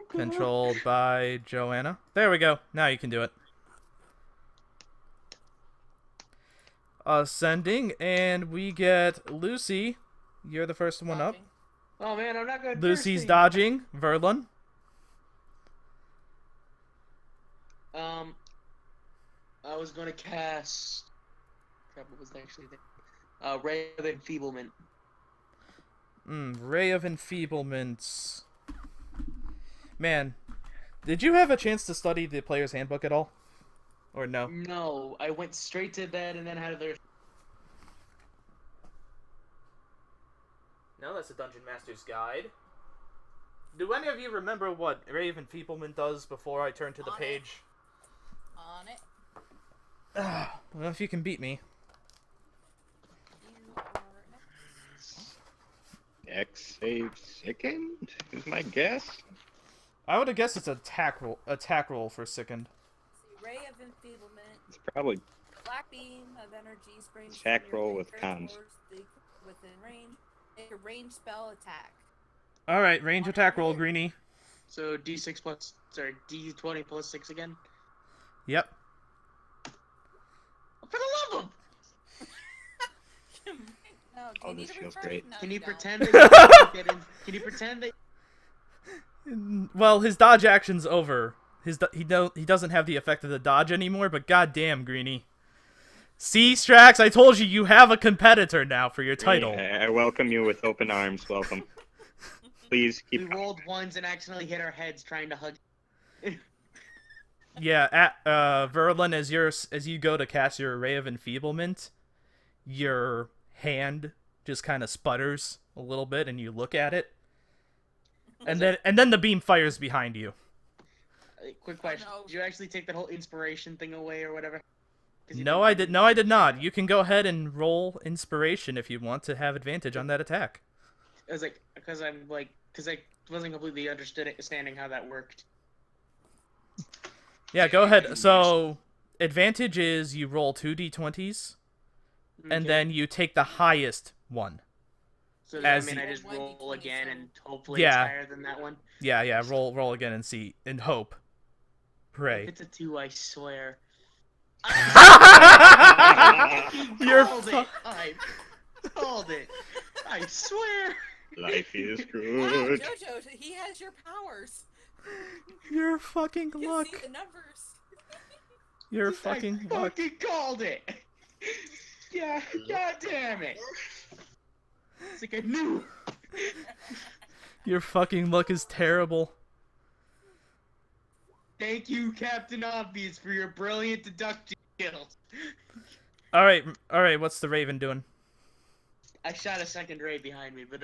Controlled by Joanna. There we go. Now you can do it. Ascending, and we get Lucy. You're the first one up. Oh man, I'm not good. Lucy's dodging. Verlin. I was gonna cast. Crap, what was actually there? Ray of Enfeeblement. Ray of Enfeeblements. Man, did you have a chance to study the player's handbook at all? Or no? No, I went straight to bed and then had their. No, that's a Dungeon Master's Guide. Do any of you remember what Ray of Enfeeblement does before I turn to the page? On it. Well, if you can beat me. You are next. X save second is my guess. I would have guessed it's attack roll for second. See, Ray of Enfeeblement. It's probably Black beam of energy springs. Attack from your roll with finger cons. towards the within range. Make a range spell attack. Alright, range attack roll, Greenie. So D6 plus, sorry, D20 plus 6 again. Yep. For the love of! No, do Oh, you need this a feels refresh? great. No, Can you you don't. pretend that you get in? Can you pretend that? Well, his dodge action's over. He doesn't have the effect of the dodge anymore, but goddamn, Greenie. See, Strax, I told you you have a competitor now for your title. I welcome you with open arms. Welcome. Please We keep. rolled ones and accidentally hit our heads trying to hug. Yeah, Verlin, as you go to cast your Ray of Enfeeblement, your hand just kind of sputters a little bit, and you look at it, and then the beam fires behind you. Quick question: no. Did you actually take that whole inspiration thing away or whatever? 'Cause you No, I did not. You can go ahead and roll inspiration if you want to have advantage on that attack. I was like, because I wasn't completely understanding how that worked. Yeah, go ahead. So, advantage is you roll 2d20s, and Okay. then you take the highest one. So as I mean, you- I just Roll roll 1d20, again so- and hopefully Yeah. it's higher than that one. Yeah, roll again and see, and hope. If Pray. it's a 2, I swear. You're Called it. I called it. I swear. Life is Wow, good. Jojo, he has your powers. You're fucking You luck. see the numbers. You're fucking I luck. fucking called it. Yeah. God damn it. It's like I knew. Your fucking luck is terrible. Thank you, Captain Obvious, for your brilliant deduction skills. All right, all right. What's the Raven doing? I shot a second ray behind me, but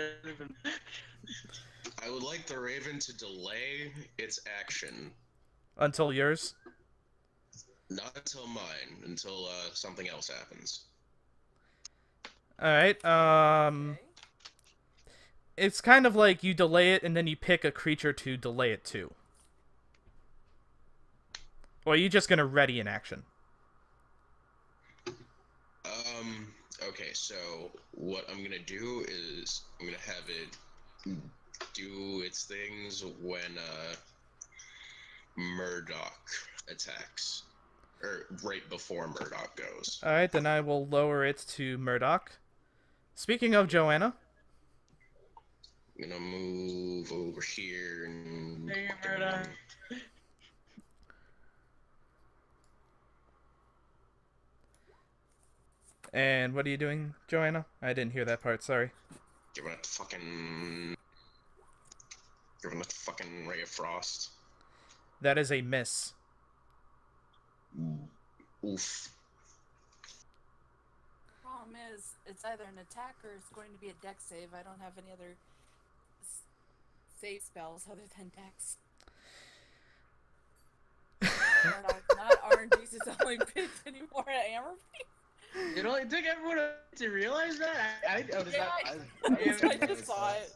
I would like the Raven to delay its action. Until yours? Not until mine, until something else happens. All right. Okay. It's kind of like you delay it and then you pick a creature to delay it to. Or are you just gonna ready in action? Okay, so what I'm gonna do is I'm gonna have it do its things when Murdoch attacks. Or right before Murdoch goes. All right, then I will lower it to Murdoch. Speaking of Joanna. I'm gonna move over here and... Hey, Murdoch. And what are you doing, Joanna? I didn't hear that part, sorry. Giving it fucking... Giving it fucking Ray of Frost. That is a miss. Oof. Problem is, it's either an attack or it's going to be a dex save. I don't have any other save spells other than dex. Not RNG's only picked anymore at Amberby. It only took everyone to realize that. I just saw it.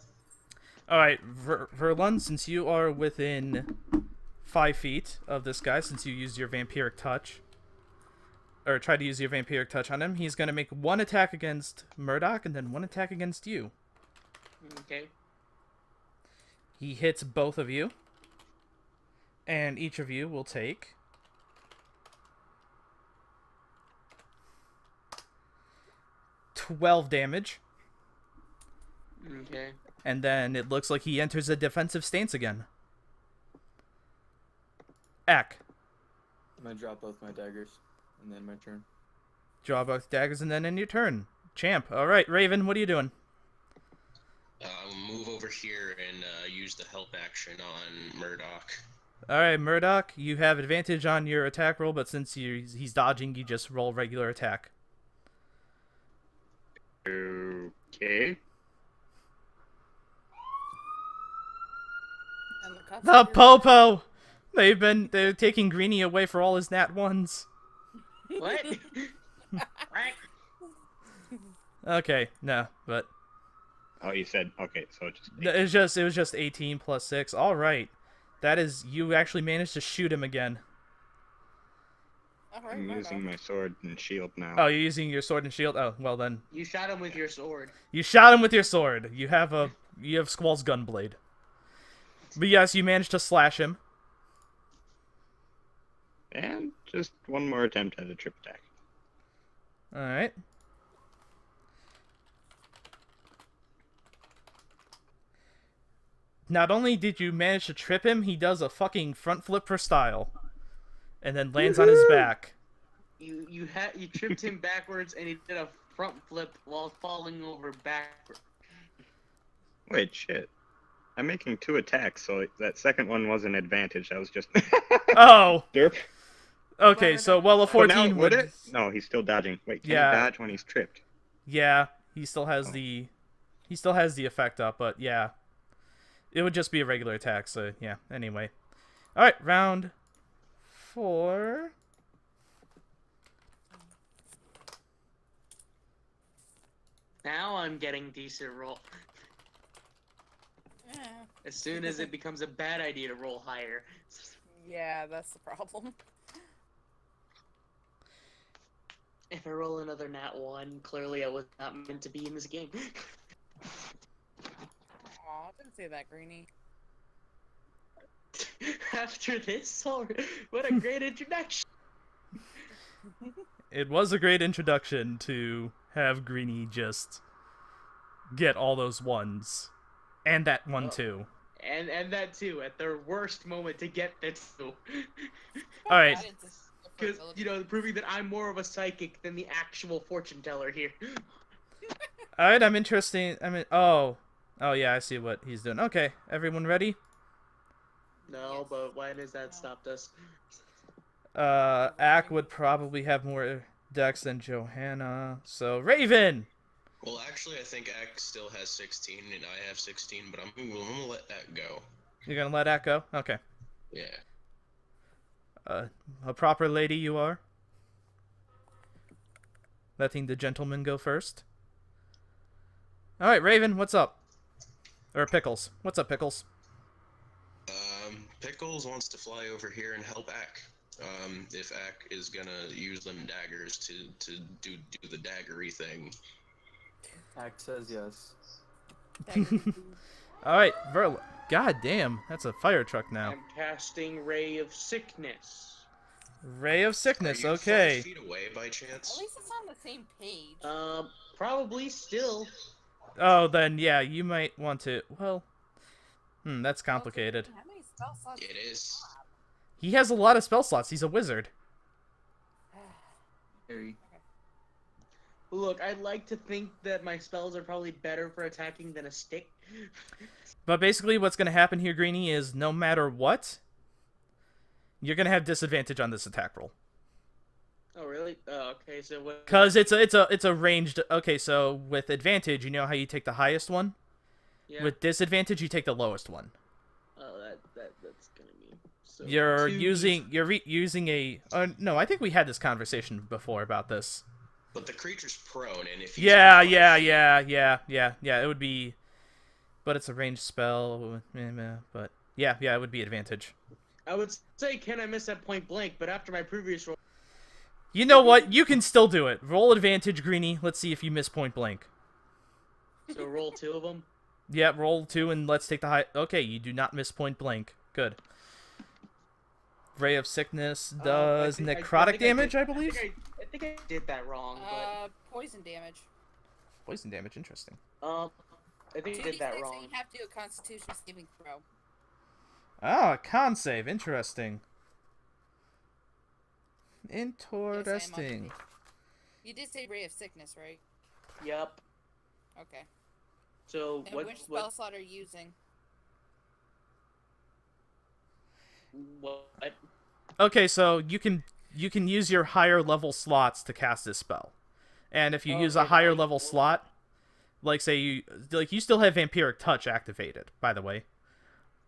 Alright, Verlun, since you are within 5 feet of this guy, since you used your vampiric touch, or tried to use your vampiric touch on him, he's going to make one attack against Murdoch and then one attack against you. Okay. He hits both of you, and each of you will take 12 damage. Okay. And then it looks like he enters a defensive stance again. Ack. I'm gonna drop both my daggers, and then my turn. Draw both daggers and then end your turn. Champ. Alright, Raven, what are you doing? I'll move over here and use the help action on Murdoch. Alright, Murdoch, you have advantage on your attack roll, but since he's dodging, you just roll regular attack. Okay. And the cuts The are- Popo! They're taking Greenie away for all his nat ones. What? Right. Okay, no, but Oh, you said okay, so just it was just 18 plus 6. All right. That is, you actually managed to shoot him again. All right, I'm right using on. my sword and shield now. Oh, you're using your sword and shield? Oh, well then. You shot him with your sword. You shot him with your sword. You have Squall's gunblade. But yes, you managed to slash him. And just one more attempt at a trip attack. Alright. Not only did you manage to trip him, he does a fucking front flip for style. And then lands on his back. You tripped him backwards and he did a front flip while falling over backward. Wait, shit. I'm making 2 attacks, so that second one was an advantage. That was just Oh! derp. Okay, so, well, a But now, 14 would it? No, he's still dodging. Wait, can Yeah. he dodge when he's tripped? Yeah, he still has Oh. he still has the effect up, but yeah. It would just be a regular attack, so yeah, anyway. Alright, round 4. Now I'm getting decent roll. Yeah. As soon as it becomes a bad idea to roll higher. Yeah, that's the problem. If I roll another nat 1, clearly I was not meant to be in this game. Aw, didn't say that, Greenie. After this, what a great introduction. It was a great introduction to have Greenie just get all those ones. And that one Oh. too. And that too, at their worst moment to get that too. Alright. That is a Because, possibility. you know, proving that I'm more of a psychic than the actual fortune teller here. Alright, I'm interested. Oh, yeah, I see what he's doing. Okay, everyone ready? No, but why has that stopped us? Ack would probably have more Dex and Johanna. So Raven. Well, actually, I think Ack still has 16 and I have 16, but I'm gonna let that go. You're gonna let that go? Okay. Yeah. A proper lady you are. Letting the gentleman go first. All right, Raven, what's up? Or Pickles. What's up, Pickles? Pickles wants to fly over here and help Ack. If Ack is gonna use them daggers to do the daggery thing. Act says yes. All right, Verla. God damn, that's a fire truck now. I'm casting Ray of Sickness. Ray of Sickness. Are you Okay. 5 feet away by At chance? least it's on the same page. Probably still. Oh, then yeah, you might want to. Well, that's complicated. How many spell slots? It is. He has a lot of spell slots. He's a wizard. Harry. Look, I'd like to think that my spells are probably better for attacking than a stick. But basically, what's going to happen here, Greenie, is no matter what, you're going to have disadvantage on this attack roll. Oh, really? Oh, okay, so what... Because it's a ranged... Okay, so with advantage, you know how you take the highest one? Yeah. With disadvantage, you take the lowest one. Oh, that's gonna be... So You're two using a... no, I think we had this conversation before about this. But the creature's prone, and if he's Yeah, on it would be... But it's a ranged spell, but... Yeah, it would be advantage. I would say, can I miss at point blank? But after my previous roll... You know what? You can still do it. Roll advantage, Greenie. Let's see if you miss point blank. So roll 2 of them? Yeah, roll 2 and let's take the high... Okay, you do not miss point blank. Good. Ray of Sickness does necrotic damage, I believe? I think I did that wrong, but... Poison damage. Poison damage, interesting. I think I did that 2d6, wrong. and you have to do a Constitution saving throw. Ah, con save. Interesting. Yes, I am Interesting. on. You did say Ray of Sickness, right? Yep. Okay. So And which spell slot are you using? What? Okay, so you can use your higher level slots to cast this spell. And if you use a Okay, higher nice. level slot, like say you still have Vampiric Touch activated, by the way.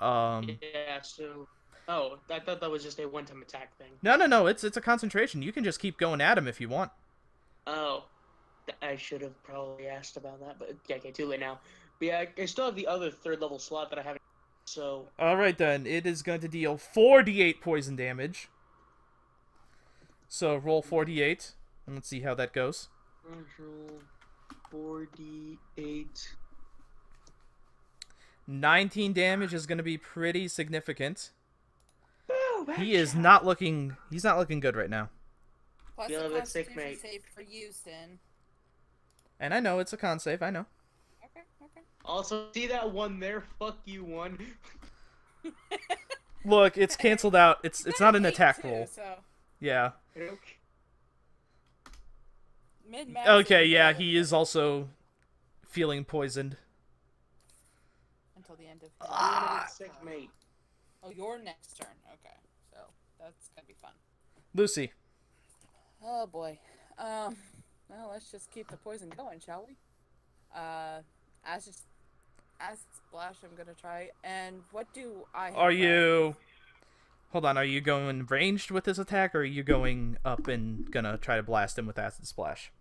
Yeah, so... Oh, I thought that was just a one-time attack thing. No, it's a concentration. You can just keep going at him if you want. Oh. I should have probably asked about that, but yeah, okay, too late now. But yeah, I still have the other 3rd level slot that I haven't... So... Alright then, it is going to deal 4d8 poison damage. So roll 4d8, and let's see how that goes. Roll 4d8... 19 damage is going to be pretty significant. Oh, He's not looking good right now. Plus Feel a a bit sick, Constitution mate. save for you, Sin. And I know it's a con save, I know. Okay. Also, see that one there? Fuck you, one. Look, it's canceled out. It's not an attack roll. So Yeah. Okay. mid-max. Okay, yeah, he is also feeling poisoned. Until the end of. Sick, mate. Oh, your next turn. Okay, so that's gonna be fun. Lucy. Oh boy. Well, let's just keep the poison going, shall we? Acid splash. I'm gonna try. And what do I? Have Are left? you... Hold on, are you going ranged with this attack, or are you going up and gonna try to blast him with Acid Splash?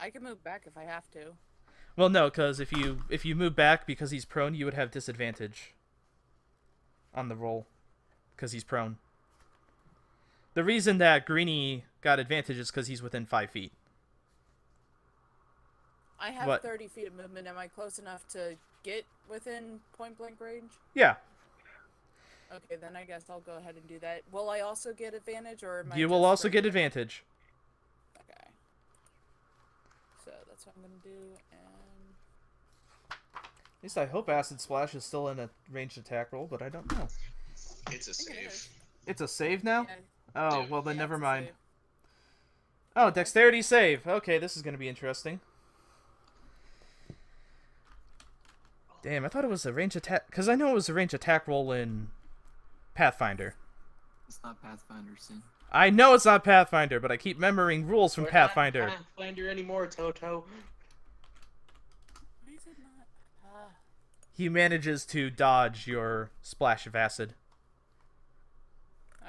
I can move back if I have to. Well, no, because if you move back because he's prone, you would have disadvantage on the roll, because he's prone. The reason that Greenie got advantage is because he's within 5 feet. I have What? 30 feet of movement. Am I close enough to get within point blank range? Yeah, Okay, then I guess I'll go ahead and do that. Will I also get advantage, or am I you will just also get regular? advantage. Okay. So that's what I'm gonna do, and At least I hope Acid Splash is still in a ranged attack roll, but I don't know. It's a think it save. is. It's a save now? yeah, Oh, Yeah. well then yeah, never it's a mind. save. Oh, dexterity save. Okay, this is going to be interesting. Damn, I thought it was a range attack, because I know it was a range attack roll in Pathfinder. It's not Pathfinder, Sin. I know it's not Pathfinder, but I keep remembering rules from We're Pathfinder. not Pathfinder anymore, Toto. Why is it not? He manages to dodge your splash of acid.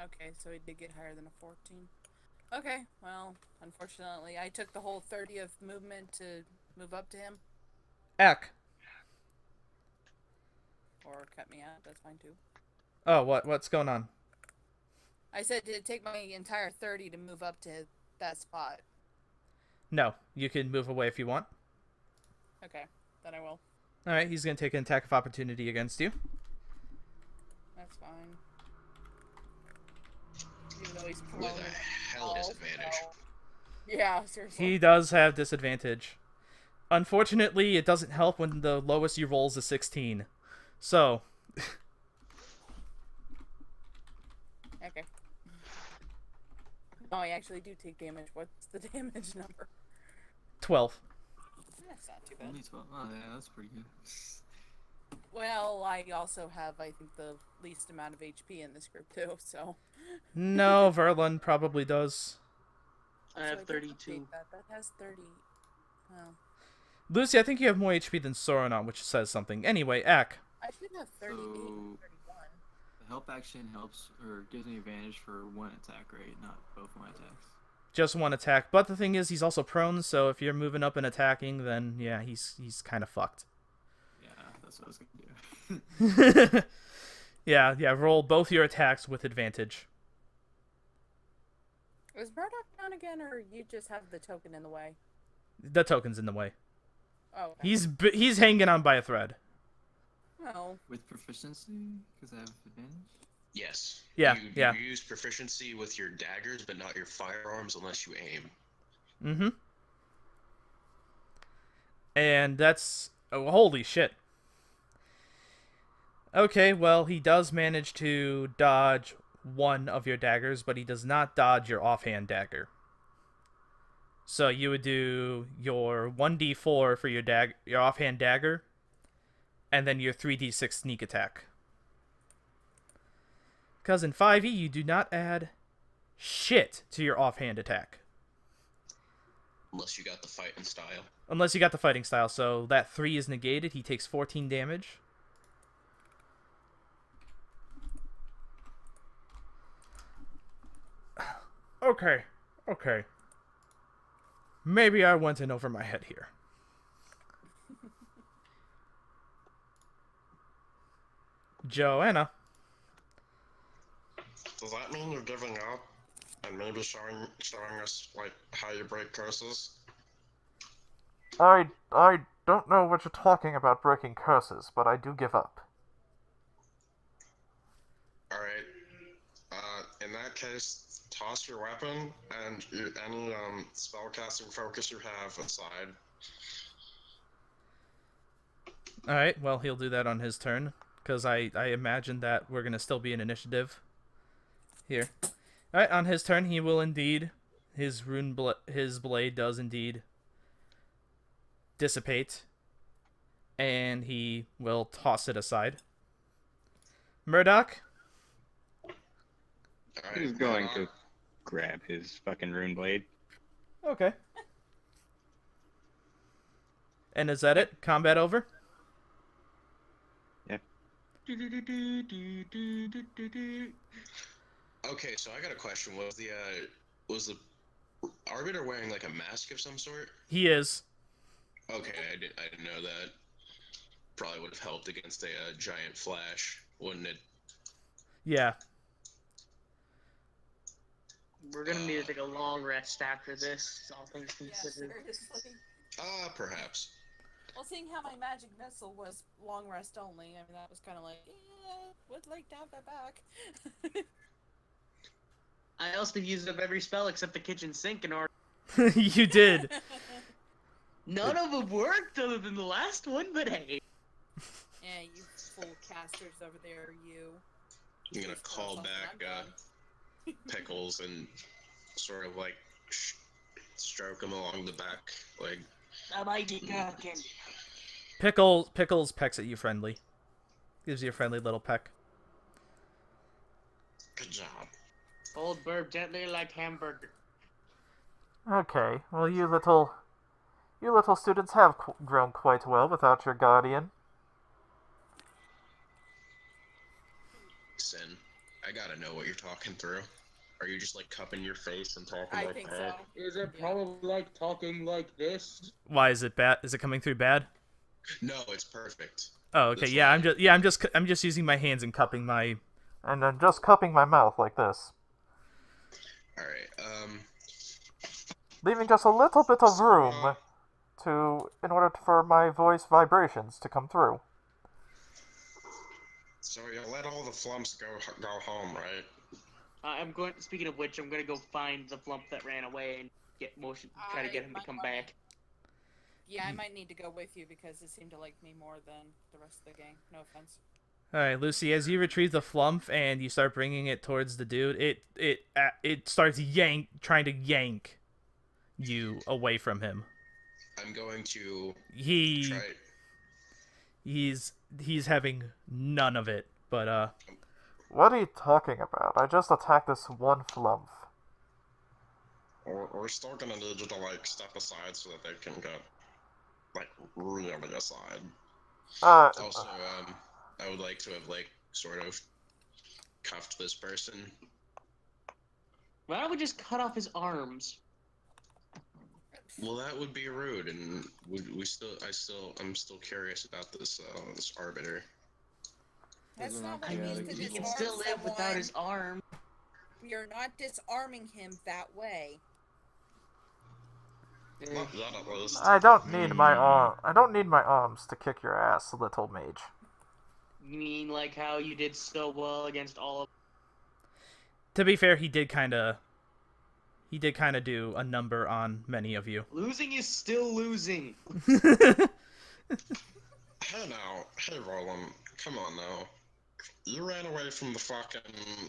Okay, so he did get higher than a 14. Okay, well, unfortunately, I took the whole 30 of movement to move up to him. Eck. Or cut me out, that's fine too. Oh, what's going on? I said to take my entire 30 to move up to that spot. No, you can move away if you want. Okay, then I will. Alright, he's going to take an attack of opportunity against you. That's fine. Even though he's prone. With a hell disadvantage. Yeah, seriously. He does have disadvantage. Unfortunately, it doesn't help when the lowest you roll is a 16. So... Okay. No, I actually do take damage. What's the damage number? 12. That's not too bad. Only 12. Oh, yeah, that's pretty good. Well, I also have, I think, the least amount of HP in this group, too, so... No, Verlin probably does. I So have did 32. update That has 30. Oh. Lucy, I think you have more HP than Sauron, which says something. Anyway, Eck. I should have 38 or So- 31. The help action helps or gives me advantage for one attack, right? Not both my attacks. Just one attack. But the thing is, he's also prone, so if you're moving up and attacking, then yeah, he's kind of fucked. Yeah, that's what I was gonna do. Yeah, roll both your attacks with advantage. Is Murdoch down again, or you just have the token in the way? The token's in the way. Oh, okay. He's hanging on by a thread. Oh. With proficiency, because I have advantage. Yes. Yeah, You yeah. use proficiency with your daggers, but not your firearms unless you aim. Mm-hmm. And that's... Oh, holy shit. Okay, well, he does manage to dodge one of your daggers, but he does not dodge your offhand dagger. So you would do your 1d4 for your offhand dagger, and then your 3d6 sneak attack. Because in 5e, you do not add shit to your offhand attack. Unless you got the fighting style. Unless you got the fighting style, so that 3 is negated. He takes 14 damage. Okay. Maybe I went in over my head here. Joanna. Does that mean you're giving up and maybe showing us like how you break curses? I don't know what you're talking about breaking curses, but I do give up. Alright. In that case, toss your weapon and any spellcasting focus you have aside. Alright, well, he'll do that on his turn, because I imagine that we're going to still be in initiative here. Alright, on his turn, he will indeed, his blade does indeed dissipate, and he will toss it aside. Murdoch? He's going to grab his fucking rune blade. Okay. And is that it? Combat over? Yeah. Okay, so I got a question. Was the Arbiter wearing like a mask of some sort? He is. Okay, I didn't know that. Probably would have helped against a giant flash, wouldn't it? Yeah. We're gonna need to take a long rest after this, all things Yeah, considered. seriously. Perhaps. Well, seeing how my magic missile was long rest only, I mean, that was kind of like, yeah, would like to have that back. I also used up every spell except the kitchen sink in order. You did. None of them worked other than the last one, but hey. Yeah, you full casters over there, you. I'm gonna Just call something, back I'm done. Pickles and sort of like stroke him along the back leg. I might be cooking. Pickles pecks at you friendly. Gives you a friendly little peck. Good job. Old burp gently like hamburger. Okay, well, you little students have grown quite well without your guardian. Sin, I gotta know what you're talking through. Are you just like cupping your face and talking I like think that? so. Is it Yeah. probably like talking like this? Why is it bad? Is it coming through bad? No, it's perfect. Oh, okay. That's Yeah, why. I'm just using my hands and cupping my. And then just cupping my mouth like this, All right. leaving just a little bit of So, room in order for my voice vibrations to come through. so you let all the flumps go home, right? I'm going. Speaking of which, I'm gonna go find the flump that ran away and try to get him to come back. Yeah, I might need to go with you because it seemed to like me more than the rest of the gang. No offense. All right, Lucy. As you retrieve the flump and you start bringing it towards the dude, it starts trying to yank you away from him. I'm going to He try. he's having none of it. But What are you talking about? I just attacked this one flump. We're still gonna need you to like step aside so that they can get like really aside. Also, I would like to have like sort of cuffed this person. Why don't we just cut off his arms? Well, that would be rude, and I'm still curious about this this arbiter. That's Those are not not what it chaotic means to He can evil. disarm still live without someone. his arm. We are not disarming him that way. Not that at least. I don't need my arms to kick your ass, little mage. You mean like how you did so well against all of to be fair, he did kind of do a number on many of you. losing is still losing. Hey now, hey Roland, come on now. You ran away from the fucking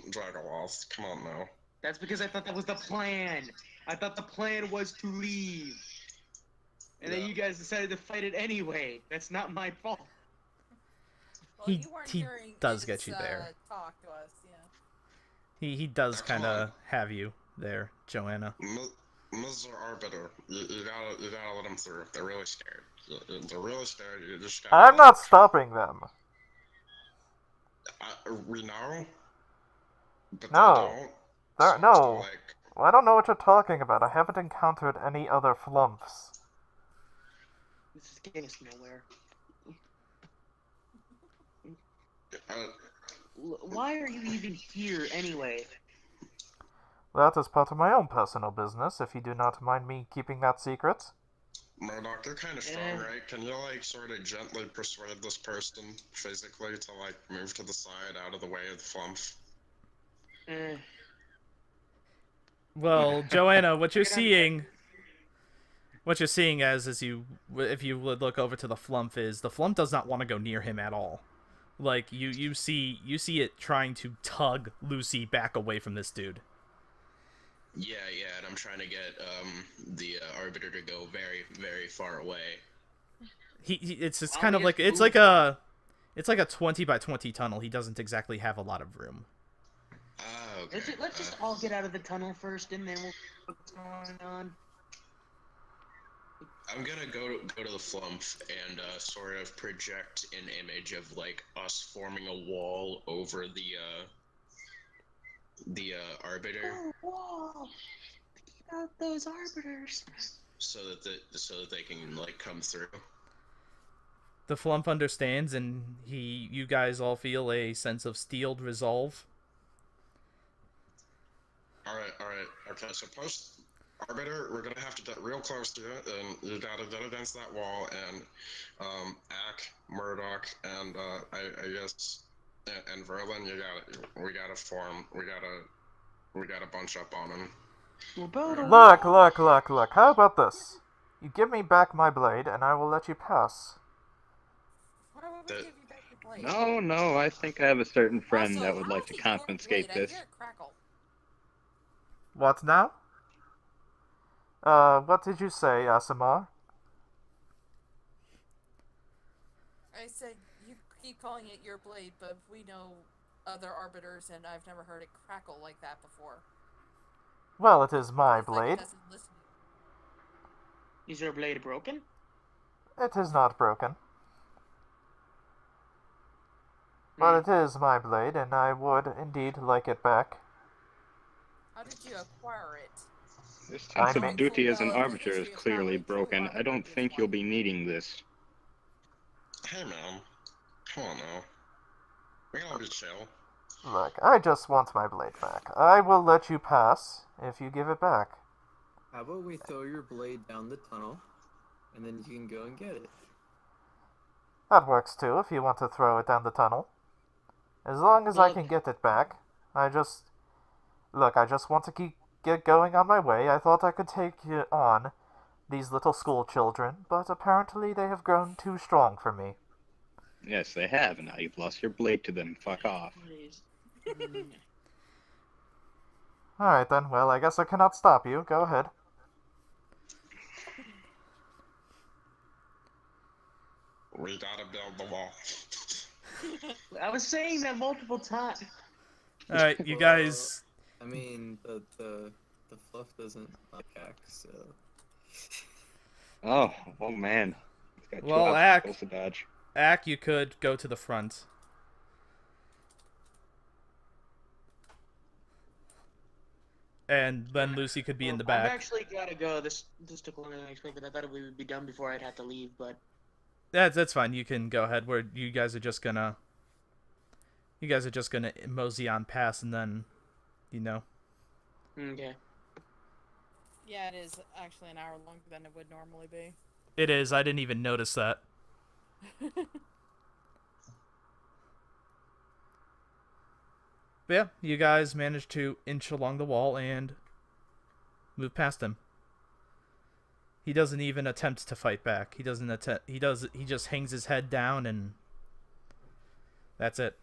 Dragoloth. Come on now. That's because I thought that was the plan. I thought the plan was to leave. And then Yeah. you guys decided to fight it anyway. That's not my fault. Well, He- you weren't he hearing does his, get you there. Talk to us, yeah. He does Now, come kind of have you there, Joanna. Mr. Arbiter, you gotta let them through. They're really scared. They're really scared. You just gotta. I'm not stopping them. We know. But No. they don't. There, So, no. like, Well, I don't know what you're talking about. I haven't encountered any other flumps. This is getting us nowhere. Why are you even here anyway? That is part of my own personal business, if you do not mind me keeping that secret. Murdoch, you're kind of strong, right? Can you, like, sort of gently persuade this person physically to, like, move to the side, out of the way of the flump? Well, Joanna, what you're seeing as if you would look over to the flump is the flump does not want to go near him at all. Like you see it trying to tug Lucy back away from this dude. Yeah, and I'm trying to get the arbiter to go very, very far away. It's just kind of like it's like a 20 by 20 tunnel. He doesn't exactly have a lot of room. Ah, okay. Let's just all get out of the tunnel first, and then we'll what's going on. I'm gonna go to the flump and sort of project an image of like us forming a wall over the arbiter. Oh, whoa! Get out those arbiters. So that they can like come through. The flump understands, and you guys all feel a sense of steeled resolve. All right. Okay, so post arbiter, we're gonna have to get real close to it, and you gotta get against that wall, and Ack, Murdoch, and I guess, and Verlin, we gotta bunch up on him. Look. How about this? You give me back my blade, and I will let you pass. Why would we give you back your blade? No, I think I have a certain friend Also, that would how like is to it your confiscate blade? I this. hear it crackle. What now? What did you say, Asimar? I said you keep calling it your blade, but we know other arbiters, and I've never heard it crackle like that before. Well, it is my It's like it blade. doesn't listen. Is your blade broken? It is not broken. But it is my blade, and I would indeed like it back. How did you acquire it? This I sense mean- of duty as an Well, the arbiter is history of clearly how a true broken. I don't arbiter is think one. you'll be needing this. Hey man, come on now. We can all be chill. Look, I just want my blade back. I will let you pass if you give it back. How about we throw your blade down the tunnel, and then you can go and get it. That works too, if you want to throw it down the tunnel. As long as I Well, can get it back. Look, I just want to get going on my way. I thought I could take on these little school children, but apparently they have grown too strong for me. Yes, they have, and now you've lost your blade to them. Fuck off. Please. Alright then, well, I guess I cannot stop you. Go ahead. We gotta build the wall. I was saying that multiple times. Alright, you guys. I mean, the fluff doesn't like axe, so. Oh man. He's got two Well, obstacles to dodge. Ack, you could go to the front. And then Lucy could be in the I've back. actually gotta go. This took longer than I expected. I thought we would be done before I'd have to leave, but That's fine. You can go ahead. Where you guys are just gonna mosey on past, and then, okay. Yeah, it is actually an hour longer than it would normally be. It is. I didn't even notice that. But yeah, you guys managed to inch along the wall and move past him. He doesn't even attempt to fight back. He doesn't attempt. He just hangs his head down, and that's it.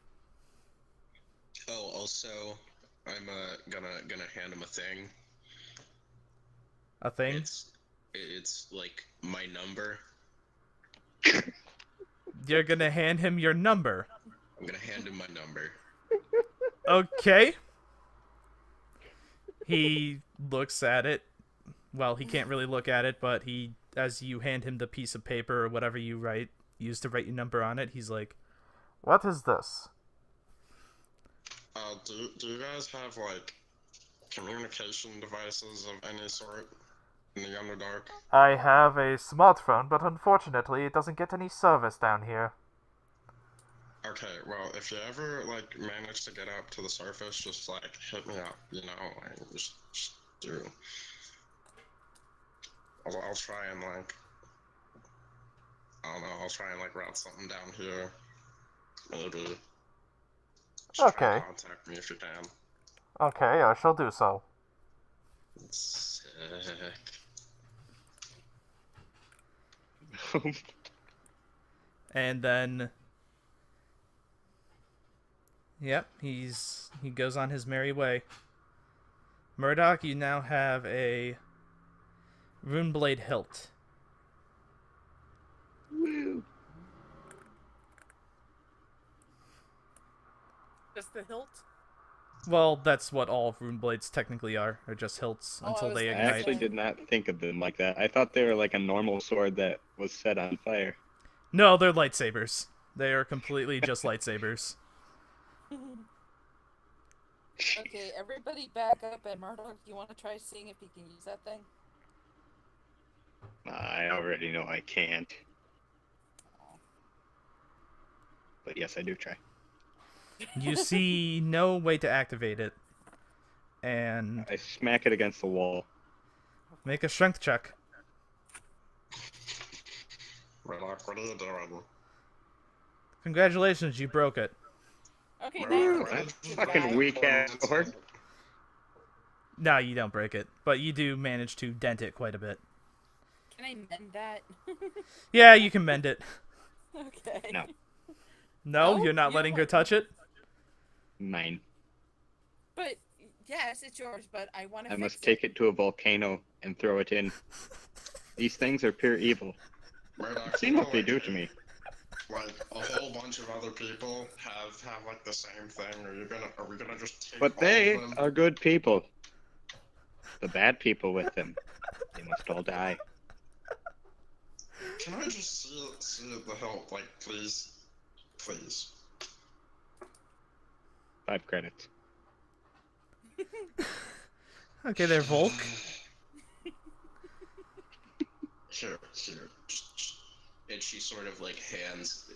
Oh, also, I'm gonna hand him a thing. A thing. It's like my number. You're gonna hand him your number. I'm gonna hand him my number. Okay. He looks at it. Well, he can't really look at it, but as you hand him the piece of paper or whatever you use to write your number on it, he's like, What is this? Do you guys have like communication devices of any sort in the Underdark? I have a smartphone, but unfortunately it doesn't get any service down here. Okay, well, if you ever like manage to get up to the surface, just like hit me up, like just do. I'll try and like, I don't know, I'll try and like route something down here. Maybe. Just try Okay. and contact me if you can. Okay, I shall do so. Sick. and then, yep, he goes on his merry way. Murdoch, you now have a runeblade hilt. Woo. Just the hilt? Well, that's what all runeblades technically are just hilts Oh, until I they was I ignite. actually did not think of them like that. I thought they were like a normal sword that was set on fire. No, they're lightsabers. They are completely just lightsabers. Okay, everybody back up, and Murdoch, you want to try seeing if you can use that thing? I already know I can't. But yes, I do try. You see no way to activate it. And I smack it against the wall. make a strength check. Murdoch, what are you doing? Congratulations, you broke it. Okay, Woo, thanks. right? Fucking weak ass sword. No, you don't break it, but you do manage to dent it quite a bit. Can I mend that? Yeah, you can mend it. Okay. No. No, No? you're not You letting don't her let- touch it? Mine. But, yes, it's yours, but I want to I fix must it. take it to a volcano and throw it in. These things are pure evil. Murdoch, Seen what they do to me. like a whole bunch of other people have like the same thing? Are we gonna just take But all they of them? are good people. The bad people with them, they must all die. Can I just see the help, like, please? Please. 5 credits. Okay, there, Volk. Sure. And she sort of like has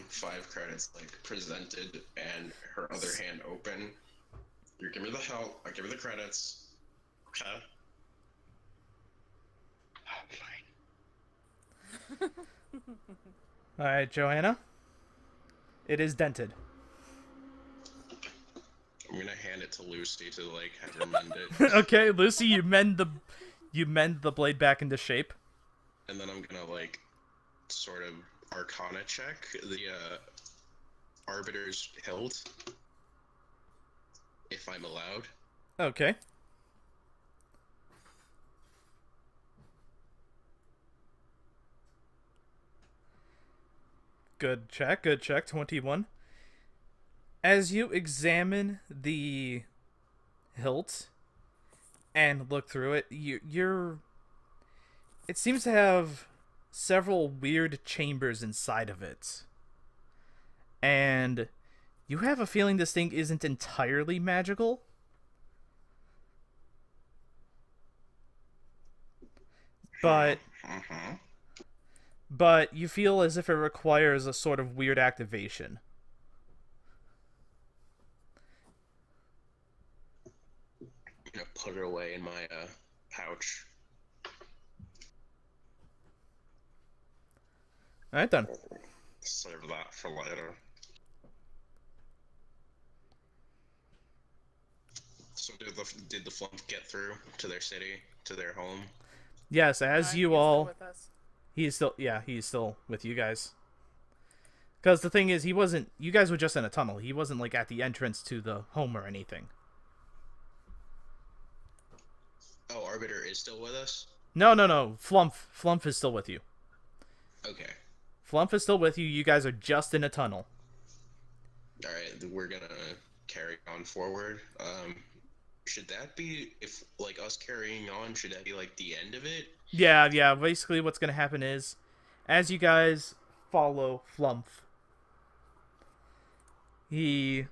5 credits like presented and her other hand open. You give me the help, I give you the credits. Okay. Fine. All right, Joanna. It is dented. I'm gonna hand it to Lucy to like have her mend it. Okay, Lucy, you mend the blade back into shape. And then I'm gonna like sort of arcana check the arbiter's hilt if I'm allowed. Okay. Good check. 21. As you examine the hilt and look through it, it seems to have several weird chambers inside of it. And you have a feeling this thing isn't entirely magical. But you feel as if it requires a sort of weird activation. I'm gonna put it away in my pouch. Alright then. Save that for later. So did the flump get through to their city, to their home? Yes, as He's you still all... with us. He's still with you guys. Because the thing is, you guys were just in a tunnel. He wasn't, like, at the entrance to the home or anything. Oh, Arbiter is still with us? No. Flump is still with you. Okay. Flump is still with you. You guys are just in a tunnel. Alright, we're gonna carry on forward. Should that be, if, like, us carrying on, should that be, like, the end of it? Yeah. Basically, what's going to happen is, as you guys follow Flump, he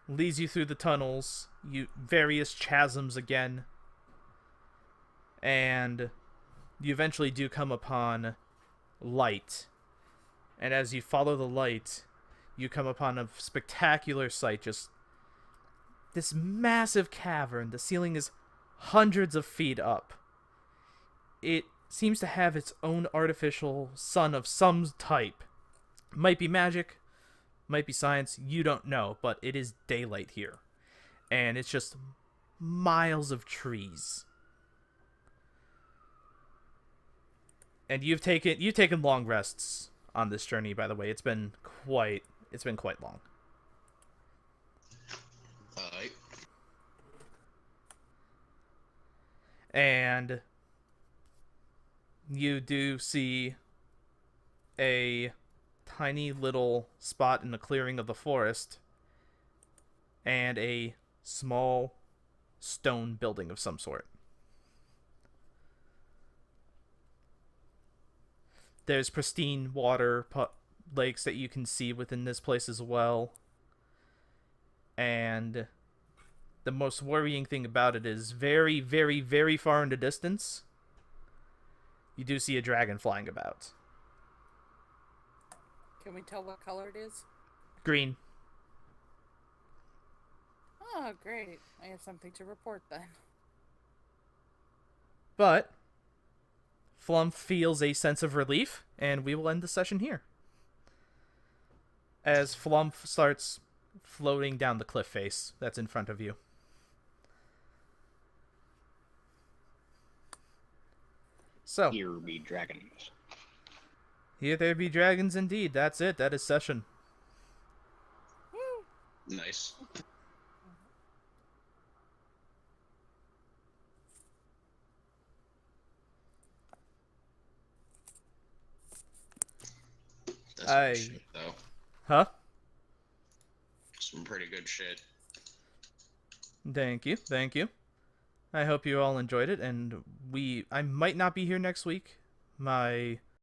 leads you through the tunnels, various chasms again, and you eventually do come upon light. And as you follow the light, you come upon a spectacular sight, just this massive cavern. The ceiling is hundreds of feet up. It seems to have its own artificial sun of some type. Might be magic, might be science, you don't know, but it is daylight here. And it's just miles of trees. And you've taken long rests on this journey, by the way. It's been quite long. Alright. And you do see a tiny little spot in the clearing of the forest and a small stone building of some sort. There's pristine water lakes that you can see within this place as well. And the most worrying thing about it is very, very, very far in the distance, you do see a dragon flying about. Can we tell what color it is? Green. Oh, great. I have something to report then. But Flump feels a sense of relief, and we will end the session here. As Flump starts floating down the cliff face that's in front of you. So, Here be dragons. here there be dragons indeed. That's it. That is session. Nice. Shit, though. Huh? Some pretty good shit. Thank you, thank you. I hope you all enjoyed it, and I might not be here next week. My